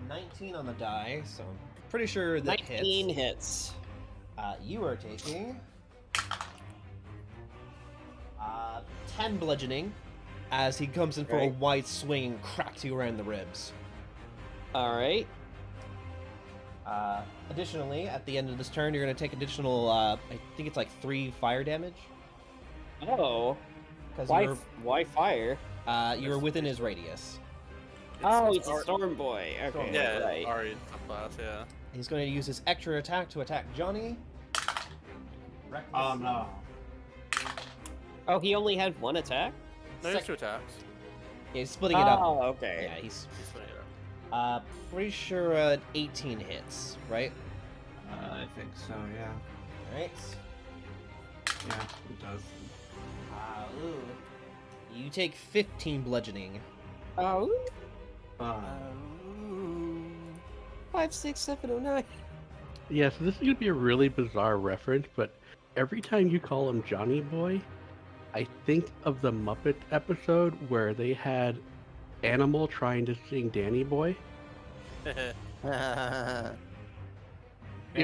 19 on the die, so I'm pretty sure that 19 hits. hits. You are taking 10 bludgeoning as he comes in for a Right. wide swing and cracks you around the ribs. Alright. Additionally, at the end of this turn, you're going to take additional, I think it's like 3 fire damage. Oh. Because Why fire? you were within his radius. Oh, he's a Ar- storm boy. Okay, Yeah, right. Ari subclass, yeah. He's going to use his extra attack to attack Johnny. Reckless. Oh no. Oh, he only had one attack? No, he has 2 attacks. Yeah, he's splitting it up. Oh, okay. Yeah, he's He's putting it up. pretty sure 18 hits, right? I think so, yeah. Alright. Yeah, it does. Ooh. You take 15 bludgeoning. Oh. Fine. 5, 6, 7, 0, 9. Yeah, so this is gonna be a really bizarre reference, but every time you call him Johnny Boy, I think of the Muppet episode where they had Animal trying to sing Danny Boy. It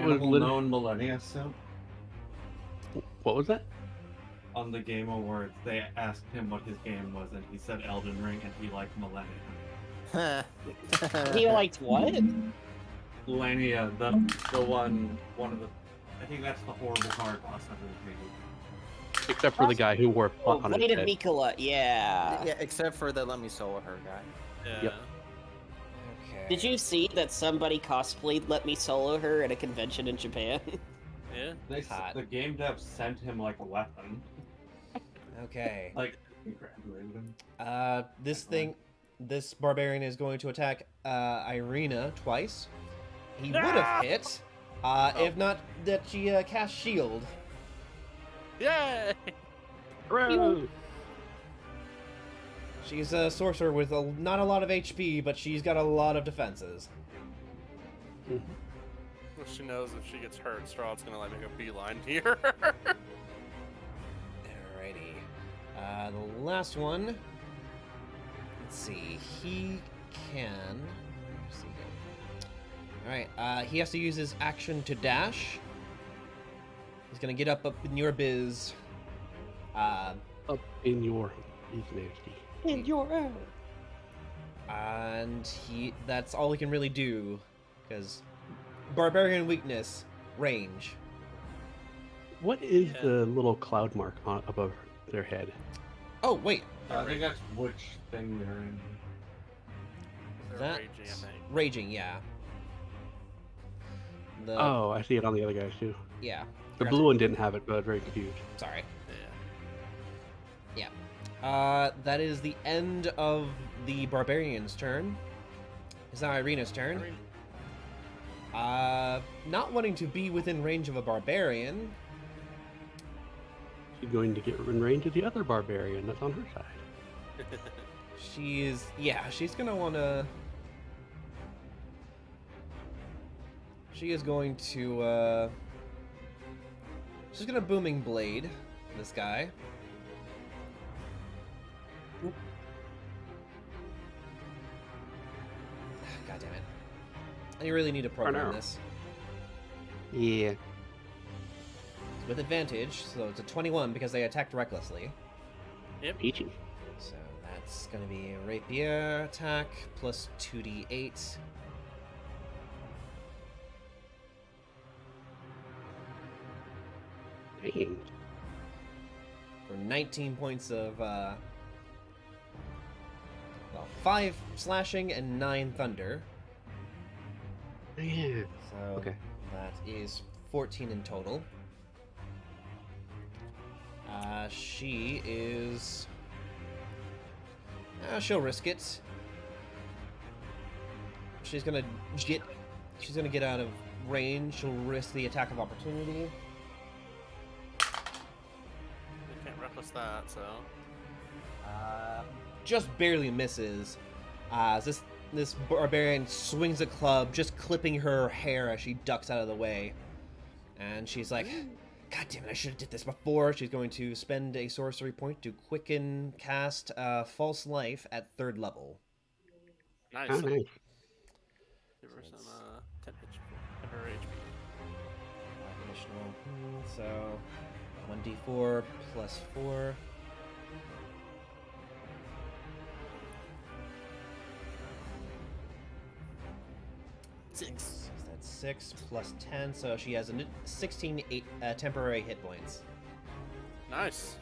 was Animal lit- known millennia so What was that? on the Game Awards, they asked him what his game was, and he said Elden Ring, and he liked Millennia. He liked what? Millennia, the one of the. I think that's the horrible hard boss of the game. Except for the guy who wore a Oh, pot on his Blade of head. Mikola, yeah. Yeah, except for the Let Me Solo Her guy. Yeah. Yep. Okay. Did you see that somebody cosplayed Let Me Solo Her at a convention in Japan? Yeah. Hot. The game dev sent him like a weapon. Okay. Like, congratulated him. This barbarian is going to attack Irina twice. He would have hit, if not that she cast shield. Yay! Hooray! She's a sorcerer with not a lot of HP, but she's got a lot of defenses. Well, she knows if she gets hurt, Strahd's gonna like make a beeline here. Alrighty. The last one. Let's see. He can. Where's he going? All right. He has to use his action to dash. He's gonna get up in your biz. Up in your is nasty. In your ass. And that's all he can really do, because barbarian weakness, range. What is the little cloud mark above their head? Oh wait, I think that's which thing they're in. They're that raging, I think. raging, yeah. The Oh, I see it on the other guys too. yeah. The blue one didn't have it, but I was very confused. Sorry. Yeah. That is the end of the barbarian's turn. It's now Irina's turn. Not wanting to be within range of a barbarian. She's going to get in range of the other barbarian that's on her side. She's gonna wanna. She is going to, she's gonna booming blade this guy. God damn it. I really need to program no. this. Yeah. With advantage, so it's a 21 because they attacked recklessly. Peachy. So that's gonna be a rapier attack plus 2d8. Dang. For 19 points of, 5 slashing and 9 thunder. Yeah. So Okay. that is 14 in total. She is... she'll risk it. She's gonna get out of range. She'll risk the attack of opportunity. You can't reckless that, so. Just barely misses. As this barbarian swings a club, just clipping her hair as she ducks out of the way. And she's like, God damn it, I should have did this before. She's going to spend a sorcery point to quicken cast False Life at 3rd level. Nice. Oh, nice. Give her some 10 HP. Additional, so 1d4 plus 4. Six. That's 6 plus 10, so she has 16 temporary hit points. Nice.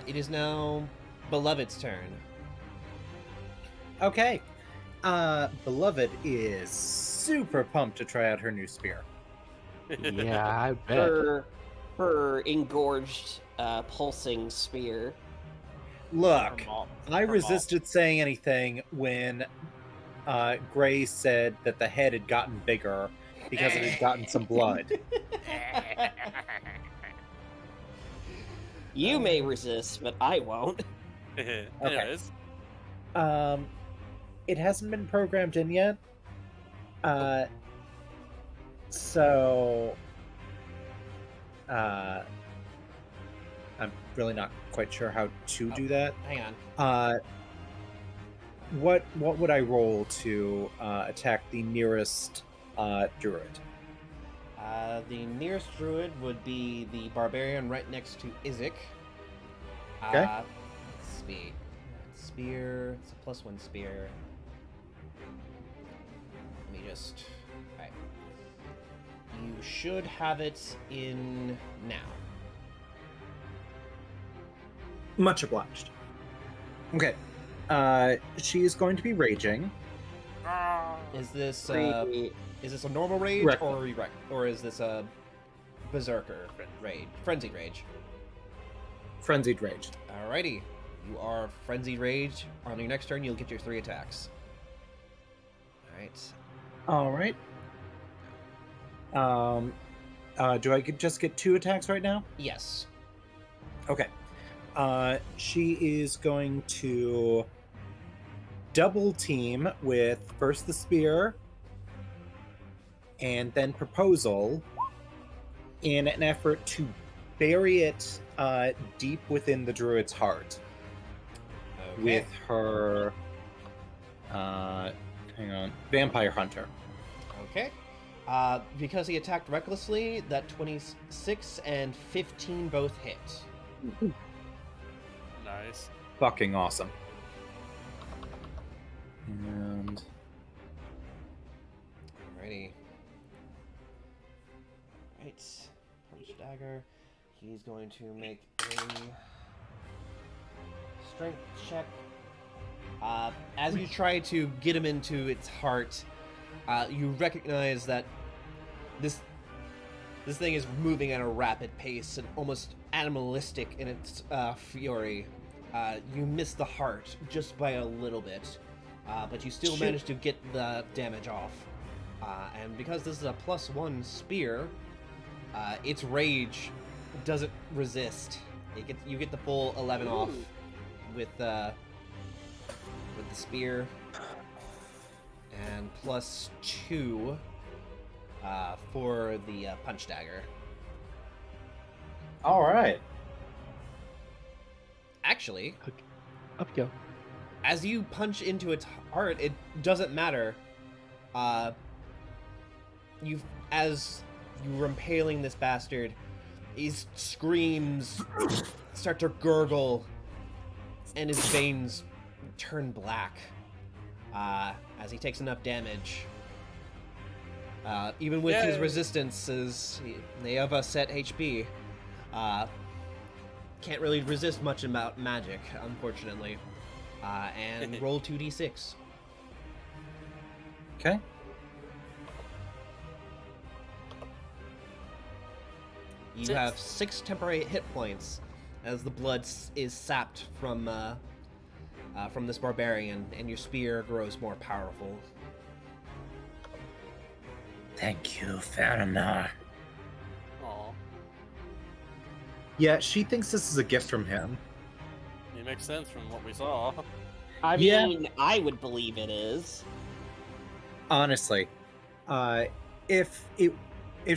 It is now Beloved's turn. Okay. Beloved is super pumped to try out her new spear. Yeah, I bet. Her engorged, pulsing spear. Look, From I from resisted saying anything when Gray said that the head had gotten bigger because it had gotten some blood. You may resist, but I won't. Anyways, It hasn't been programmed in yet. So I'm really not quite sure how to do that. Hang on. What would I roll to attack the nearest druid? The nearest druid would be the barbarian right next to Izek. Okay. Let's see. Spear. It's a +1 spear. Let me just. Alright. You should have it in now. Much obliged. Okay. She is going to be raging. Is this Creepy. is this a normal rage Correct. or is this a berserker rage? Frenzied rage. Frenzied rage. Alrighty. You are frenzied rage. On your next turn, you'll get your 3 attacks. Alright. All right. Do I just get 2 attacks right now? Yes. Okay. She is going to double team with first the spear and then proposal in an effort to bury it deep within the druid's heart Okay. with her vampire hunter. Okay. Because he attacked recklessly, that 26 and 15 both hit. Nice. Fucking awesome. And Alrighty. Right. Punch dagger. He's going to make a strength check. As you try to get him into its heart, you recognize that this thing is moving at a rapid pace and almost animalistic in its fury. You miss the heart just by a little bit, but you still manage to get the damage off. And because this is a +1 spear, its rage doesn't resist. You get the full 11 off with the spear, and +2 for the punch dagger. all right. Actually, Up you go. as you punch into its heart, it doesn't matter. As you're impaling this bastard, his screams start to gurgle, and his veins turn black as he takes enough damage. Even with his Yay. resistances, they have a set HP. Can't really resist much about magic, unfortunately. And roll 2d6. Okay. You have 6 temporary hit points as the blood is sapped from this barbarian, and your spear grows more powerful. Thank you, Faramir. Aw. Yeah, she thinks this is a gift from him. It makes sense from what we saw. I Yeah. mean, I would believe it is. Honestly, if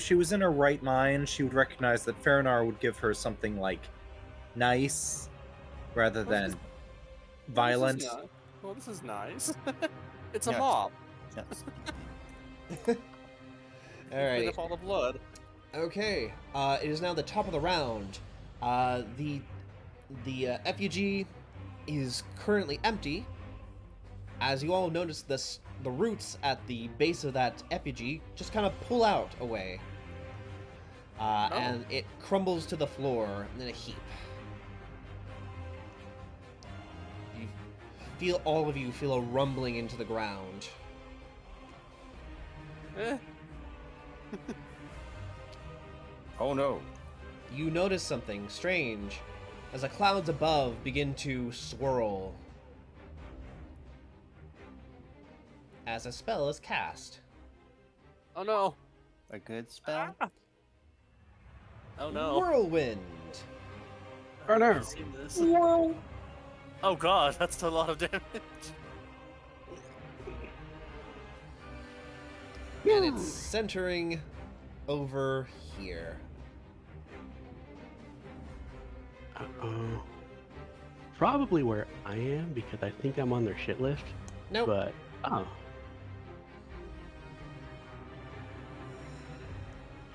she was in her right mind, she would recognize that Faranar would give her something like nice rather than violent. This is nice. It's a Yes. mop. Yes. Clean Alright. up all the blood. Okay. It is now the top of the round. The effigy is currently empty. As you all notice, the roots at the base of that effigy just kind of pull out away. And it crumbles to the floor in a heap. All of you feel a rumbling into the ground. Eh. Oh no. You notice something strange as the clouds above begin to swirl as a spell is cast. Oh no. A good spell? Oh no. Whirlwind. Oh no. I've seen this. Oh god, that's a lot of damage. And it's centering over here. Uh-oh. Probably where I am because I think I'm on their shit list. Nope. But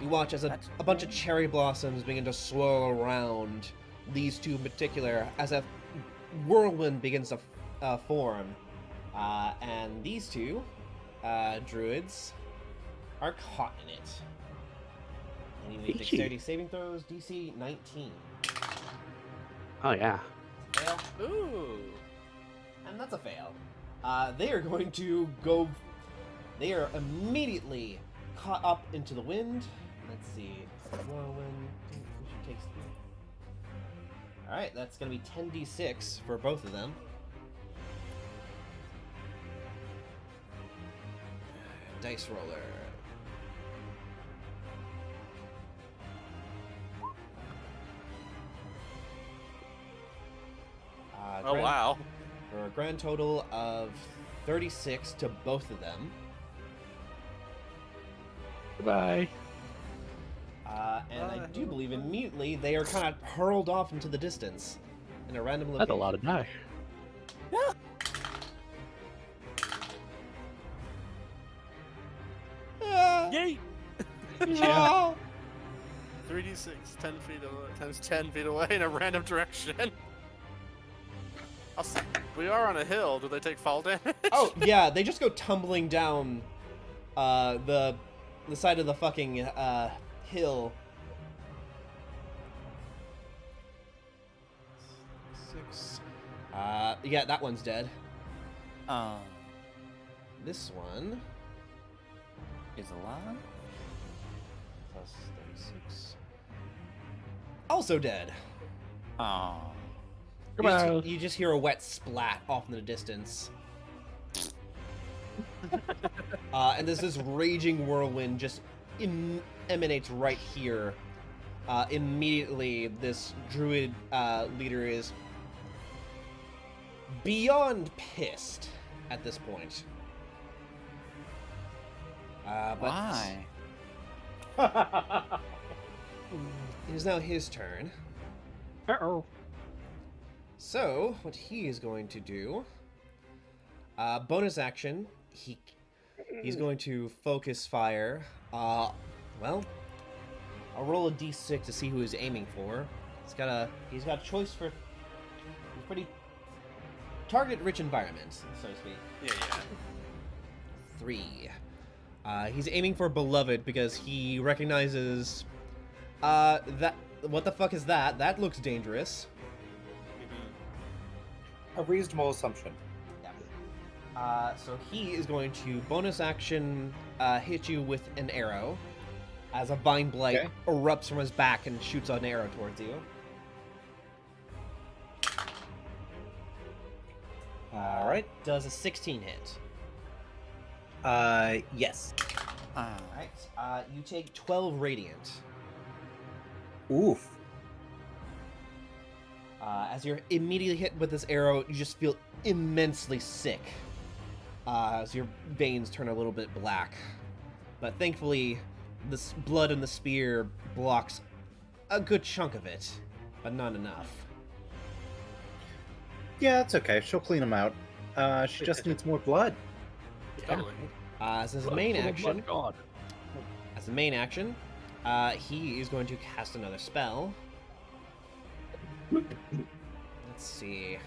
You watch as a bunch of cherry blossoms begin to swirl around these two in particular as a whirlwind begins to form. And these two druids are caught in it. And you need Peachy. dexterity saving throws, DC 19. oh yeah. Fail. Ooh. And that's a fail. They are going to go. They are immediately caught up into the wind. Let's see. Whirlwind. Takes. Alright, that's going to be 10d6 for both of them. Dice roller. Oh wow. For a grand total of 36 to both of them. Goodbye. And do believe immediately they are kind of hurled off into the distance in a random location. That's a lot of die. Yay! No! 3d6, 10 feet away, times 10 feet away in a random direction. Also, we are on a hill. Do they take fall damage? Oh yeah, they just go tumbling down the side of the fucking hill. 6. Yeah, that one's dead. This one Is alive? plus 36. Also dead. Oh. You just hear a wet splat off in the distance. And there's this raging whirlwind just emanates right here. Immediately, this druid leader is beyond pissed at this point. But Why? it is now his turn. Uh-oh. So, what he is going to do, bonus action, he's going to focus fire. Well, I'll roll a d6 to see who he's aiming for. He's got a choice for a pretty target-rich environment, so to speak. Yeah. 3. He's aiming for Beloved because he recognizes that. What the fuck is that? That looks dangerous. A reasonable assumption. So he is going to bonus action hit you with an arrow as a vine blight erupts from his back and shoots an arrow towards you. All right. Does a 16 hit? Yes. Alright. You take 12 radiant. Oof. As you're immediately hit with this arrow, you just feel immensely sick. As your veins turn a little bit black. But thankfully, this blood in the spear blocks a good chunk of it, but not enough. Yeah, that's okay. She'll clean them out. She just needs more blood. Totally. As his main Oh my action, God. He is going to cast another spell. Let's see.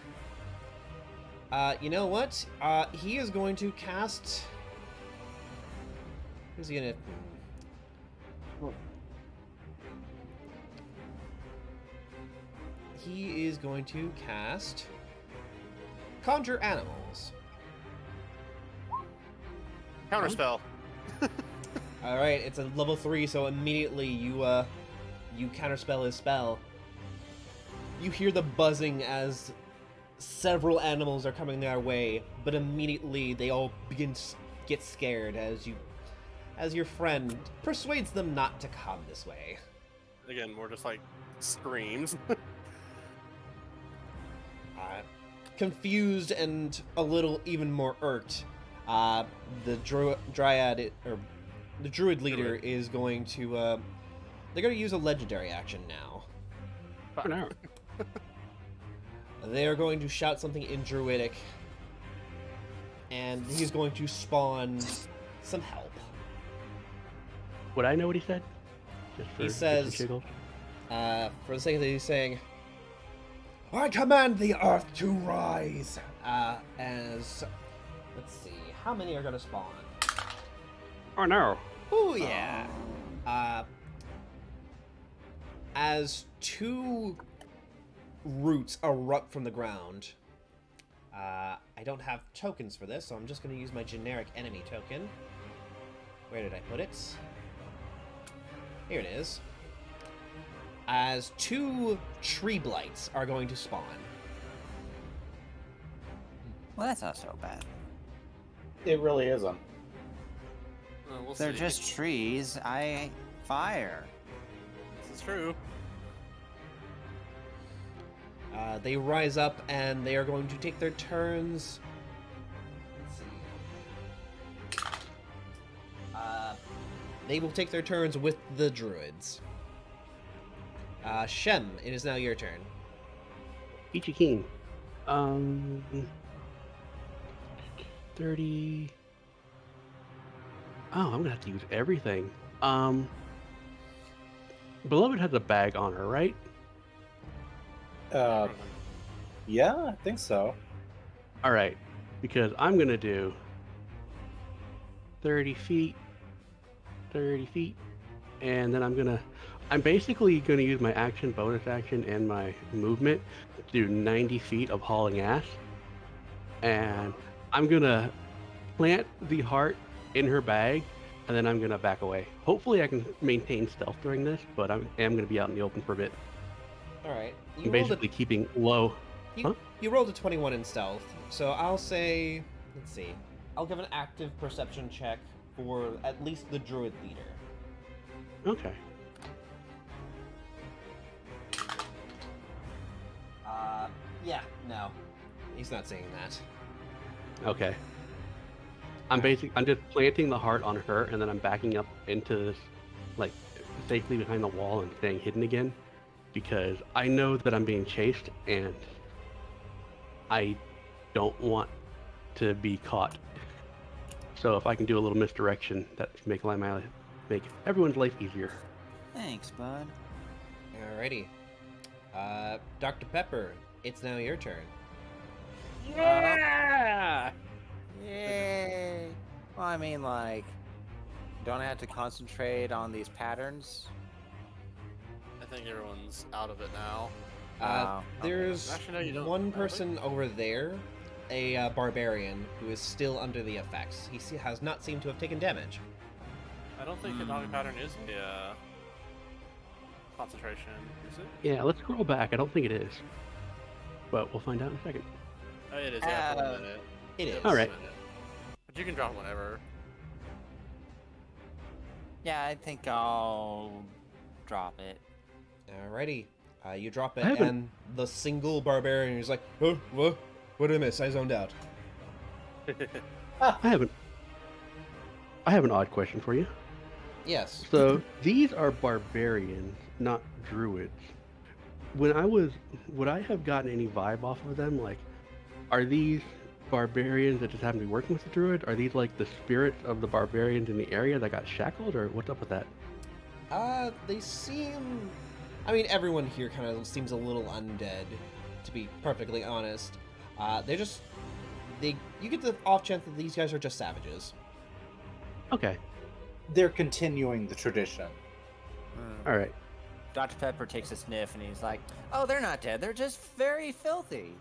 You know what? He is going to cast. Who's he gonna? He is going to cast Conjure Animals. Counterspell. All right, it's a level 3, so immediately you counterspell his spell. You hear the buzzing as several animals are coming their way, but immediately they all begin to get scared as your friend persuades them not to come this way. Again, more just like screams. Confused and a little even more irked, the druid leader is going to they're going to use a legendary action now. For now. They are going to shout something in druidic, and he's going to spawn some help. Would I know what he said? He just says, for giggles? for the sake of it, he's saying, I command the earth to rise! Let's see, how many are going to spawn? Oh no. Oh yeah. As 2 roots erupt from the ground. I don't have tokens for this, so I'm just going to use my generic enemy token. Where did I put it? Here it is. As 2 tree blights are going to spawn. Well, that's not so bad. It really isn't. We'll They're see. just trees. I fire. This is true. They rise up and they are going to take their turns. Let's see. They will take their turns with the druids. Shem, it is now your turn. Peachy Keen. 30. Oh, I'm gonna have to use everything. Beloved has a bag on her, right? Yeah, I think so. All right, because I'm gonna do 30 feet, 30 feet, and then I'm basically gonna use my action, bonus action, and my movement to do 90 feet of hauling ass, and I'm gonna plant the heart in her bag, and then I'm gonna back away. Hopefully, I can maintain stealth during this, but I am gonna be out in the open for a bit. All right. I'm basically keeping low. You rolled a 21 in stealth, so I'll say, let's see, I'll give an active perception check for at least the druid leader. Okay. Yeah, no, he's not saying that. Okay. I'm just planting the heart on her, and then I'm backing up into this, like, safely behind the wall and staying hidden again, because I know that I'm being chased, and I don't want to be caught. So if I can do a little misdirection, that make everyone's life easier. Thanks, bud. Alrighty. Dr. Pepper, it's now your turn. Yeah! Yay! Well, I mean, like, don't I have to concentrate on these patterns? I think everyone's out of it now. There's Actually, no, you don't. one person over there, a barbarian, who is still under the effects. He has not seemed to have taken damage. I don't think the knocking pattern is a concentration, is it? Yeah, let's scroll back. I don't think it is, but we'll find out in a second. Oh, it is, yeah, for 1 minute. It is. All right. But you can drop whenever. Yeah, I think I'll drop it. Alrighty. You drop it, I haven't- and the single barbarian is like, oh, what? What did I miss? I zoned out. I have an odd question for you. Yes. So these are barbarians, not druids. Would I have gotten any vibe off of them? Like, are these barbarians that just happen to be working with the druid? Are these like the spirits of the barbarians in the area that got shackled, or what's up with that? They seem... I mean, everyone here kind of seems a little undead, to be perfectly honest. You get the off chance that these guys are just savages. Okay. They're continuing the tradition. All right. Dr. Pepper takes a sniff and he's like, oh, they're not dead. They're just very filthy.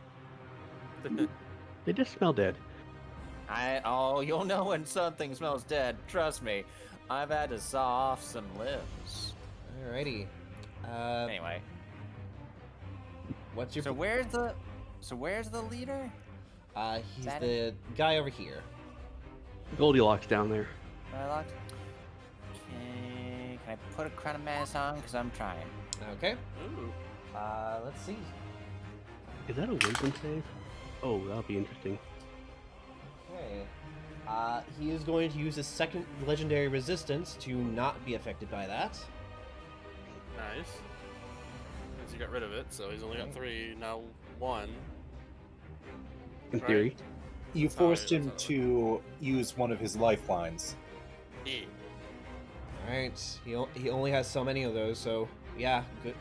They just smell dead. You'll know when something smells dead. Trust me. I've had to saw off some limbs. Alrighty. Anyway. What's your... So where's the leader? He's that the guy over here. Goldilocks down there. Okay, can I put a crown of mass on? Because I'm trying. Okay. Ooh. Let's see. Is that a wisdom save? Oh, that'll be interesting. Okay. He is going to use his second legendary resistance to not be affected by that. Nice. Since you got rid of it, so he's only got 3, now 1. In Right. theory. You forced yeah, him that's to use one of his lifelines. Yeah. Alright. He only has so many of those, so yeah, good.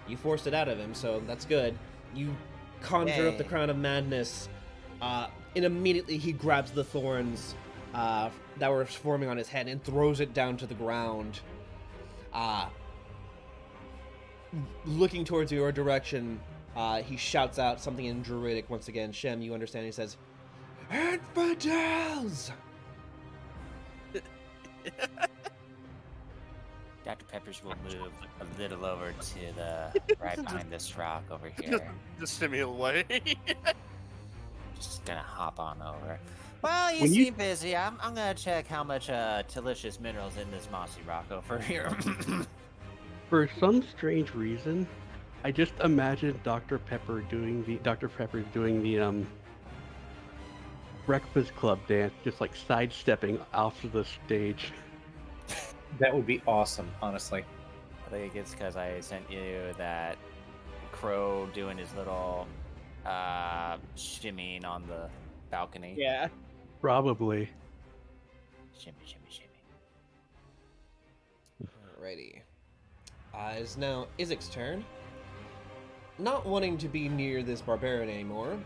You forced it out of him, so that's good. You conjure up the Yay. Crown of Madness, and immediately he grabs the thorns that were forming on his head and throws it down to the ground. Looking towards your direction, he shouts out something in Druidic once again. Shem, you understand, he says, "Infidels!" Dr. Peppers will move a little over to the right behind this rock over here. Just send me away. Just gonna hop on over. Well, you When you- seem busy. I'm gonna check how much delicious minerals in this mossy rock over here. For some strange reason, I just imagined Dr. Pepper doing the Breakfast Club dance, just like sidestepping off of the stage. That would be awesome, honestly. think it's because I sent you that crow doing his little shimmying on the balcony. Yeah. Probably. Shimmy, shimmy, shimmy. Alrighty. It's now Izik's turn. Not wanting to be near this barbarian anymore,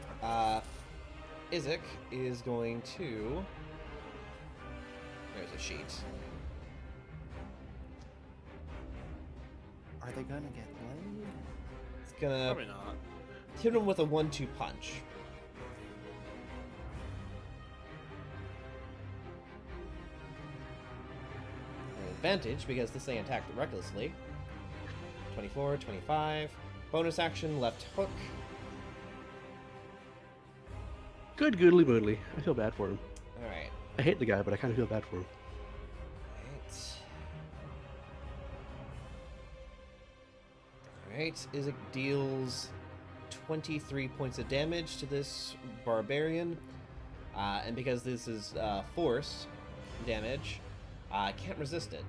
Izik is going to... There's a sheet. Are they gonna get laid? It's gonna Probably not. hit him with a 1-2 punch. An advantage because this thing attacked recklessly. 24, 25. Bonus action, left hook. Good goodly moodly. I feel bad for him. Alright. I hate the guy, but I kind of feel bad for him. Alright, Izik deals 23 points of damage to this barbarian. And because this is force damage, I can't resist it.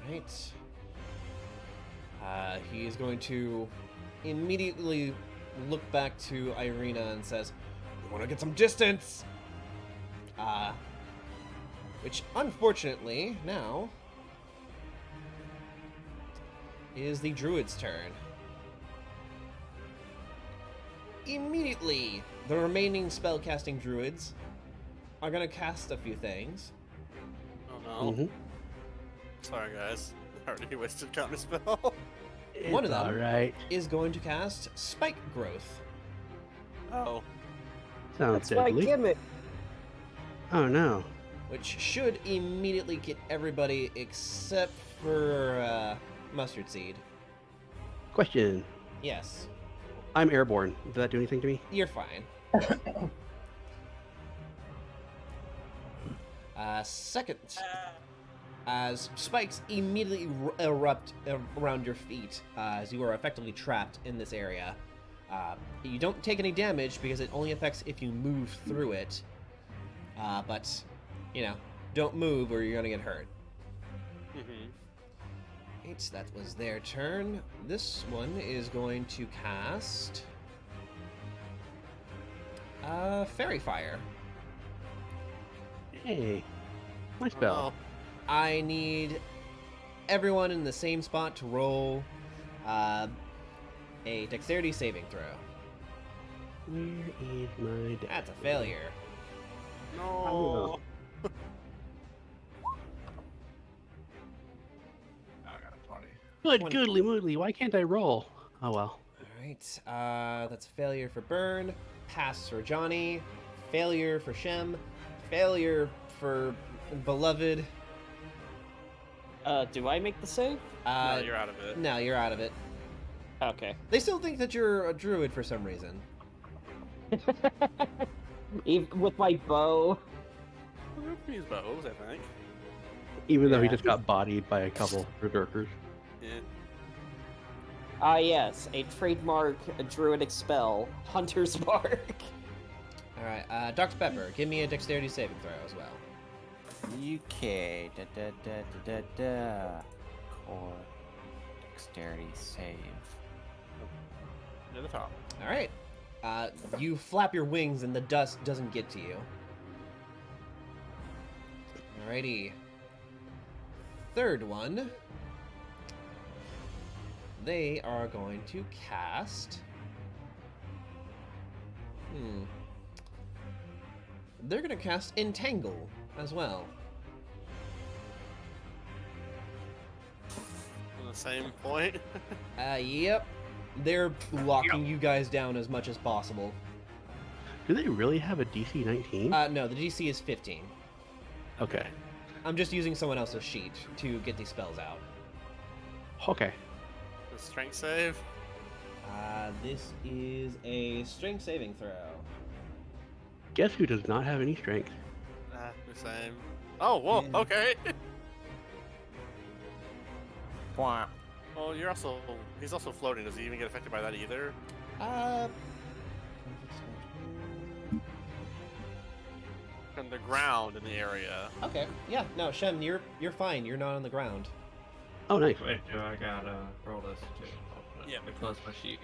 Alright. He is going to immediately look back to Irina and says, "You want to get some distance?" Which, unfortunately, now is the druid's turn. Immediately, the remaining spellcasting druids are going to cast a few things. Oh no. Mm-hmm. Sorry, guys. I already wasted counterspell. One of them Alright. is going to cast Spike Growth. Oh. Sounds That's my deadly. gimmick. Oh no. Which should immediately get everybody except for Mustard Seed. Question. Yes, I'm airborne. Does that do anything to me? you're fine. Second, as spikes immediately erupt around your feet, as you are effectively trapped in this area. You don't take any damage because it only affects if you move through it. But, you know, don't move or you're gonna get hurt. Mm-hmm. Right, that was their turn. This one is going to cast Fairy Fire. Hey. My spell. I need everyone in the same spot to roll a dexterity saving throw. Where is my deck? That's a failure. No. I got a 20. Good 20. goodly moodly. Why can't I roll? Oh well. Alright, that's a failure for Burn, pass for Johnny, failure for Shem, failure for Beloved. Do I make the save? No, you're out of it. No, you're out of it. Okay. They still think that you're a druid for some reason. Even with my bow. We can use bows, I think. Even though he Yeah. just got bodied by a couple berserkers. Yeah. Ah, yes, a trademark druidic spell, Hunter's Mark. Alright, Dr. Pepper, give me a dexterity saving throw as well. UK. Da da da da da da. Core. Dexterity save. Near the top. Alright. You flap your wings and the dust doesn't get to you. Alrighty. Third one. They are going to cast... They're going to cast Entangle as well. On the same point. Yep. They're locking you guys down as much as possible. Do they really have a DC 19? No, the DC is 15. Okay. I'm just using someone else's sheet to get these spells out. Okay. The strength save. This is a strength saving throw. Guess who does not have any strength? The same. Oh, whoa, Yeah. okay. Wah. Well, he's also floating. Does he even get affected by that either? on the ground in the area. Okay. Yeah. No, Shem, you're fine. You're not on the ground. Oh, nice. Wait, do I gotta roll this too? Yeah. Let me close my sheet.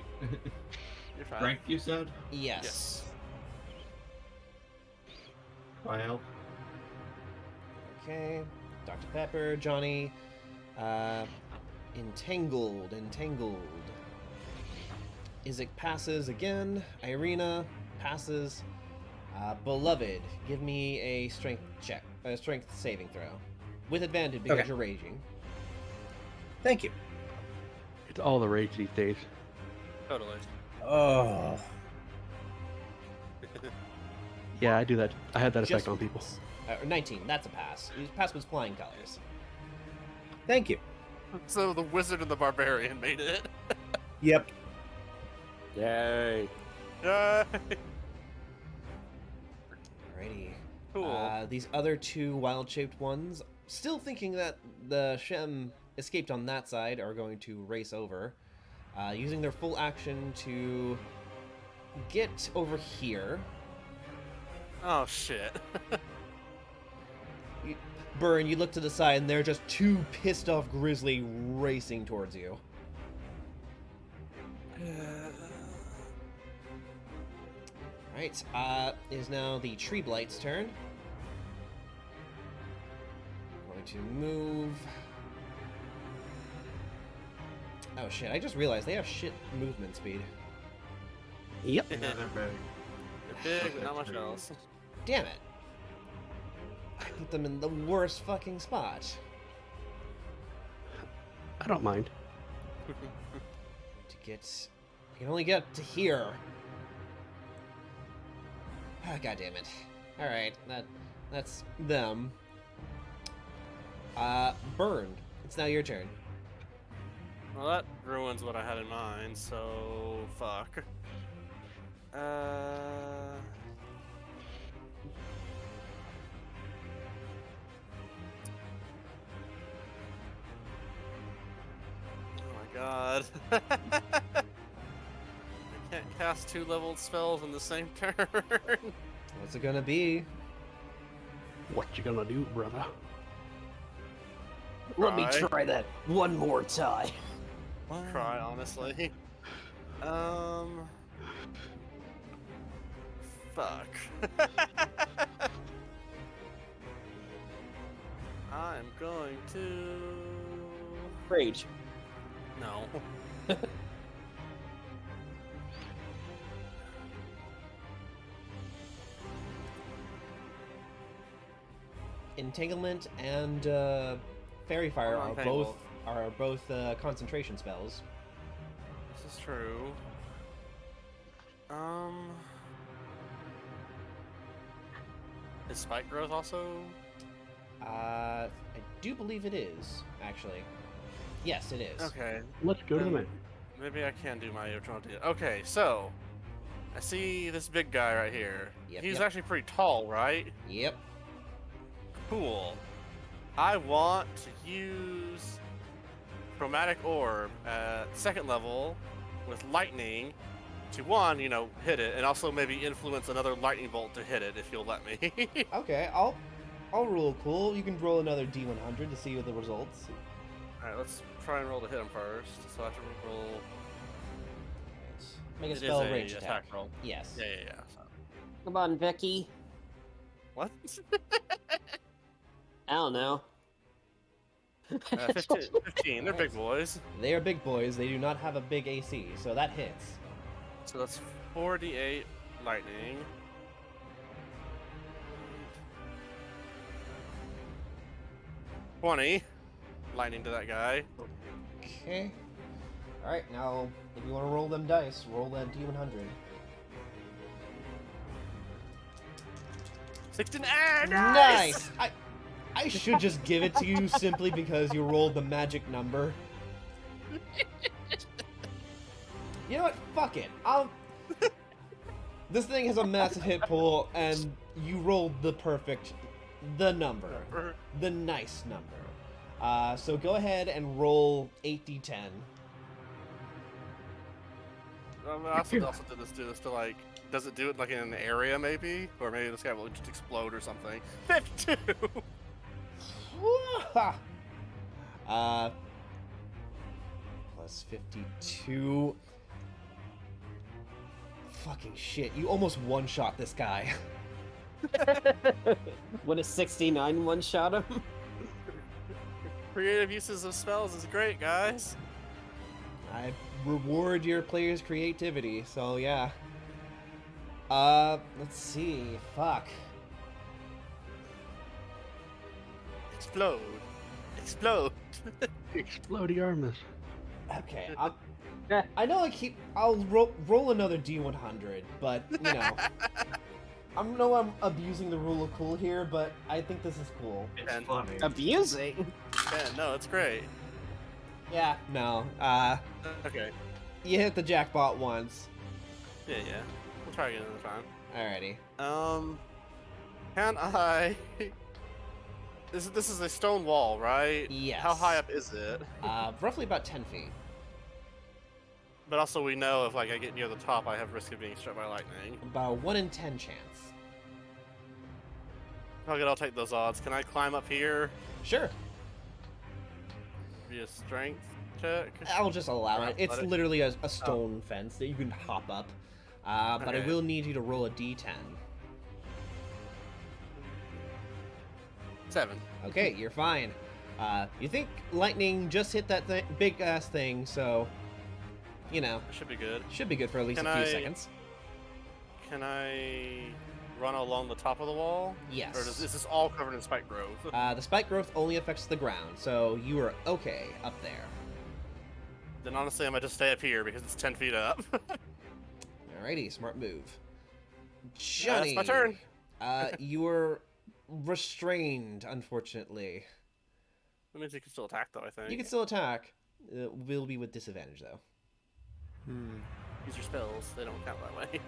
You're fine. Strength, you said? Yes. 12. Okay. Dr. Pepper, Johnny. Entangled. Isaac passes again. Irina passes. Beloved, give me a strength check. A strength saving throw. With advantage because Okay. you're raging. Thank you. It's all the rage these days. Totally. Oh. Yeah, I do that. I had that effect Just on people. 19, that's a pass. His pass was flying colors. Thank you. So the wizard and the barbarian made it. Yep. Yay. Yay! Alrighty. Cool. These other two wild-shaped ones, still thinking that the Shem escaped on that side, are going to race over, using their full action to get over here. Oh shit. Burn, you look to the side, and they're just two pissed-off grizzly racing towards you. Right, is now the Tree Blight's turn. Going to move. Oh shit, I just realized they have shit movement speed. Yep. Yeah, they're big. They're big, but not much else. Damn it. I put them in the worst fucking spot. I don't mind. To get... I can only get to here. Ah, God damn it. Alright, that's them. Burn. It's now your turn. Well, that ruins what I had in mind, so fuck. Oh my god. I can't cast 2 leveled spells in the same turn. What's it gonna be? What you gonna do, brother? Let me Try. try that one more time. Cry, honestly. Fuck. I'm going to... Rage. No. Entanglement and Fairy Fire are Untangle. both concentration spells. This is true. Is Spike Growth also? I do believe it is, actually. Yes, it is. Okay. Let's go to the Then man. Maybe I can do my original deal. Okay, so I see this big guy right here. Yep, He's yep. actually pretty tall, right? Yep. Cool. I want to use Chromatic Orb at 2nd level with lightning to one, hit it, and also maybe influence another lightning bolt to hit it if you'll let me. Okay, I'll roll cool. You can roll another D100 to see what the results. Alright, let's try and roll to hit him first. So I have to roll. Make a It is spell a range attack roll. Yes. Yeah. So. Come on, Vicky. What? I don't know. 15. They're big boys. They are big boys. They do not have a big AC, so that hits. So that's 4d8 lightning. 20 lightning to that guy. Okay. Alright, now, if you want to roll them dice, roll that D100. 16. Nice! I should just give it to you simply because you rolled the magic number. You know what? Fuck it. This thing has a massive hit pool, and you rolled the number. The nice number. So go ahead and roll 8d10. I also do this to Does it do it like in an area maybe? Or maybe this guy will just explode or something. 52! Plus 52. Fucking shit, you almost one-shot this guy. Would a 69 one-shot him? Creative uses of spells is great, guys. I reward your player's creativity, so yeah. Let's see. Fuck. Explode. Explode. Explodiarmus. Okay, I know I'll roll another D100, but, you know. I'm abusing the rule of cool here, but I think this is cool. It's And- funny. Abusing? Yeah, no, it's great. Yeah, no, Okay. you hit the jackpot once. Yeah. We'll try again another time. Alrighty. Can I... This is a stone wall, right? Yes. How high up is it? Roughly about 10 feet. But also we know if like I get near the top, I have risk of being struck by lightning. About a 1 in 10 chance. Okay, I'll take those odds. Can I climb up here Sure, via strength check? I'll just allow it. It's Athletic? literally a stone fence that you can hop up. But I Okay. will need you to roll a d10. 7. Okay, you're fine. You think lightning just hit that big ass thing, so, you know, That should be good. should be good for at least Can a few I- seconds. Can I run along the top of the wall? Yes. Or is this all covered in spike growth? The spike growth only affects the ground, so you are okay up there. Then honestly, I might just stay up here because it's 10 feet up. Alrighty, smart move. Johnny, That's my turn. You are restrained, unfortunately. That means you can still attack, though, I think. You can still attack. It will be with disadvantage, though. Use your spells. They don't count that way.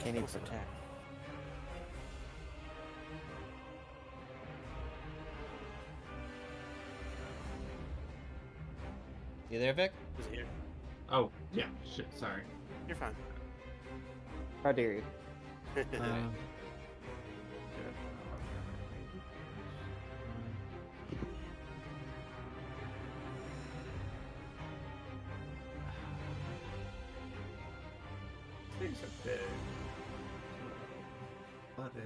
Can't even protect. You there, Vic? Is it here? Oh, yeah, shit, sorry. You're fine. How dare you? These are big. But if...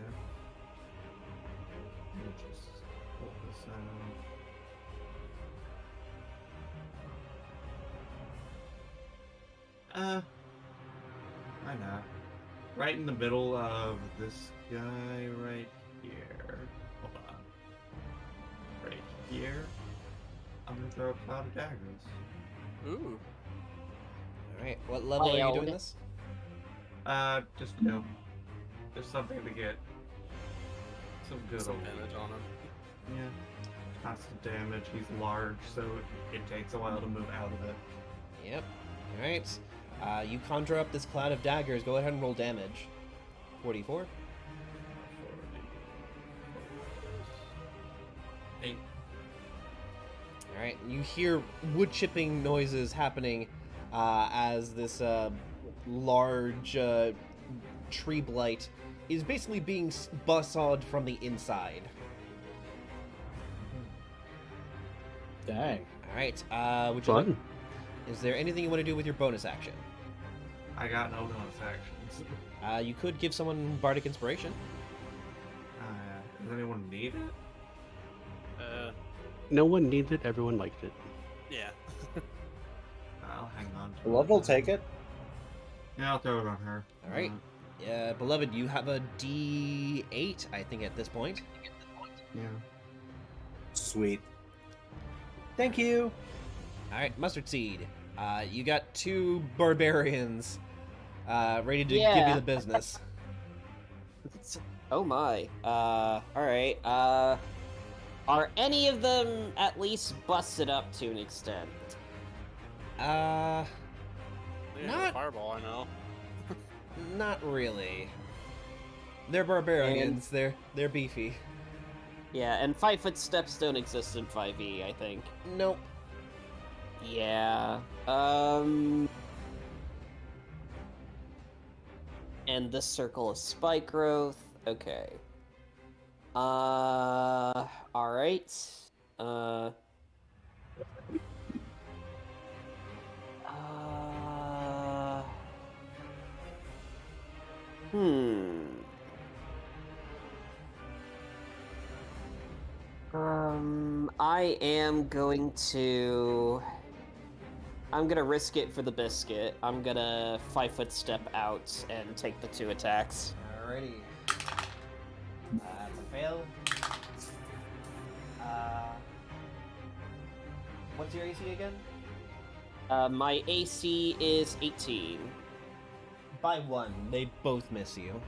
Let me just pull this out. Why not? Right in the middle of this guy right here. Hold on. Right here. I'm gonna throw a cloud of daggers. Ooh. Alright, what level are you Failed. doing this? Just just something to get some good Some old damage on him. yeah. Constant damage. He's large, so it takes a while to move out of it. Yep. Alright. You conjure up this cloud of daggers. Go ahead and roll damage. 44. 8. Alright, you hear wood chipping noises happening as this large tree blight is basically being buzzsawed from the inside. Dang. Alright, would you like, Fun. is there anything you want to do with your bonus action? I got no bonus actions. You could give someone Bardic Inspiration. Does anyone need it? No one needs it. Everyone likes it. Yeah. I'll hang on to Love it. will take it. Yeah, I'll throw it on her. Alright. Beloved, you have a D8, I think, at this point. Yeah. Sweet. Thank you. Alright, Mustard Seed. You got 2 barbarians ready to give you Yeah. the business. Oh my. Alright. Are any of them at least busted up to an extent? Uh, Yeah, Not- fireball, I know. not really. They're barbarians. They're beefy. Yeah, and 5-foot steps don't exist in 5e, I think. Nope. Yeah. and this circle is spike growth. Okay. All right. Uh. Hmm. I am going to. I'm gonna risk it for the biscuit. I'm gonna 5-foot step out and take the 2 attacks. Alrighty. That's a fail. What's your AC again? My AC is 18. By 1. They both miss you.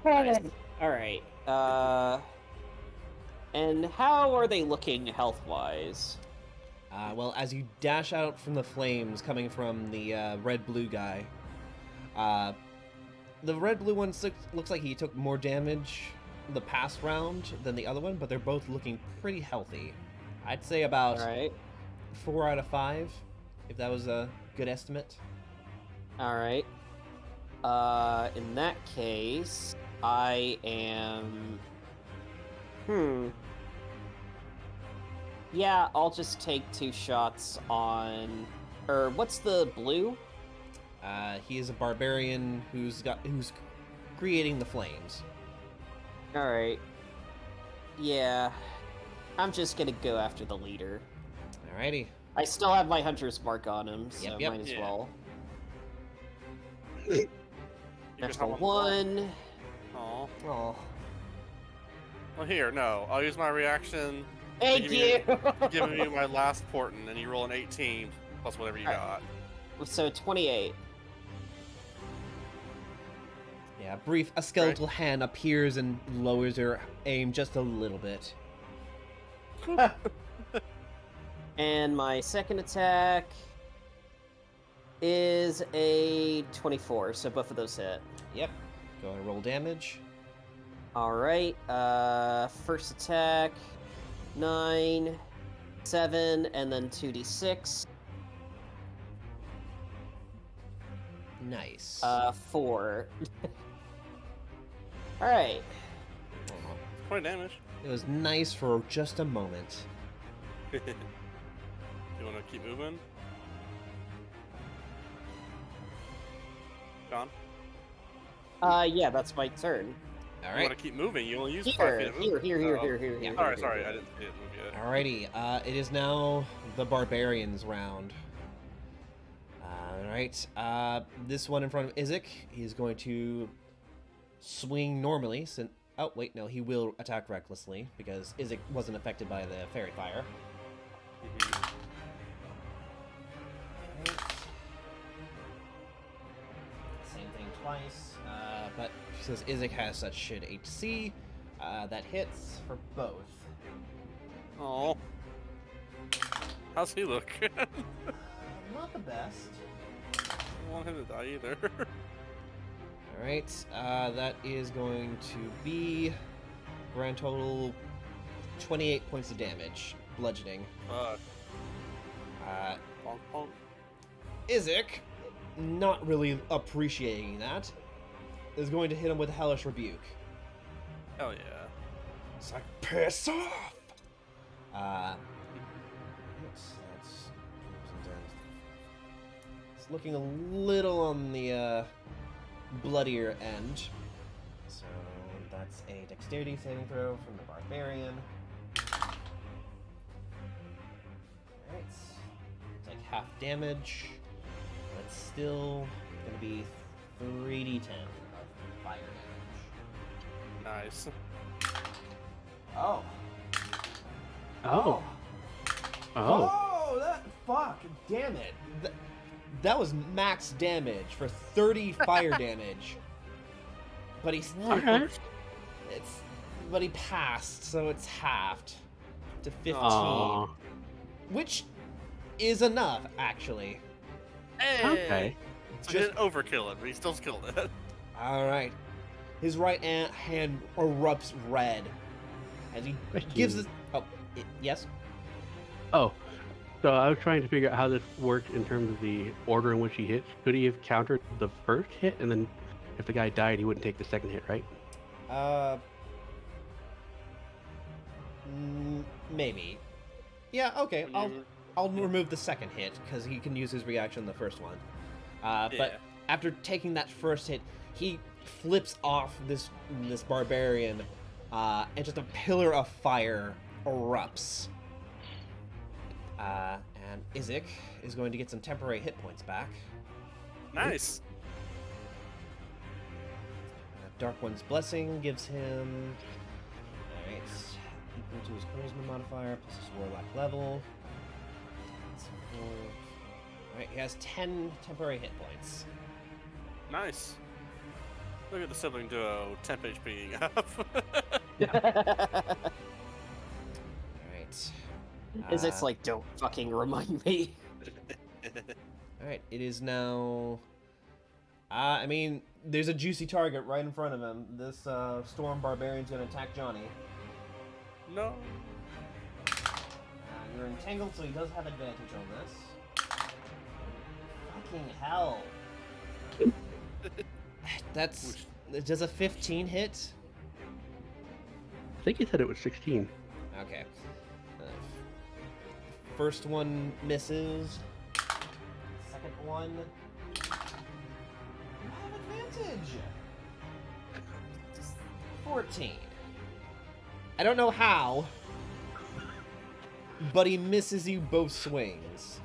Alright. And how are they looking health-wise? Well, as you dash out from the flames coming from the red-blue guy, the red-blue one looks like he took more damage the past round than the other one, but they're both looking pretty healthy. I'd say about 4 out of 5, if that was a good estimate. Alright. In that case, I am... Yeah, I'll just take 2 shots on... what's the blue? He is a barbarian who's creating the flames. Alright. Yeah. I'm just gonna go after the leader. Alrighty. I still have my hunter's mark on him, so Yep. might as well. You Natural 1. Oh. Oh. Well, here, no. I'll use my reaction. Thank you! Giving you my last portent, and you roll an 18 plus whatever you got. So 28. Yeah, a skeletal hand appears and lowers her aim just a little bit. And my second attack is a 24, so both of those hit. Yep. Go and roll damage. Alright, first attack, 9, 7, and then 2d6. Nice. 4. Alright. 20 damage. It was nice for just a moment. You want to keep moving? John? Yeah, that's my turn. All You right. want to keep moving? You only use 5 Here, feet of here, movement. here. Sorry, I didn't see it move yet. Alrighty. It is now the barbarians' round. Alright. This one in front of Izek, he's going to swing normally. Oh, wait, no, he will attack recklessly because Izek wasn't affected by the fairy fire. Mhm. Right. Same thing twice, but since Izek has such shit HC, that hits for both. Oh. How's he look? Not the best. I don't want him to die either. Alright, that is going to be grand total 28 points of damage, bludgeoning. Fuck. Bonk, bonk. Izek, not really appreciating that, is going to hit him with Hellish Rebuke. Hell yeah. It's like, piss off! It's looking a little on the bloodier end. So that's a dexterity saving throw from the barbarian. Alright. It's like half damage. But it's still gonna be 3d10 of fire damage. Nice. Oh. Oh. Oh. Oh, that fuck! Damn it! That was max damage for 30 fire damage. But he's but he passed, so it's halved to 15, Aw. which is enough actually. Hey! Okay. So he didn't overkill it, but he still killed it. All right, his right hand erupts red as he gives us. Oh, yes. Oh, so I was trying to figure out how this worked in terms of the order in which he hits. Could he have countered the first hit and then If the guy died, he wouldn't take the second hit, right? Maybe. Yeah. Okay. When you- I'll remove the second hit because he can use his reaction the first one. Yeah. But after taking that first hit, he flips off this barbarian, and just a pillar of fire erupts. And Izek is going to get some temporary hit points back. Nice. Dark One's Blessing gives him... Alright. Equal to his charisma modifier plus his warlock level. Alright, he has 10 temporary hit points. Nice. Look at the sibling duo, temp HPing up. Alright. Izek's like, don't fucking remind me. Alright, it is now... I mean, there's a juicy target right in front of him. This Storm Barbarian's gonna attack Johnny. No. You're entangled, so he does have advantage on this. Fucking hell. That's... Does a 15 hit? I think he said it was 16. Okay. First one misses. Second one... You have advantage! 14. I don't know how, but he misses you both swings.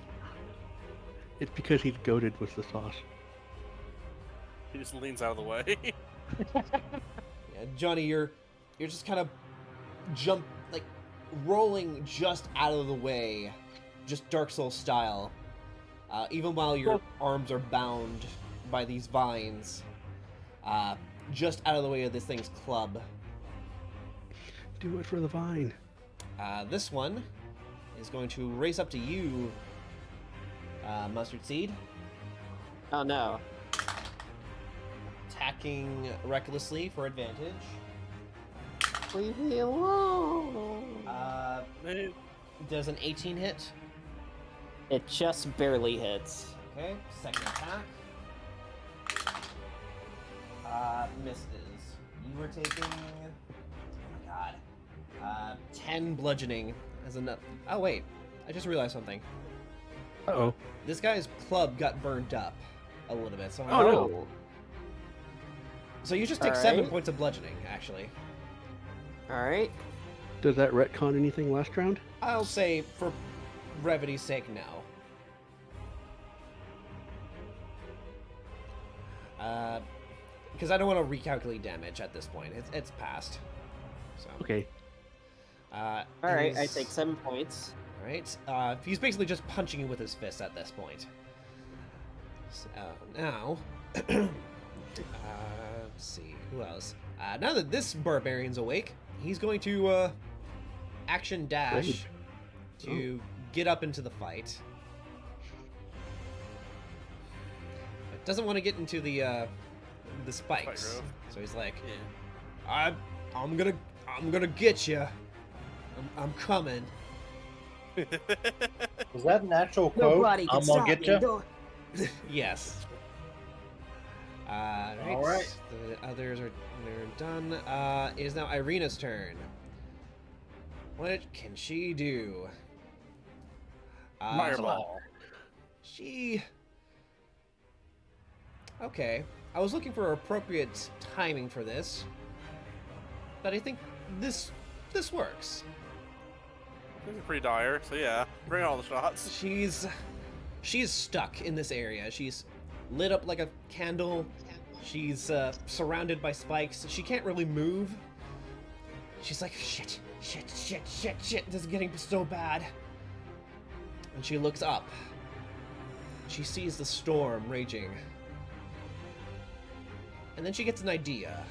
It's because he's goaded with the sauce. He just leans out of the way. Yeah, Johnny, you're just kind of rolling just out of the way, just Dark Souls style. Even while your arms are bound by these vines, just out of the way of this thing's club. Do it for the vine. This one is going to race up to you, Mustard Seed. Oh no. Attacking recklessly for advantage. Leave me alone. Does an 18 hit? It just barely hits. Okay, second attack. Misses. You were taking... Oh my god. 10 bludgeoning as enough. Oh wait, I just realized something. Uh-oh. This guy's club got burned up a little bit, so... Oh, no. So you just take 7 points of bludgeoning, actually. Alright. Does that retcon anything last round? I'll say, for brevity's sake, no. Because I don't want to recalculate damage at this point. It's past. So. Okay. Alright, I take 7 points. Alright. He's basically just punching you with his fist at this point. So, now... let's see, who else? Now that this barbarian's awake, he's going to action dash to get up into the fight. But doesn't want to get into the spikes. So he's like, I'm gonna get you. I'm coming. Was that an actual quote? I'm gonna get you. Yes. Right. All right. The others are done. It is now Irina's turn. What can she do? Fireball. She... Okay. I was looking for appropriate timing for this, but I think this works. These are pretty dire, so yeah, bring all the shots. She's stuck in this area. She's lit up like a candle. She's surrounded by spikes. She can't really move. She's like, shit. This is getting so bad. And she looks up. She sees the storm raging. And then she gets an idea.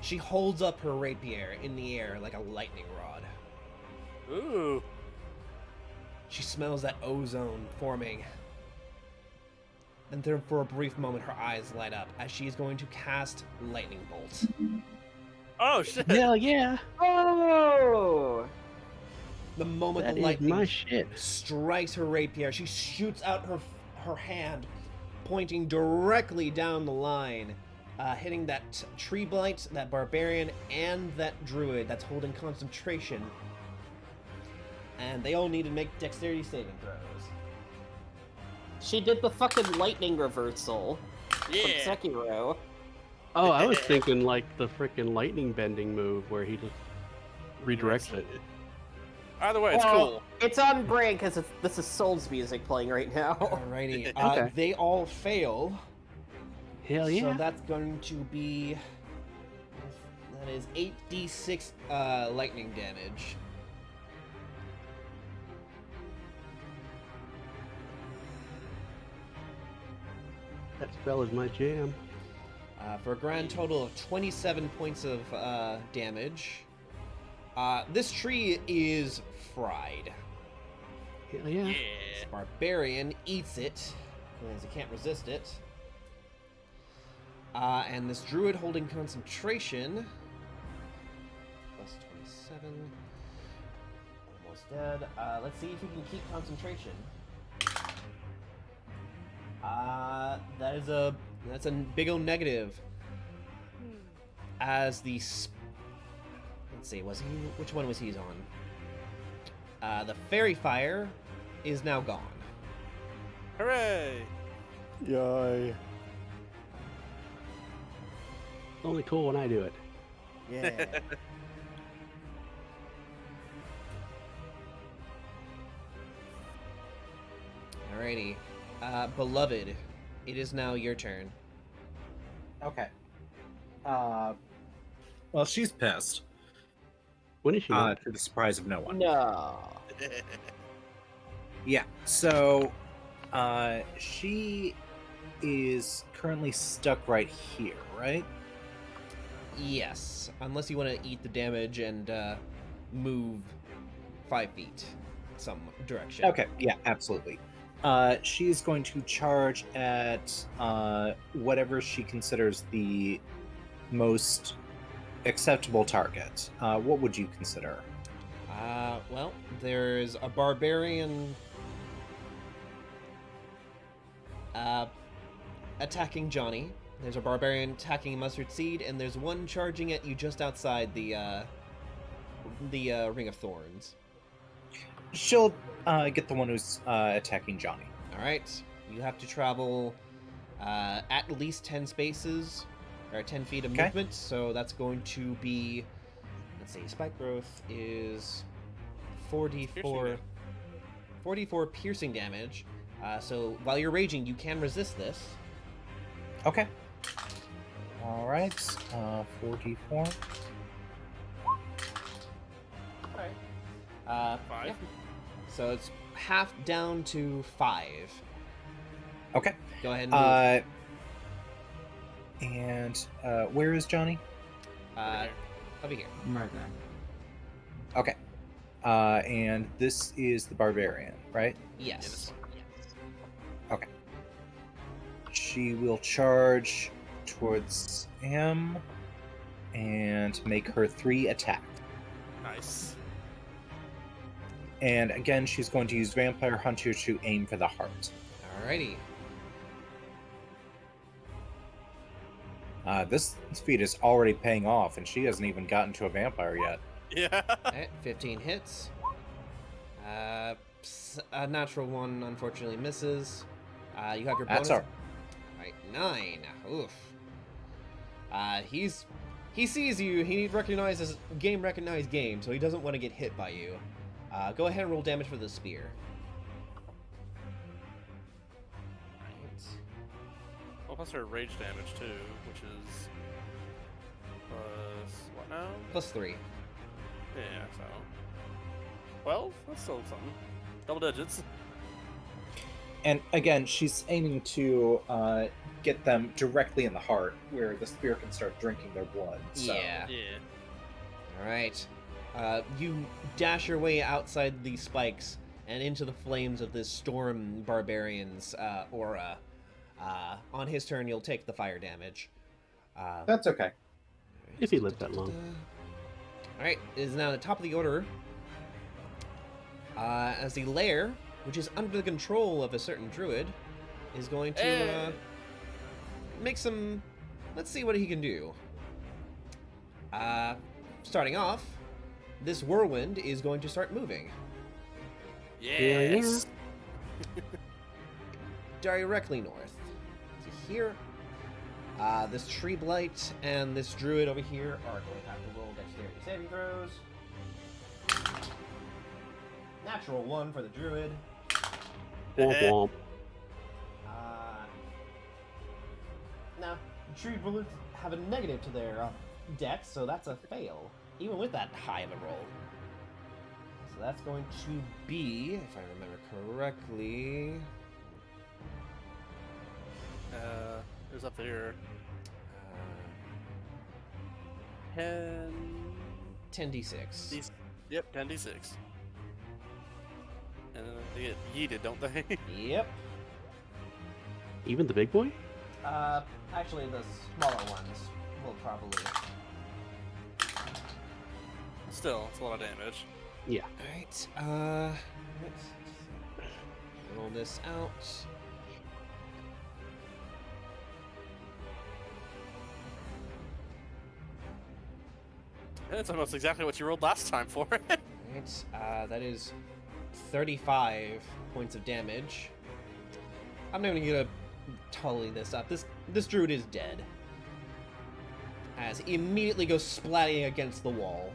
She holds up her rapier in the air like a lightning rod. Ooh. She smells that ozone forming. And then for a brief moment, her eyes light up as she is going to cast Lightning Bolt. Oh, shit. Hell yeah. Oh! The moment That the is lightning my shit. strikes her rapier, she shoots out her hand, pointing directly down the line, hitting that tree blight, that barbarian, and that druid that's holding concentration. And they all need to make dexterity saving throws. She did the fucking lightning reversal Yeah. from Sekiro. Oh, I was thinking like the freaking lightning bending move where he just redirects it. Either way, it's Well, cool. It's on brand because this is Soul's music playing right now. Alrighty. Okay. They all fail. Hell yeah. So that's going to be... That is 8d6 lightning damage. That spell is my jam. For a grand total of 27 points of damage. This tree is fried. Hell yeah. This barbarian eats it, because he can't resist it. And this druid holding concentration, plus 27, almost dead. Let's see if he can keep concentration. That's a big O negative. As the let's see, which one was he on? The fairy fire is now gone. Hooray! Yay. It's only cool when I do it. Yeah. Alrighty. Beloved, it is now your turn. Okay. Well, she's pissed. When is she? To the surprise of no one. No. Yeah. So, she is currently stuck right here, right? Yes, unless you want to eat the damage and move 5 feet some direction. Okay. Yeah, absolutely. She's going to charge at whatever she considers the most acceptable target. What would you consider? Well, there's a barbarian attacking Johnny. There's a barbarian attacking Mustard Seed, and there's one charging at you just outside the Ring of Thorns. She'll get the one who's attacking Johnny. All right, you have to travel at least 10 spaces, or 10 feet of Okay. movement, so that's going to be, let's see, spike growth is 44 piercing damage. So while you're raging, you can resist this. Okay. All right. 44. Five? Yeah. So it's half down to 5. Okay. Go ahead and move. And where is Johnny? Over here. Right there. Okay. And this is the barbarian, right? Yes. Okay. She will charge towards him and make her 3 attacks. Nice. And again, she's going to use Vampire Hunter to aim for the heart. Alrighty. This feat is already paying off, and she hasn't even gotten to a vampire yet. Yeah. Alright, 15 hits. A natural 1 unfortunately misses. You have your bonus. That's all. Alright, 9. Oof. He sees you. He recognizes recognized game, so he doesn't want to get hit by you. Go ahead and roll damage for the spear. Well, plus her rage damage too, which is plus what now? Plus 3. Yeah, so 12. That's still something. Double digits. And again, she's aiming to get them directly in the heart, where the spear can start drinking their blood. So. Yeah. Yeah. Alright. You dash your way outside these spikes and into the flames of this storm barbarian's aura. On his turn, you'll take the fire damage. That's okay. If he lived that long. Alright, it is now the top of the order. As the lair, which is under the control of a certain druid, is going to Hey. make some. Let's see what he can do. Starting off, this whirlwind is going to start moving Yes. directly north to here. This tree blight and this druid over here are going to have to roll dexterity saving throws. Natural 1 for the druid. Womp womp. Now, tree bullets have a negative to their dex, so that's a fail, even with that high of a roll. So that's going to be, if I remember correctly, It was up there. uh, 10. 10d6. Yep, 10d6. And then they get yeeted, don't they? Yep. Even the big boy? Actually, the smaller ones will probably. Still, it's a lot of damage. Yeah. Alright, let's roll this out. That's almost exactly what you rolled last time for it. Alright, that is 35 points of damage. I'm not even gonna tally this up. This druid is dead. As he immediately goes splatting against the wall.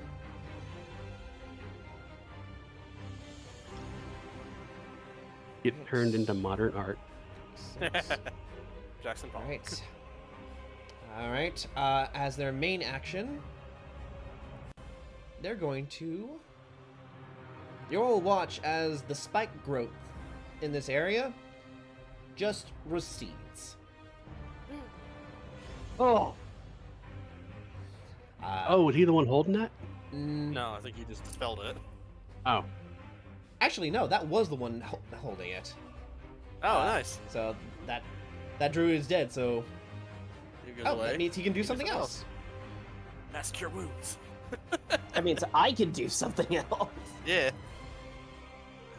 Get turned into modern art. Jackson Pollock. Alright. Alright, as their main action, they're going to... You all watch as the spike growth in this area just recedes. Oh! Oh, was he the one holding that? No, I think he just dispelled it. Oh. Actually, no, that was the one holding it. Oh, nice. So that druid is dead, so... He goes Oh, away. that means he can do He can something else. Mass cure wounds. That means I can do something else. Yeah.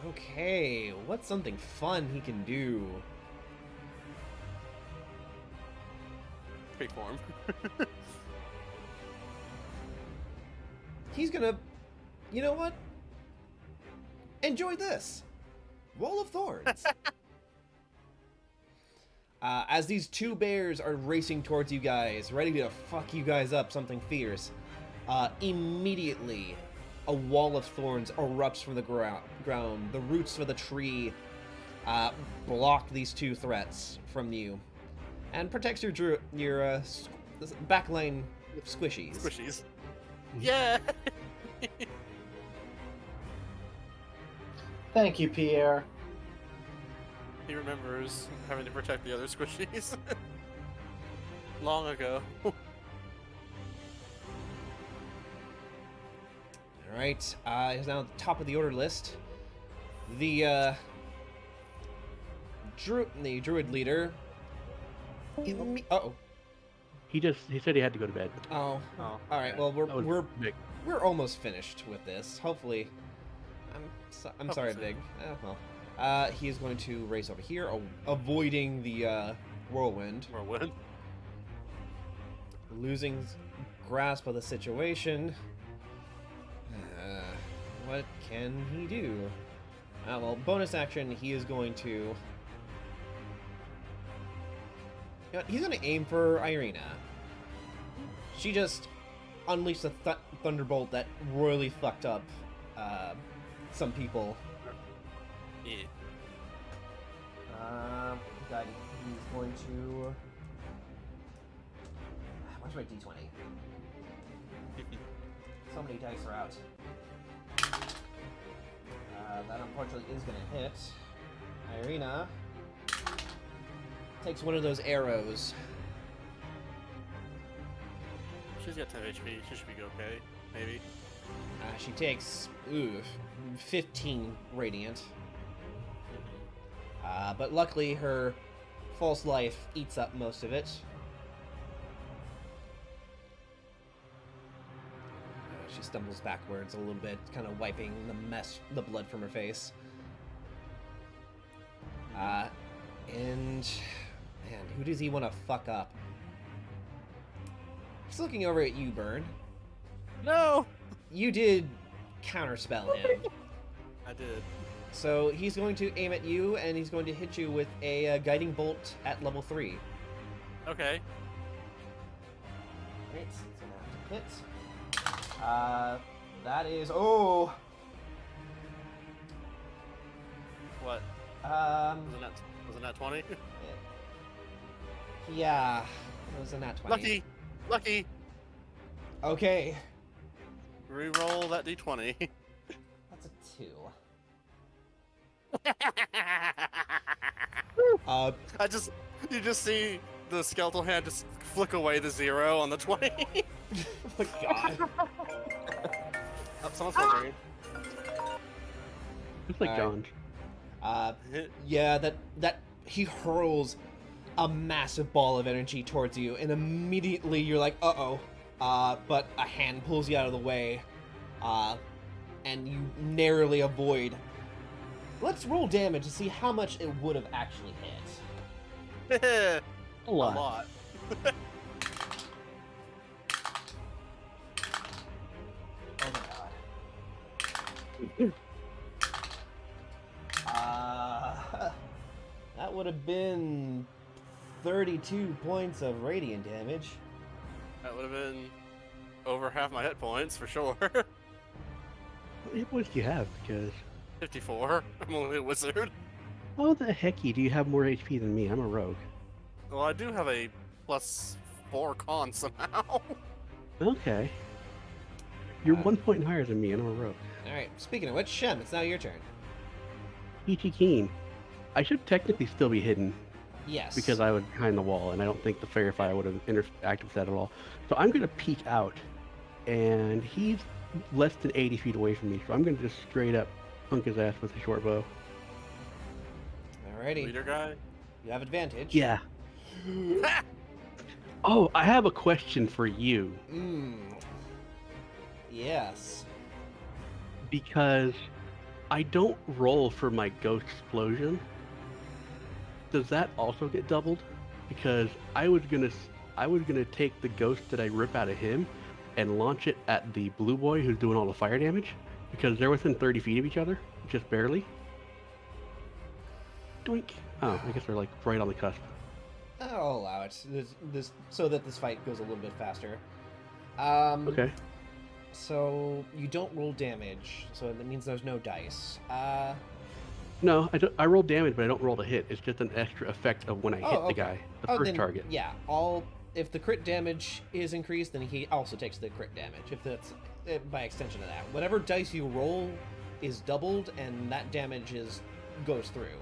Okay, what's something fun he can do? Great form. He's gonna... You know what? Enjoy this! Wall of Thorns! As these two bears are racing towards you guys, ready to fuck you guys up something fierce, immediately a wall of thorns erupts from the ground. The roots of the tree block these two threats from you and protects your backline squishies. Squishies. Yeah. Thank you, Pierre. He remembers having to protect the other squishies. Long ago. Alright, he's now at the top of the order list. The druid leader. Uh-oh. He said he had to go to bed. Oh. Oh, Alright, well That was big. we're almost finished with this. Hopefully. I'm sorry, Hopefully. Big. He is going to race over here, avoiding the whirlwind. Whirlwind. Losing grasp of the situation. What can he do? Well, bonus action, he is going to... You know what, he's going to aim for Irina. She just unleashed a thunderbolt that royally fucked up some people. Yeah. He's going to... Where's my d20? So many dice are out. That unfortunately is going to hit. Irina takes one of those arrows. She's got 10 HP. She should be okay. Maybe. She takes 15 radiant. But luckily her false life eats up most of it. She stumbles backwards a little bit, kind of wiping the blood from her face. And man, who does he want to fuck up? Just looking over at you, Burn. No! You did counterspell him. I did. So he's going to aim at you, and he's going to hit you with a guiding bolt at level 3. Okay. Right, so now to hit. That is What? Um, Was it not 20? yeah, it was a nat 20. Lucky! Lucky! Okay, Reroll that d20. that's a 2. You just see the skeletal hand just flick away the 0 on the 20. Oh my god. Oh, someone's wondering. It's like Alright. John's. Yeah, that he hurls a massive ball of energy towards you, and immediately you're like, uh-oh. But a hand pulls you out of the way, and you narrowly avoid. Let's roll damage to see how much it would have actually hit. A A lot. lot. Oh my god. That would have been 32 points of radiant damage. That would have been over half my hit points for sure. What hit points do you have? Because 54. I'm only a wizard. how the hecky do you have more HP than me? I'm a rogue. Well, I do have a +4 con somehow. Okay. You're 1 point higher than me, and I'm a rogue. Alright, speaking of which, Shem, it's now your turn. E.T. Keen. I should technically still be hidden Yes. because I was behind the wall, and I don't think the Fairy Fire would have interacted with that at all. So I'm going to peek out, and he's less than 80 feet away from me, so I'm going to just straight up punk his ass with a short bow. Alrighty. Leader guy. You have advantage. Yeah. Oh, I have a question for you. Yes. Because I don't roll for my ghost explosion. Does that also get doubled? Because I was gonna take the ghost that I rip out of him and launch it at the blue boy who's doing all the fire damage, because they're within 30 feet of each other, just barely. Doink. Oh, I guess they're like right on the cusp. I'll allow it. This so that this fight goes a little bit faster. Okay. So you don't roll damage, so that means there's no dice. No, I roll damage, but I don't roll the hit. It's just an extra effect of when I hit the guy, the first then, target. Yeah, if the crit damage is increased, then he also takes the crit damage. If that's by extension of that, whatever dice you roll is doubled, and that damage goes through.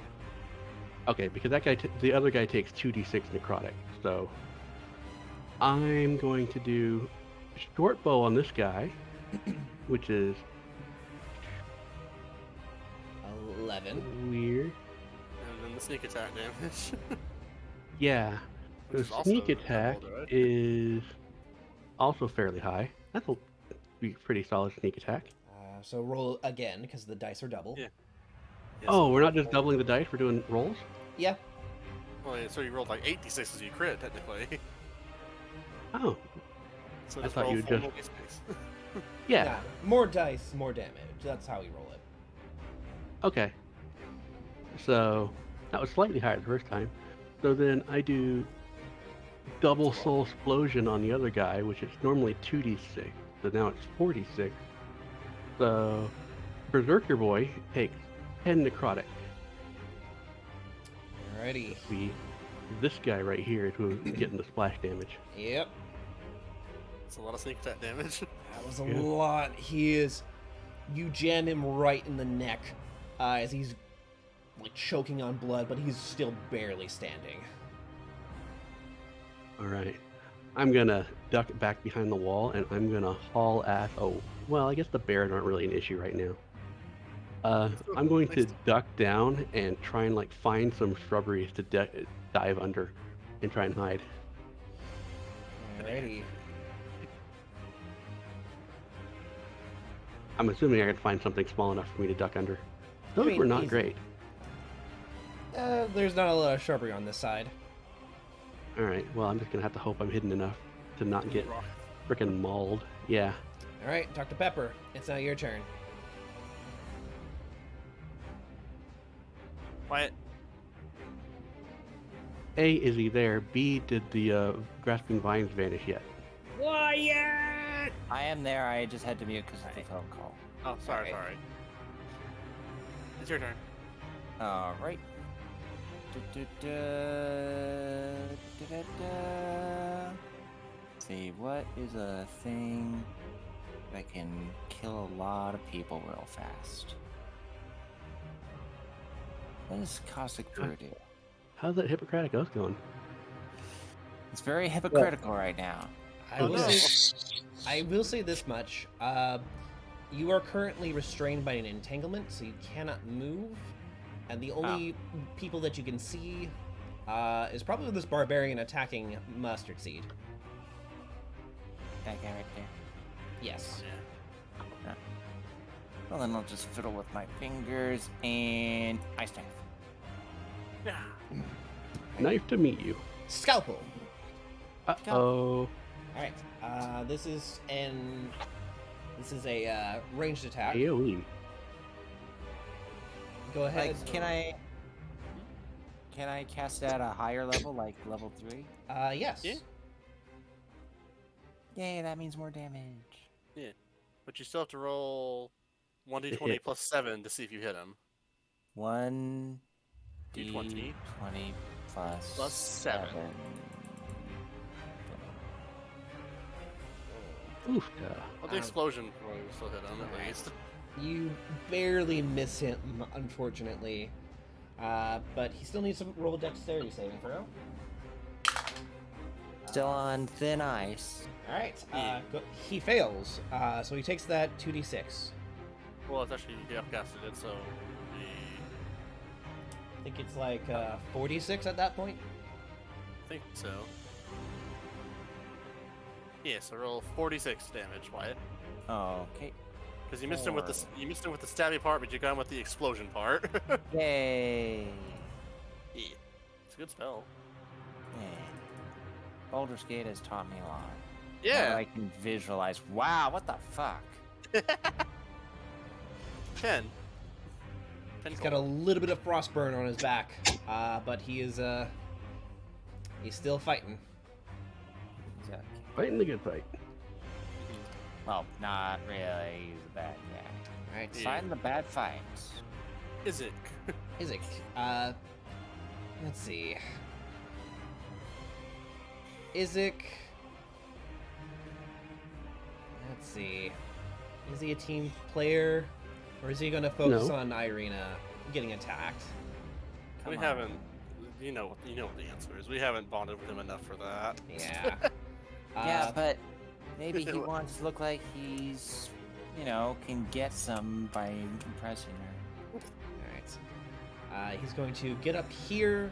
Okay, because that guy, the other guy takes 2d6 necrotic, so I'm going to do short bow on this guy, which is 11. weird. And then the sneak attack damage. Yeah, the Which is also sneak attack doubled, right? is also fairly high. That'll be pretty solid sneak attack. So roll again because the dice are double. Yeah. Oh, we're not just doubling the dice; we're doing rolls. Yeah. Well, yeah, so you rolled like 8 d6s as you crit, technically. Oh, So I just thought roll you would 4 just- more d6s. yeah. More dice, more damage. That's how we roll it. Okay. So that was slightly higher the first time. So then I do double soul explosion on the other guy, which is normally 2d6. So now it's 4d6. So Berserker Boy takes 10 necrotic. Alrighty. This guy right here is who's getting the splash damage. Yep. It's a lot of sneak attack damage. That was a Yeah. lot. You jam him right in the neck as he's like choking on blood, but he's still barely standing. All right. I'm gonna duck back behind the wall, and I'm gonna haul ass. Oh, well, I guess the bears aren't really an issue right now. I'm going to duck down and try and like find some shrubberies to dive under and try and hide. Alrighty. I'm assuming I can find something small enough for me to duck under. Those mean, were not easy. great. There's not a lot of shrubbery on this side. All right. Well, I'm just gonna have to hope I'm hidden enough to not get Rock. freaking mauled. Yeah. All right, Dr. Pepper, it's now your turn. Quiet. A, is he there? B, did the grasping vines vanish yet? Quiet! I am there. I just had to mute because of the phone call. Oh, sorry, Alright. sorry. It's your turn. All right. See, what is a thing that can kill a lot of people real fast? What does Caustic Brew do? How's that Hippocratic Oath going? It's very hypocritical right now. I Oh, will no. I will say this much. You are currently restrained by an entanglement, so you cannot move. And the only people that you can see is probably this barbarian attacking Mustard Seed. That guy right there. Yes. Yeah. Well, then I'll just fiddle with my fingers and ice staff. Yeah. Nice to meet you. Scalpel. Uh-oh. All right. This is a ranged attack. AoE. Go ahead. Like, can I cast it at a higher level, like level 3? Yes. Yeah. Yay, that means more damage. But you still have to roll 1d20 hit. plus 7 to see if you hit him. 1 D20. D20 plus, Plus 7. Oof. Well, the explosion probably will still hit him at least. You barely miss him, unfortunately. But he still needs to roll a dexterity saving throw. Still on thin ice. All right. He fails. So he takes that 2d6. Well, it's actually you upcasted it, so I think it's like 46 at that point. I think so. Yeah, so roll 46 damage, Wyatt. Okay. Because you missed him with the stabby part, but you got him with the explosion part. Yay. Yeah, it's a good spell. Yay. Baldur's Gate has taught me a lot. Now Yeah. I can visualize. Wow, what the fuck? 10. He's got a little bit of frostburn on his back, but he is he's still fighting. Okay. Fighting the good fight. Well, not really. He's a bad guy. All right. Yeah. Fighting the bad fights. Is it? Isaac. Let's see. Isaac. Let's see. Is he a team player, or is he going to focus No. on Irina getting attacked? We Come on. haven't. You know what the answer is. We haven't bonded with him enough for that. Yeah. Yeah, but maybe he wants to look like he's, can get some by impressing her. All right. He's going to get up here.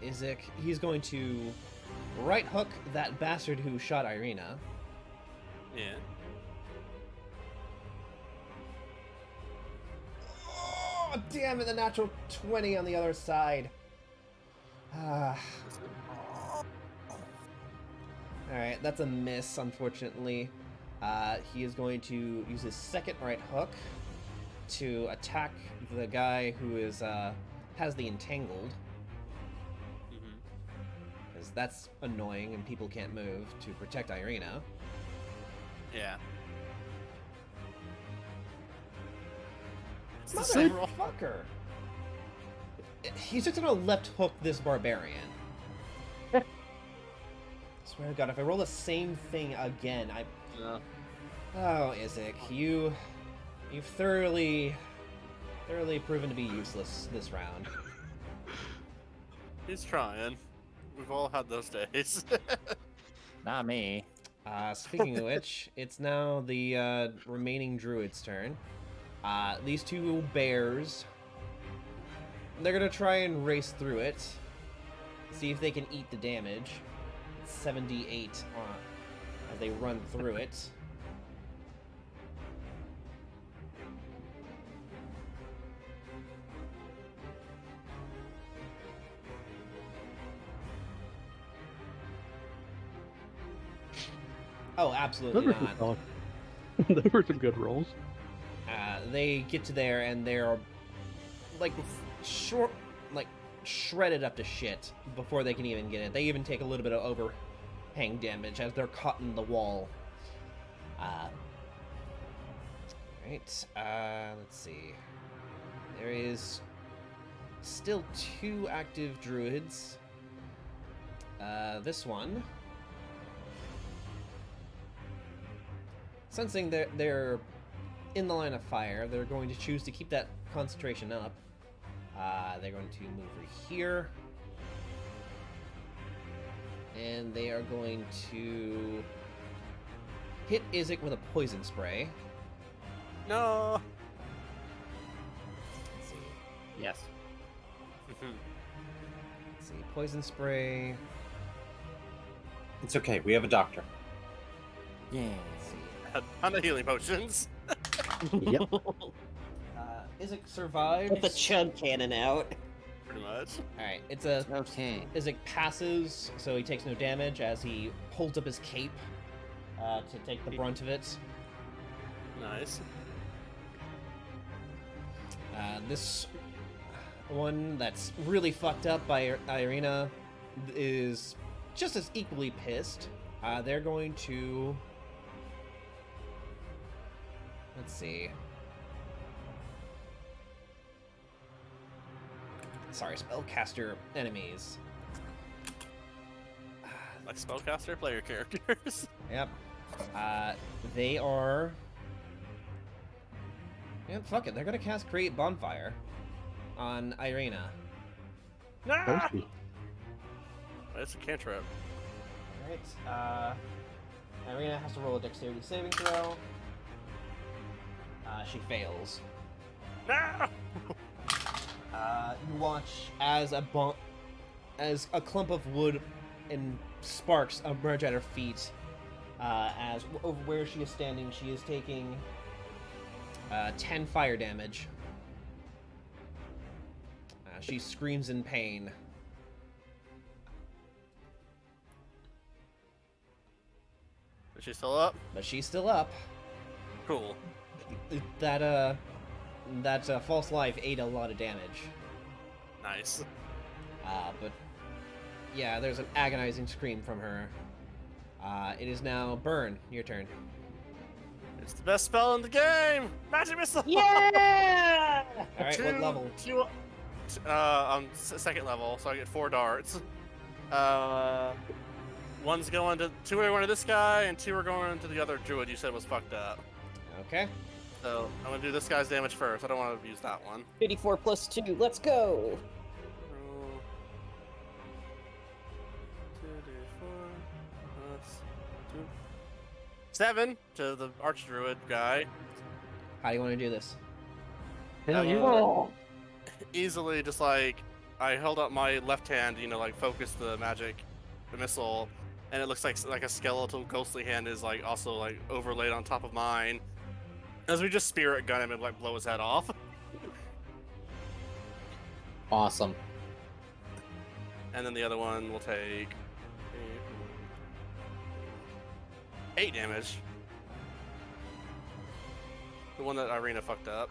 Isaac. He's going to right hook that bastard who shot Irina. Yeah. Oh, damn it, the natural 20 on the other side. Alright, that's a miss, unfortunately. He is going to use his second right hook to attack the guy who is has the entangled. Because that's annoying and people can't move to protect Irina. Yeah. Motherfucker! He's just gonna left hook this barbarian. Swear to God, if I roll the same thing again, Oh, Isaac, you've thoroughly proven to be useless this round. He's trying. We've all had those days. Not me. Speaking of which, it's now the remaining druid's turn. These two bears, they're gonna try and race through it, see if they can eat the damage. It's 78 as they run through it. Oh, Those absolutely were some not. solid. Those were some good rolls. They get to there and they're like short, like shredded up to shit before they can even get it. They even take a little bit of overhang damage as they're caught in the wall. Right. Let's see. There is still 2 active druids. This one, sensing they're in the line of fire, they're going to choose to keep that concentration up. They're going to move over here. And they are going to hit Isaac with a poison spray. No. Let's see. Yes. Let's see. Poison spray. It's okay. We have a doctor. Yeah. Let's see. A ton of healing potions. Yep. Isaac survives. Get the chug cannon out. Pretty much. Alright, it's a... Okay. Isaac passes, so he takes no damage as he holds up his cape to take the brunt of it. Nice. This one that's really fucked up by Irina is just as equally pissed. They're going to... Let's see. Sorry, spellcaster enemies. Like spellcaster player characters. Yep. They are... Yeah, fuck it. They're gonna cast Create Bonfire on Irina. Nah! Thirsty. It's a cantrip. Alright, Irina has to roll a dexterity saving throw. She fails. No! You watch as a clump of wood and sparks emerge at her feet. As over where she is standing, she is taking 10 fire damage. She screams in pain. Is she still up? But she's still up. Cool. That false life ate a lot of damage. Nice. But yeah, there's an agonizing scream from her. It is now Burn. Your turn. It's the best spell in the game! Magic missile! Yeah! All right, what level? On second level, so I get 4 darts. One's going to 2 are going to this guy, and 2 are going to the other druid you said was fucked up. Okay. So I'm gonna do this guy's damage first. I don't want to use that one. 54 plus 2. Let's go. Roll 2d4 plus 2. 7 to the archdruid guy. How do you want to do this? Hell yeah. Oh. Easily, just like I held up my left hand, like focus the missile, and it looks like a skeletal ghostly hand is like also like overlaid on top of mine. As we just spirit gun him and like blow his head off. Awesome. And then the other one will take 8 damage. The one that Irina fucked up.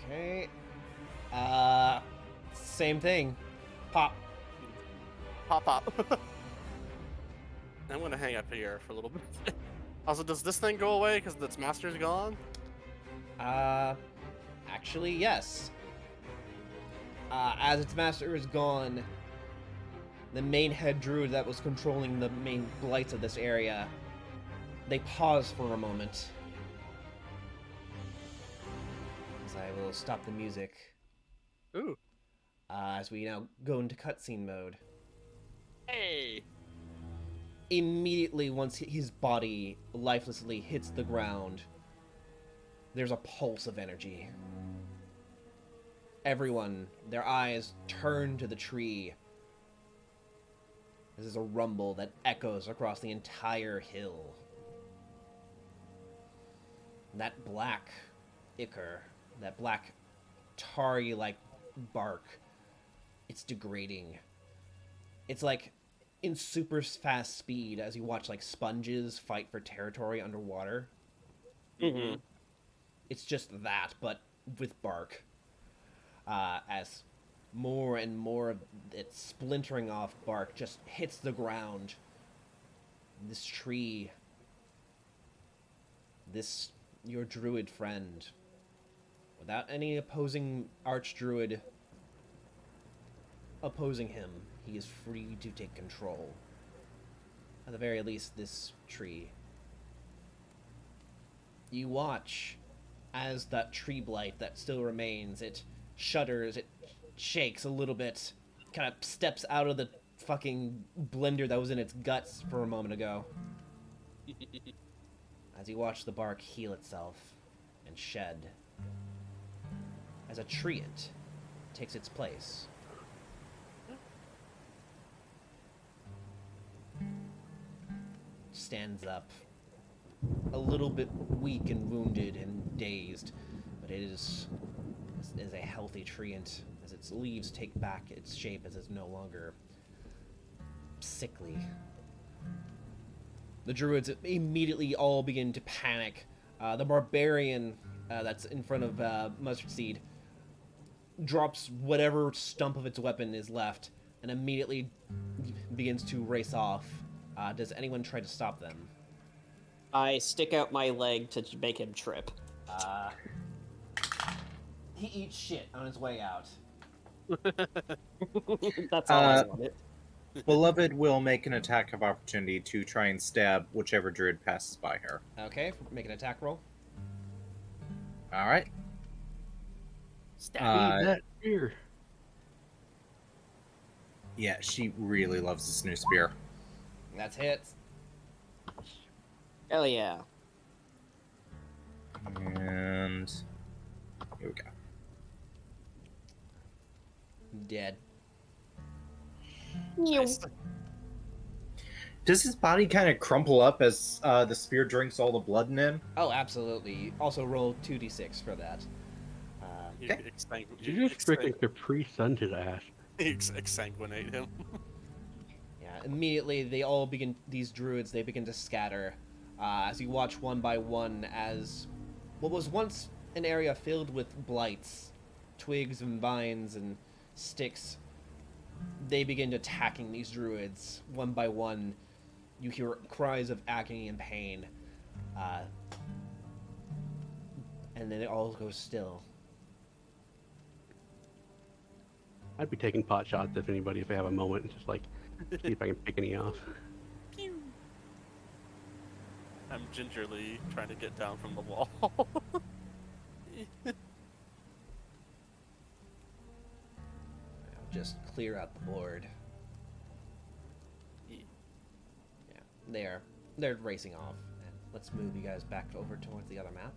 Okay. Same thing. Pop. Pop. I'm gonna hang up here for a little bit. Also, does this thing go away because its master's gone? Actually, yes. As its master is gone, the main head druid that was controlling the main blights of this area, they pause for a moment. As I will stop the music. Ooh. As we now go into cutscene mode. Hey. Immediately, once his body lifelessly hits the ground, there's a pulse of energy. Everyone, their eyes turn to the tree. This is a rumble that echoes across the entire hill. That black ichor, that black tarry-like bark, it's degrading. It's like in super fast speed as you watch like sponges fight for territory underwater. Mm-hmm. It's just that, but with bark. As more and more of it splintering off bark just hits the ground. This tree, this your druid friend, without any opposing archdruid opposing him, he is free to take control. At the very least, this tree. You watch as that tree blight that still remains, it shudders, it shakes a little bit, kind of steps out of the fucking blender that was in its guts for a moment ago. As you watch the bark heal itself and shed, as a treant takes its place. Stands up, a little bit weak and wounded and dazed, but it is a healthy treant as its leaves take back its shape as it's no longer sickly. The druids immediately all begin to panic. The barbarian that's in front of Mustard Seed drops whatever stump of its weapon is left and immediately begins to race off. Does anyone try to stop them? I stick out my leg to make him trip. He eats shit on his way out. That's all I wanted. Beloved will make an attack of opportunity to try and stab whichever druid passes by her. Okay, make an attack roll. All right. Stab that spear. Yeah, she really loves this new spear. That's hits. Hell yeah. And here we go. Dead. Does his body kind of crumple up as the spear drinks all the blood in him? Oh, absolutely. Also roll 2d6 for that. You You just freaking Capri Sunned his ass. exsanguinate him. Yeah, immediately they all begin, these druids, they begin to scatter as you watch one by one as what was once an area filled with blights, twigs and vines and sticks, they begin attacking these druids one by one. You hear cries of agony and pain, and then it all goes still. I'd be taking pot shots if I have a moment, just like see if I can pick any off. I'm gingerly trying to get down from the wall. Just clear out the board. Yeah, they're racing off. And let's move you guys back over towards the other map.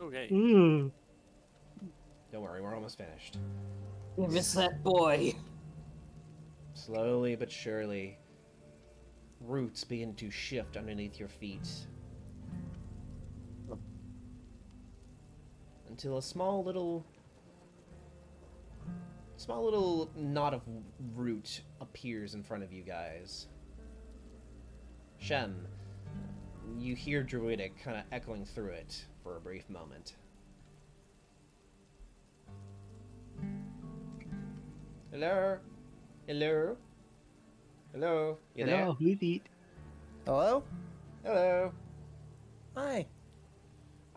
Okay. Don't worry, we're almost finished. Miss that boy. Slowly but surely, roots begin to shift underneath your feet. Until a small little knot of root appears in front of you guys. Shem, you hear Druidic kind of echoing through it for a brief moment. Hello? Hello? Hello? You there? Hello, who's eat? Hello? Hello? Hi.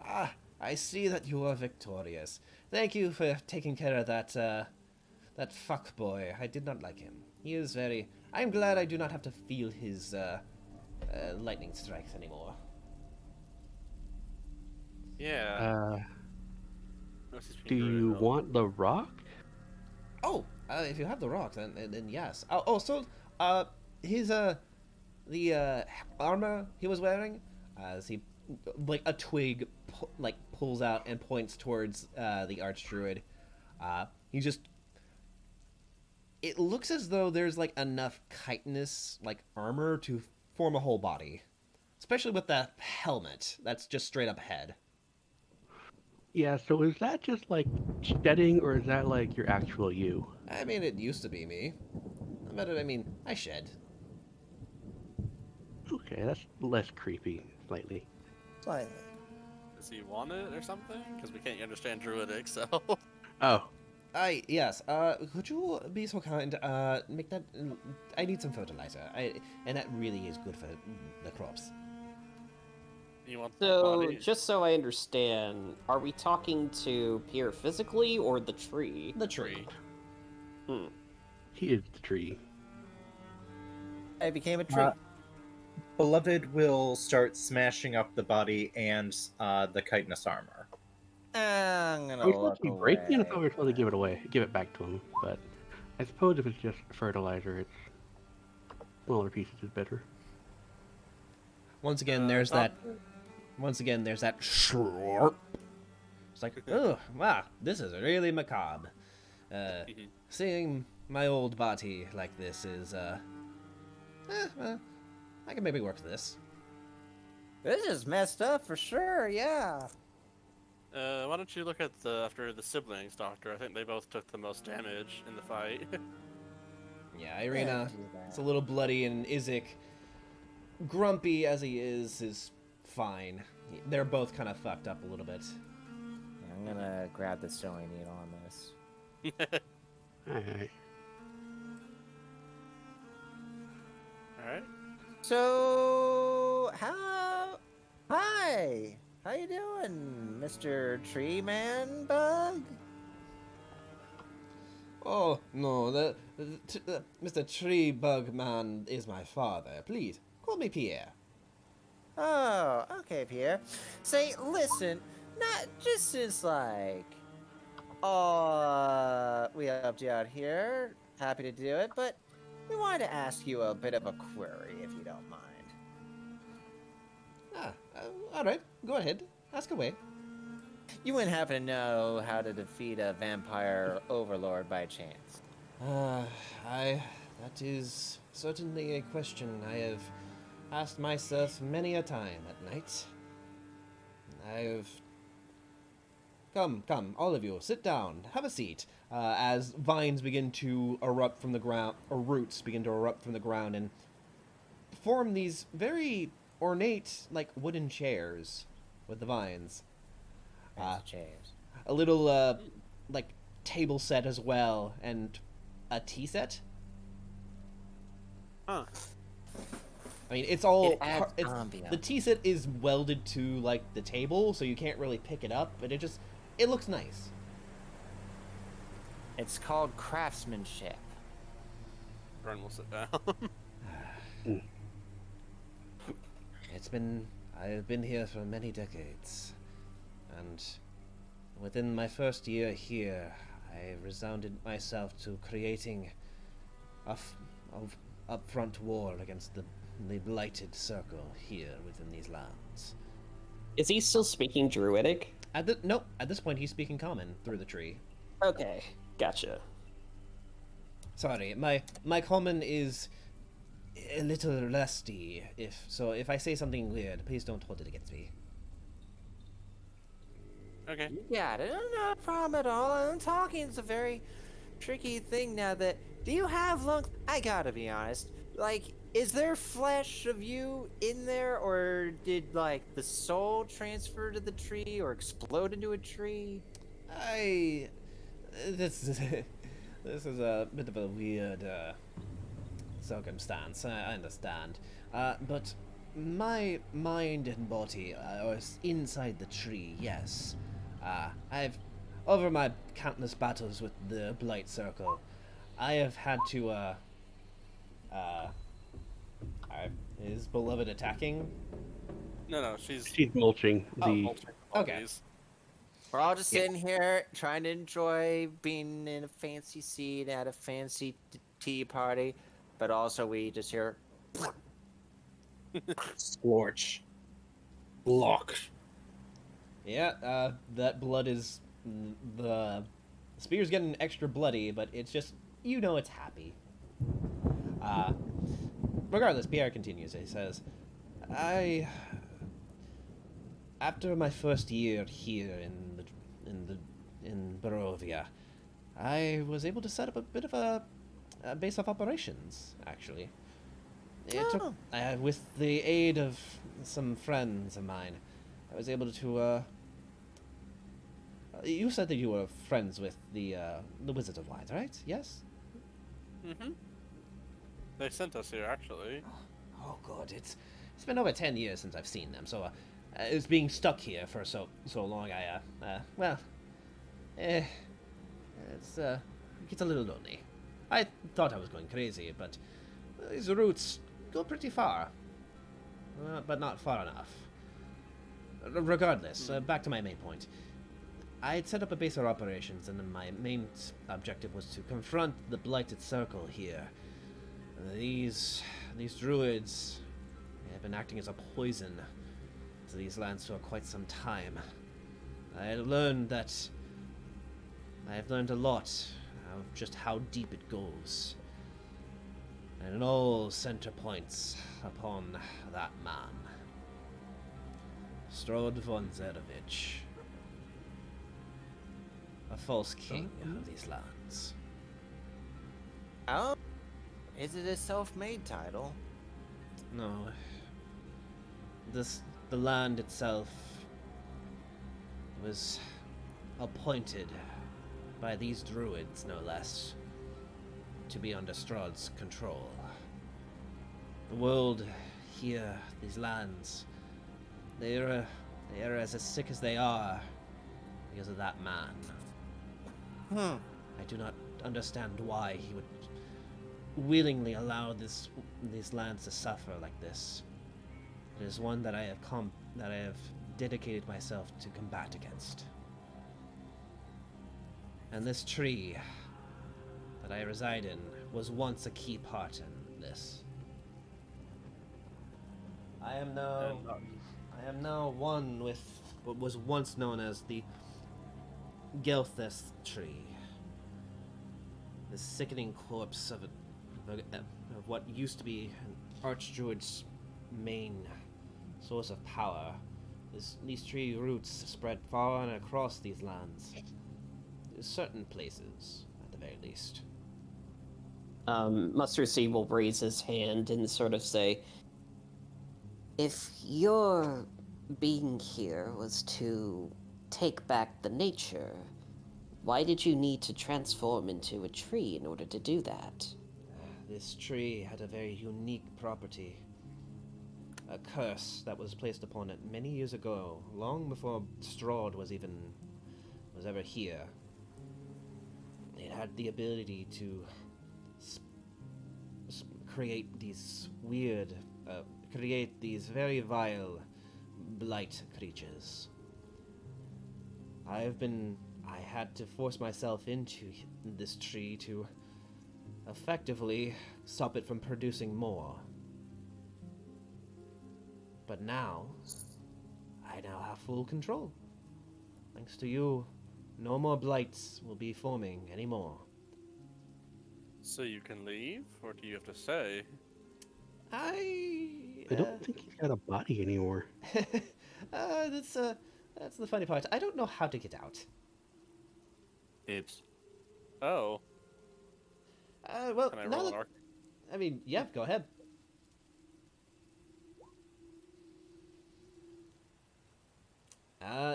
Ah, I see that you are victorious. Thank you for taking care of that, that fuck boy. I did not like him. He is very... I'm glad I do not have to feel his, lightning strikes anymore. Yeah. Do you want the rock? Oh, if you have the rock, then yes. So, his, the, armor he was wearing, as he, like, a twig, pulls out and points towards, the archdruid. He just... It looks as though there's, like, enough chitinous, like, armor to form a whole body. Especially with that helmet that's just straight up head. Yeah, so is that just like shedding, or is that like your actual you? I mean, it used to be me. But I mean, I shed. Okay, that's less creepy, slightly. Slightly. Does he want it or something? Because we can't understand Druidic, so. Oh, Yes, could you be so kind, make that, I need some fertilizer, and that really is good for the crops. You want the So, body? just so I understand, are we talking to Pierre physically or the tree? The tree. Hmm. he is the tree. I became a tree. Beloved will start smashing up the body and the chitinous armor. I'm gonna Are we supposed look to be away. breaking it? I thought we were supposed to give it away, give it back to him. But I suppose if it's just fertilizer, it's smaller pieces is better. Once again, there's that slurp. It's like, oh, wow, this is really macabre. Seeing my old body like this is, well, I can maybe work with this. This is messed up for sure. Yeah. Why don't you look at after the siblings, Doctor? I think they both took the most damage in the fight. Yeah, Irina, do that. it's a little bloody, and Izek, grumpy as he is fine. They're both kind of fucked up a little bit. I'm gonna grab the sewing needle on this. Alright. Alright. So, hi, how you doing, Mr. Tree Man Bug? Oh, no, the Mr. Tree Bug Man is my father. Please, call me Pierre. Oh, okay, Pierre. Say, listen, not just since like, we helped you out here, happy to do it, but we wanted to ask you a bit of a query, if you don't mind. All right, go ahead. Ask away. You wouldn't happen to know how to defeat a vampire overlord by chance? That is certainly a question I have asked myself many a time at night. Come, all of you, sit down, have a seat. As vines begin to erupt from the ground, or roots begin to erupt from the ground and form these very ornate, like, wooden chairs with the vines. Fancy chairs. A little, like, table set as well, and a tea set. Huh. I mean, it's all. It adds the ambiance. tea set is welded to, like, the table, so you can't really pick it up, but it looks nice. It's called craftsmanship. Ren will sit down. I have been here for many decades, and within my first year here, I resounded myself to creating a upfront war against the blighted circle here within these lands. Is he still speaking Druidic? At this point he's speaking common through the tree. Okay, gotcha. Sorry, my common is a little rusty. If I say something weird, please don't hold it against me. Okay. Yeah, no problem at all. Talking is a very tricky thing now that... Do you have lungs? I gotta be honest. Like, is there flesh of you in there, or did, like, the soul transfer to the tree or explode into a tree? This is a bit of a weird circumstance. I understand, but my mind and body are inside the tree. Yes, over my countless battles with the Blight Circle, I have had to is Beloved attacking? No, she's mulching the. mulching Okay. bodies. We're all just sitting here trying to enjoy being in a fancy seat at a fancy tea party, but also we just hear... Scorch. Block. Yeah, that blood is the spear's getting extra bloody, but it's just it's happy. Regardless, Pierre continues. He says, after my first year here in Barovia, I was able to set up a bit of a base of operations, actually. Oh. With the aid of some friends of mine, I was able to. You said that you were friends with the Wizard of Light, right? Yes. Mm-hmm. They sent us here, actually. Oh, good. It's been over 10 years since I've seen them, so it's being stuck here for so long. It gets a little lonely. I thought I was going crazy, but these roots go pretty far, but not far enough. Regardless, back to my main point. I had set up a base of operations, and then my main objective was to confront the Blighted Circle here. These druids have been acting as a poison to these lands for quite some time. I have learned a lot of just how deep it goes. And it all center points upon that man, Strahd One, a false king of these lands. Oh, is it a self-made title? No. The land itself was appointed by these druids, no less, to be under Strahd's control. The world here, these lands, they are as sick as they are because of that man. I do not understand why he would willingly allow these lands to suffer like this. It is one that I have dedicated myself to combat against. And this tree that I reside in was once a key part in this. I am now one with what was once known as the Gelthus tree. The sickening corpse of what used to be an archdruid's main source of power. These tree roots spread far and across these lands. Certain places, at the very least. Mustard Seed will raise his hand and sort of say, if your being here was to take back the nature, why did you need to transform into a tree in order to do that? This tree had a very unique property. A curse that was placed upon it many years ago, long before Strahd was ever here. It had the ability to create these very vile blight creatures. I had to force myself into this tree to effectively stop it from producing more. But now, I now have full control. Thanks to you, no more blights will be forming anymore. So you can leave, or do you have to stay? I don't think he's got a body anymore. That's the funny part. I don't know how to get out. Oops. Oh. Well, Can I now roll an that, arc? I mean, yeah, go ahead.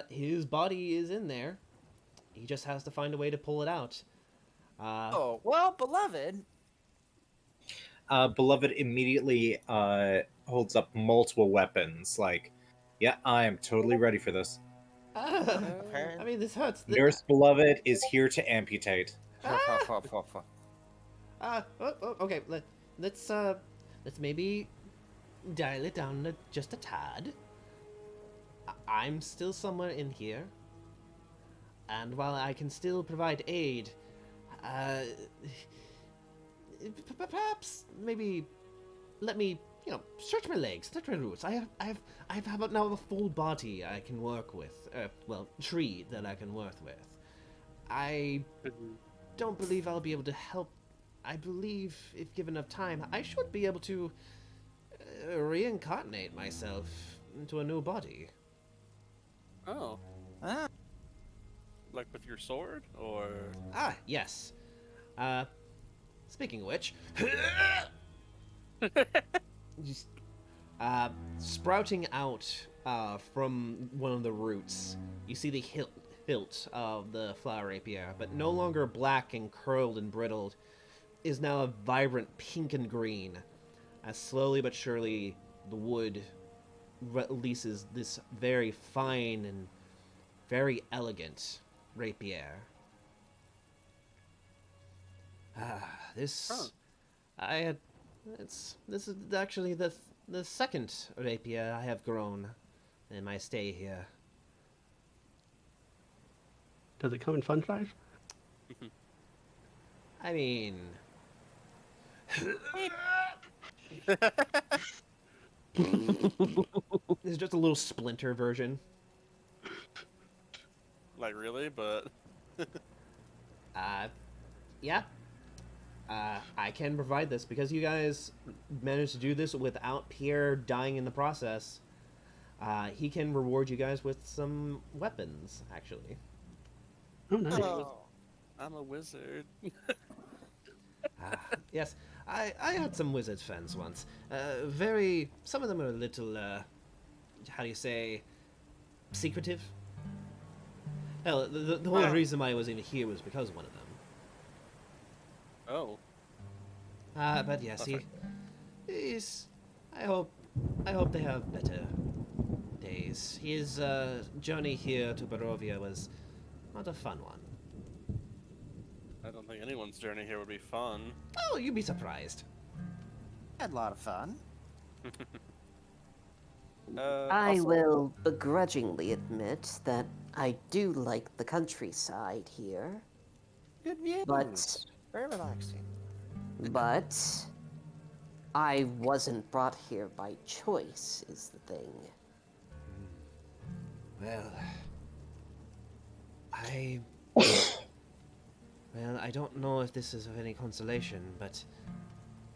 His body is in there. He just has to find a way to pull it out. Oh, well, beloved. Beloved immediately holds up multiple weapons. Like, yeah, I am totally ready for this. I mean, this hurts. Nurse Beloved is here to amputate. Okay. Let's maybe dial it down just a tad. I'm still somewhere in here, and while I can still provide aid, perhaps maybe let me, stretch my legs, stretch my roots. I have now a full body I can work with. Tree that I can work with. I don't believe I'll be able to help. I believe if given enough time, I should be able to reincarnate myself into a new body. Oh. Ah. Like with your sword, or? Yes. Speaking of which, just, sprouting out from one of the roots, you see the hilt of the flower rapier, but no longer black and curled and brittled, is now a vibrant pink and green, as slowly but surely the wood releases this very fine and very elegant rapier. This Huh. this is actually the second rapier I have grown in my stay here. Does it come in fun size? I mean, it's just a little splinter version. Like really, but Yeah. I can provide this because you guys managed to do this without Pierre dying in the process. He can reward you guys with some weapons, actually. Oh, nice. Oh. I'm a wizard. Yes, I had some wizard friends once. Some of them are a little, how do you say, secretive. Hell, the whole reason why I was even here was because of one of them. Oh, But yes, he's. I hope they have better days. His journey here to Barovia was not a fun one. I don't think anyone's journey here would be fun. Oh, you'd be surprised. Had a lot of fun. I Also- will begrudgingly admit that I do like the countryside here, Good views. but Very relaxing. I wasn't brought here by choice, is the thing. Well, I don't know if this is of any consolation, but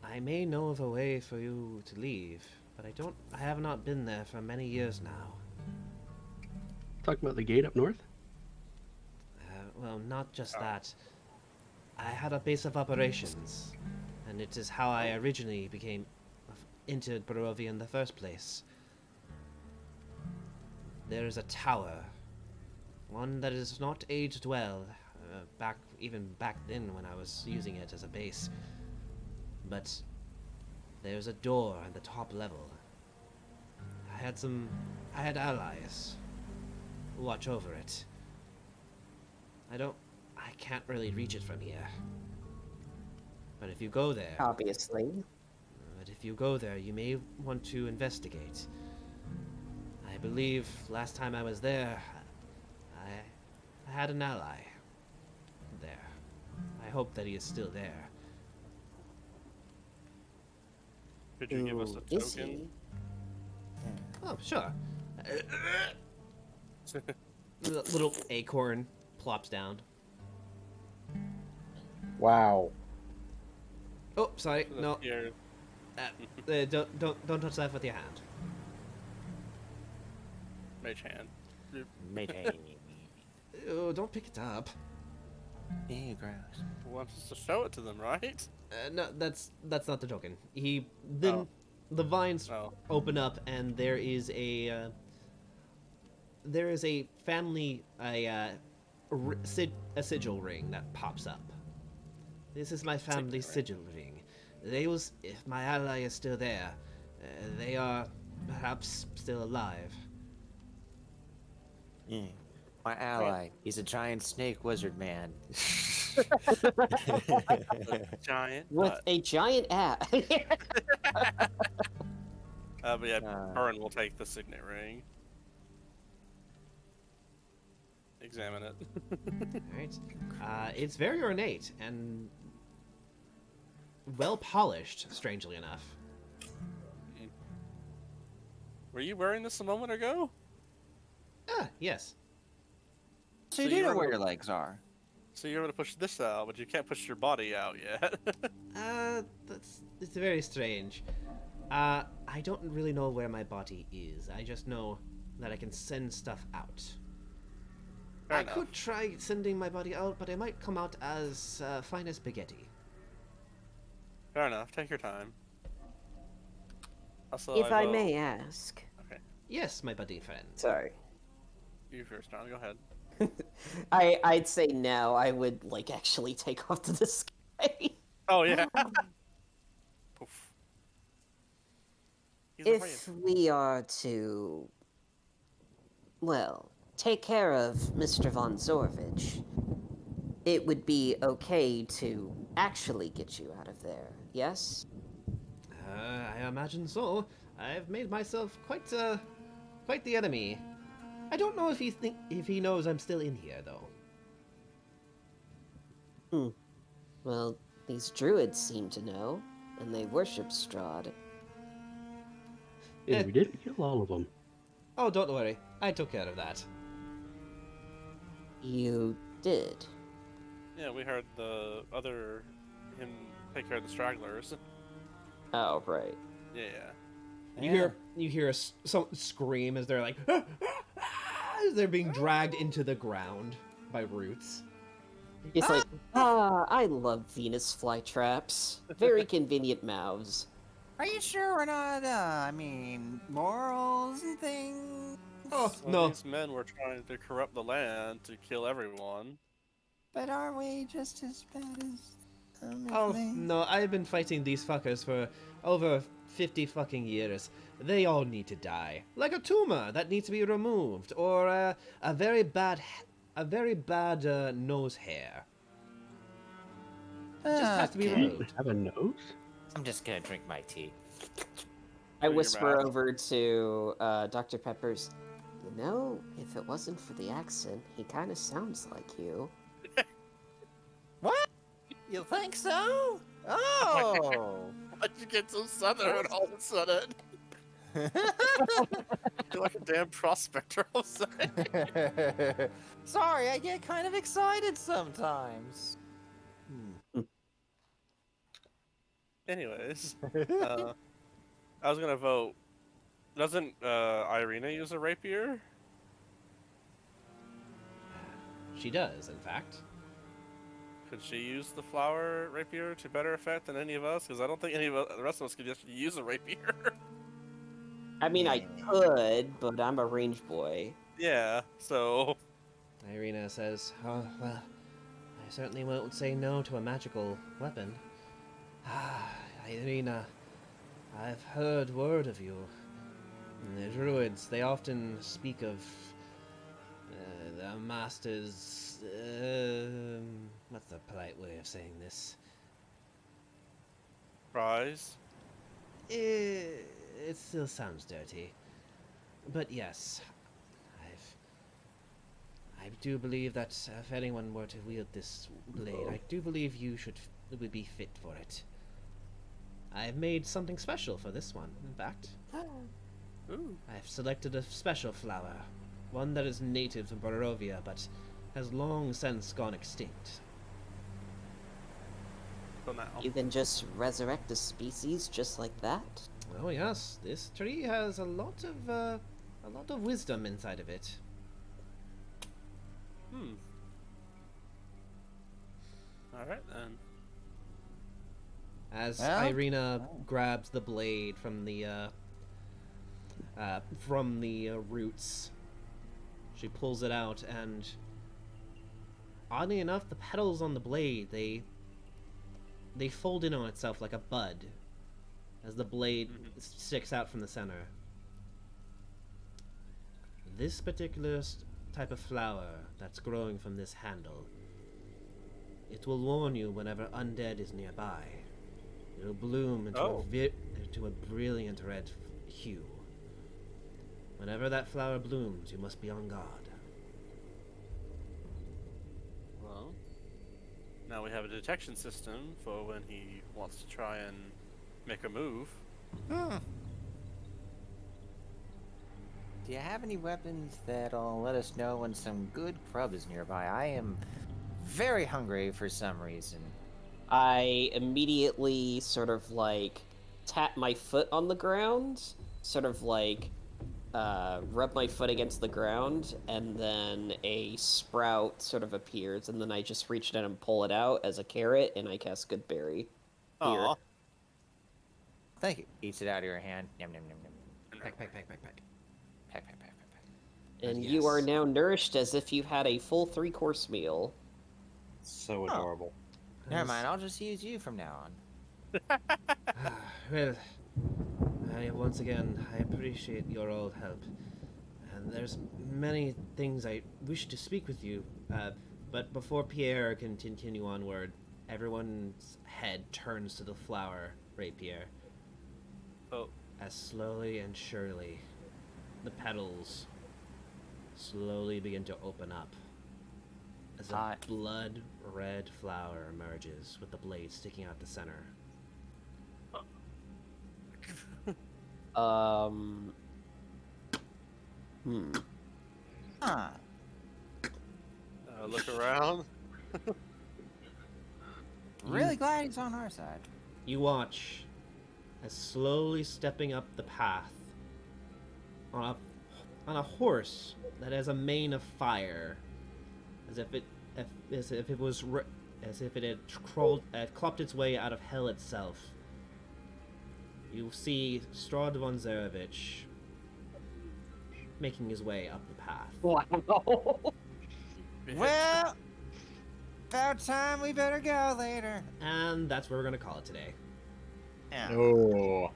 I may know of a way for you to leave. But I have not been there for many years now. Talking about the gate up north? Well, not just that. I had a base of operations, and it is how I originally entered Barovia in the first place. There is a tower, one that is not aged well, even back then when I was using it as a base. But there's a door at the top level. I had allies who watch over it. I can't really reach it from here. But if you go there, Obviously. you may want to investigate. I believe last time I was there, I had an ally there. I hope that he is still there. Could you give us a Is token? he? Oh, sure. Little acorn plops down. Wow. Oh, sorry. No, Here. don't touch that with your hand. Mage hand. Oh, don't pick it up. Ew, gross. Wants us to show it to them, right? No, that's not the token. Then the vines Oh. open up, and there is a family a sigil ring that pops up. This is my family sigil ring. If my ally is still there, they are perhaps still alive. Yeah. My ally. He's a giant snake wizard man. Giant. With But, a giant ass. but yeah, Uh. Burn will take the signet ring. Examine it. Alright. It's very ornate and well polished, strangely enough. Were you wearing this a moment ago? Yes. So you So do you know were- where your legs are. So you're able to push this out, but you can't push your body out yet. It's very strange. I don't really know where my body is. I just know that I can send stuff out. Fair I enough. could try sending my body out, but it might come out as fine as spaghetti. Fair enough. Take your time. Also, If I vote- may ask. Okay, Yes, my buddy friend. Sorry. you first, John. Go ahead. I'd say no. I would like actually take off to the sky. Oh yeah. Poof. He's afraid. If we are to, well, take care of Mr. von Zorvich, it would be okay to actually get you out of there, yes? I imagine so. I've made myself quite the enemy. I don't know if he knows I'm still in here though. Well, these druids seem to know, and they worship Strahd. Yeah, we didn't kill all of them. Oh, don't worry. I took care of that. You did. Yeah, we heard him take care of the stragglers. Oh, right. Yeah. You hear some scream as they're like as they're being dragged into the ground by roots. He's like, I love Venus flytraps. Very convenient mouths. Are you sure we're not, morals and things? Oh Well, no! these men were trying to corrupt the land to kill everyone. But aren't we just as bad as Oh no! I've been fighting these fuckers for over 50 fucking years. They all need to die, like a tumor that needs to be removed, or a very bad nose hair. It just has to be Okay. removed. Have a nose? I'm just gonna drink my tea. I your whisper mouth. over to Dr. Peppers, you know, if it wasn't for the accent, he kind of sounds like you. What? You think so? Oh! Why'd you get so southern all of a sudden? You're like a damn prospector all of a sudden. Sorry, I get kind of excited sometimes. Anyways, I was gonna vote. Doesn't Irina use a rapier? She does, in fact. Could she use the flower rapier to better effect than any of us? Because I don't think any of the rest of us could just use a rapier. I mean, I could, but I'm a range boy. Yeah, so Irina says, "Oh well, I certainly won't say no to a magical weapon." Ah, Irina, I've heard word of you. The druids, they often speak of the masters. What's the polite way of saying this? prize. It still sounds dirty, but yes, I do believe that if anyone were to wield this blade, I do believe you would be fit for it. I've made something special for this one, in fact. Ooh. I've selected a special flower, one that is native to Barovia, but has long since gone extinct. So now. You can just resurrect a species just like that? Oh yes, this tree has a lot of wisdom inside of it. Alright then. As Well, Irina grabs the blade from the roots, she pulls it out, and oddly enough, the petals on the blade they fold in on itself like a bud, as the blade sticks out from the center. This particular type of flower that's growing from this handle, it will warn you whenever undead is nearby. It'll bloom into a brilliant red hue. Whenever that flower blooms, you must be on guard. Well, now we have a detection system for when he wants to try and make a move. Do you have any weapons that'll let us know when some good grub is nearby? I am very hungry for some reason. I immediately sort of like tap my foot on the ground, sort of like rub my foot against the ground, and then a sprout sort of appears, and then I just reach down and pull it out as a carrot, and I cast Good Berry. Here. Aw. Thank you. Eats it out of your hand. Yum, yum, yum, yum. Peck, peck, peck, peck, peck. Peck, peck, peck, peck, peck. And you are Yes. now nourished as if you had a full 3-course meal. So Oh. adorable. Never mind. I'll just use you from now on. Well, once again, I appreciate your all help. And there's many things I wish to speak with you, but before Pierre can continue onward, everyone's head turns to the flower rapier. Oh, As slowly and surely, the petals slowly begin to open up. As a Hot. blood red flower emerges with the blade sticking out the center. Huh. look around. Really glad he's on our side. You watch as slowly stepping up the path on a horse that has a mane of fire, as if it had clopped its way out of hell itself. You see Strahd One making his way up the path. Wow. Well, about time we better go later. And that's where we're gonna call it today. Yeah. Oh.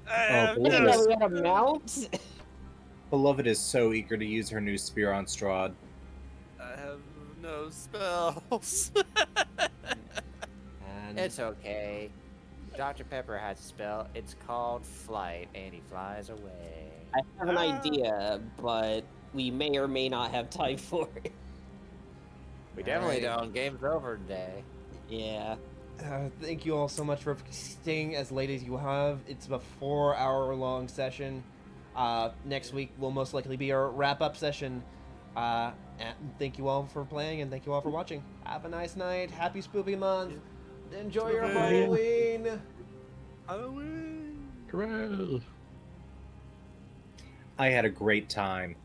I Beloved didn't know is, we had a mount. Beloved is so eager to use her new spear on Strahd. I have no spells. And It's okay. Dr. Pepper has a spell. It's called Flight, and he flies away. I have an idea, but we may or may not have time for it. We definitely Alright. don't. Game's over today. Yeah. Thank you all so much for staying as late as you have. It's a 4-hour-long session. Next week will most likely be our wrap-up session. And thank you all for playing, and thank you all for watching. Have a nice night. Happy Spoopy Month. Enjoy your Spoopy. Halloween. Halloween. Hooray! I had a great time.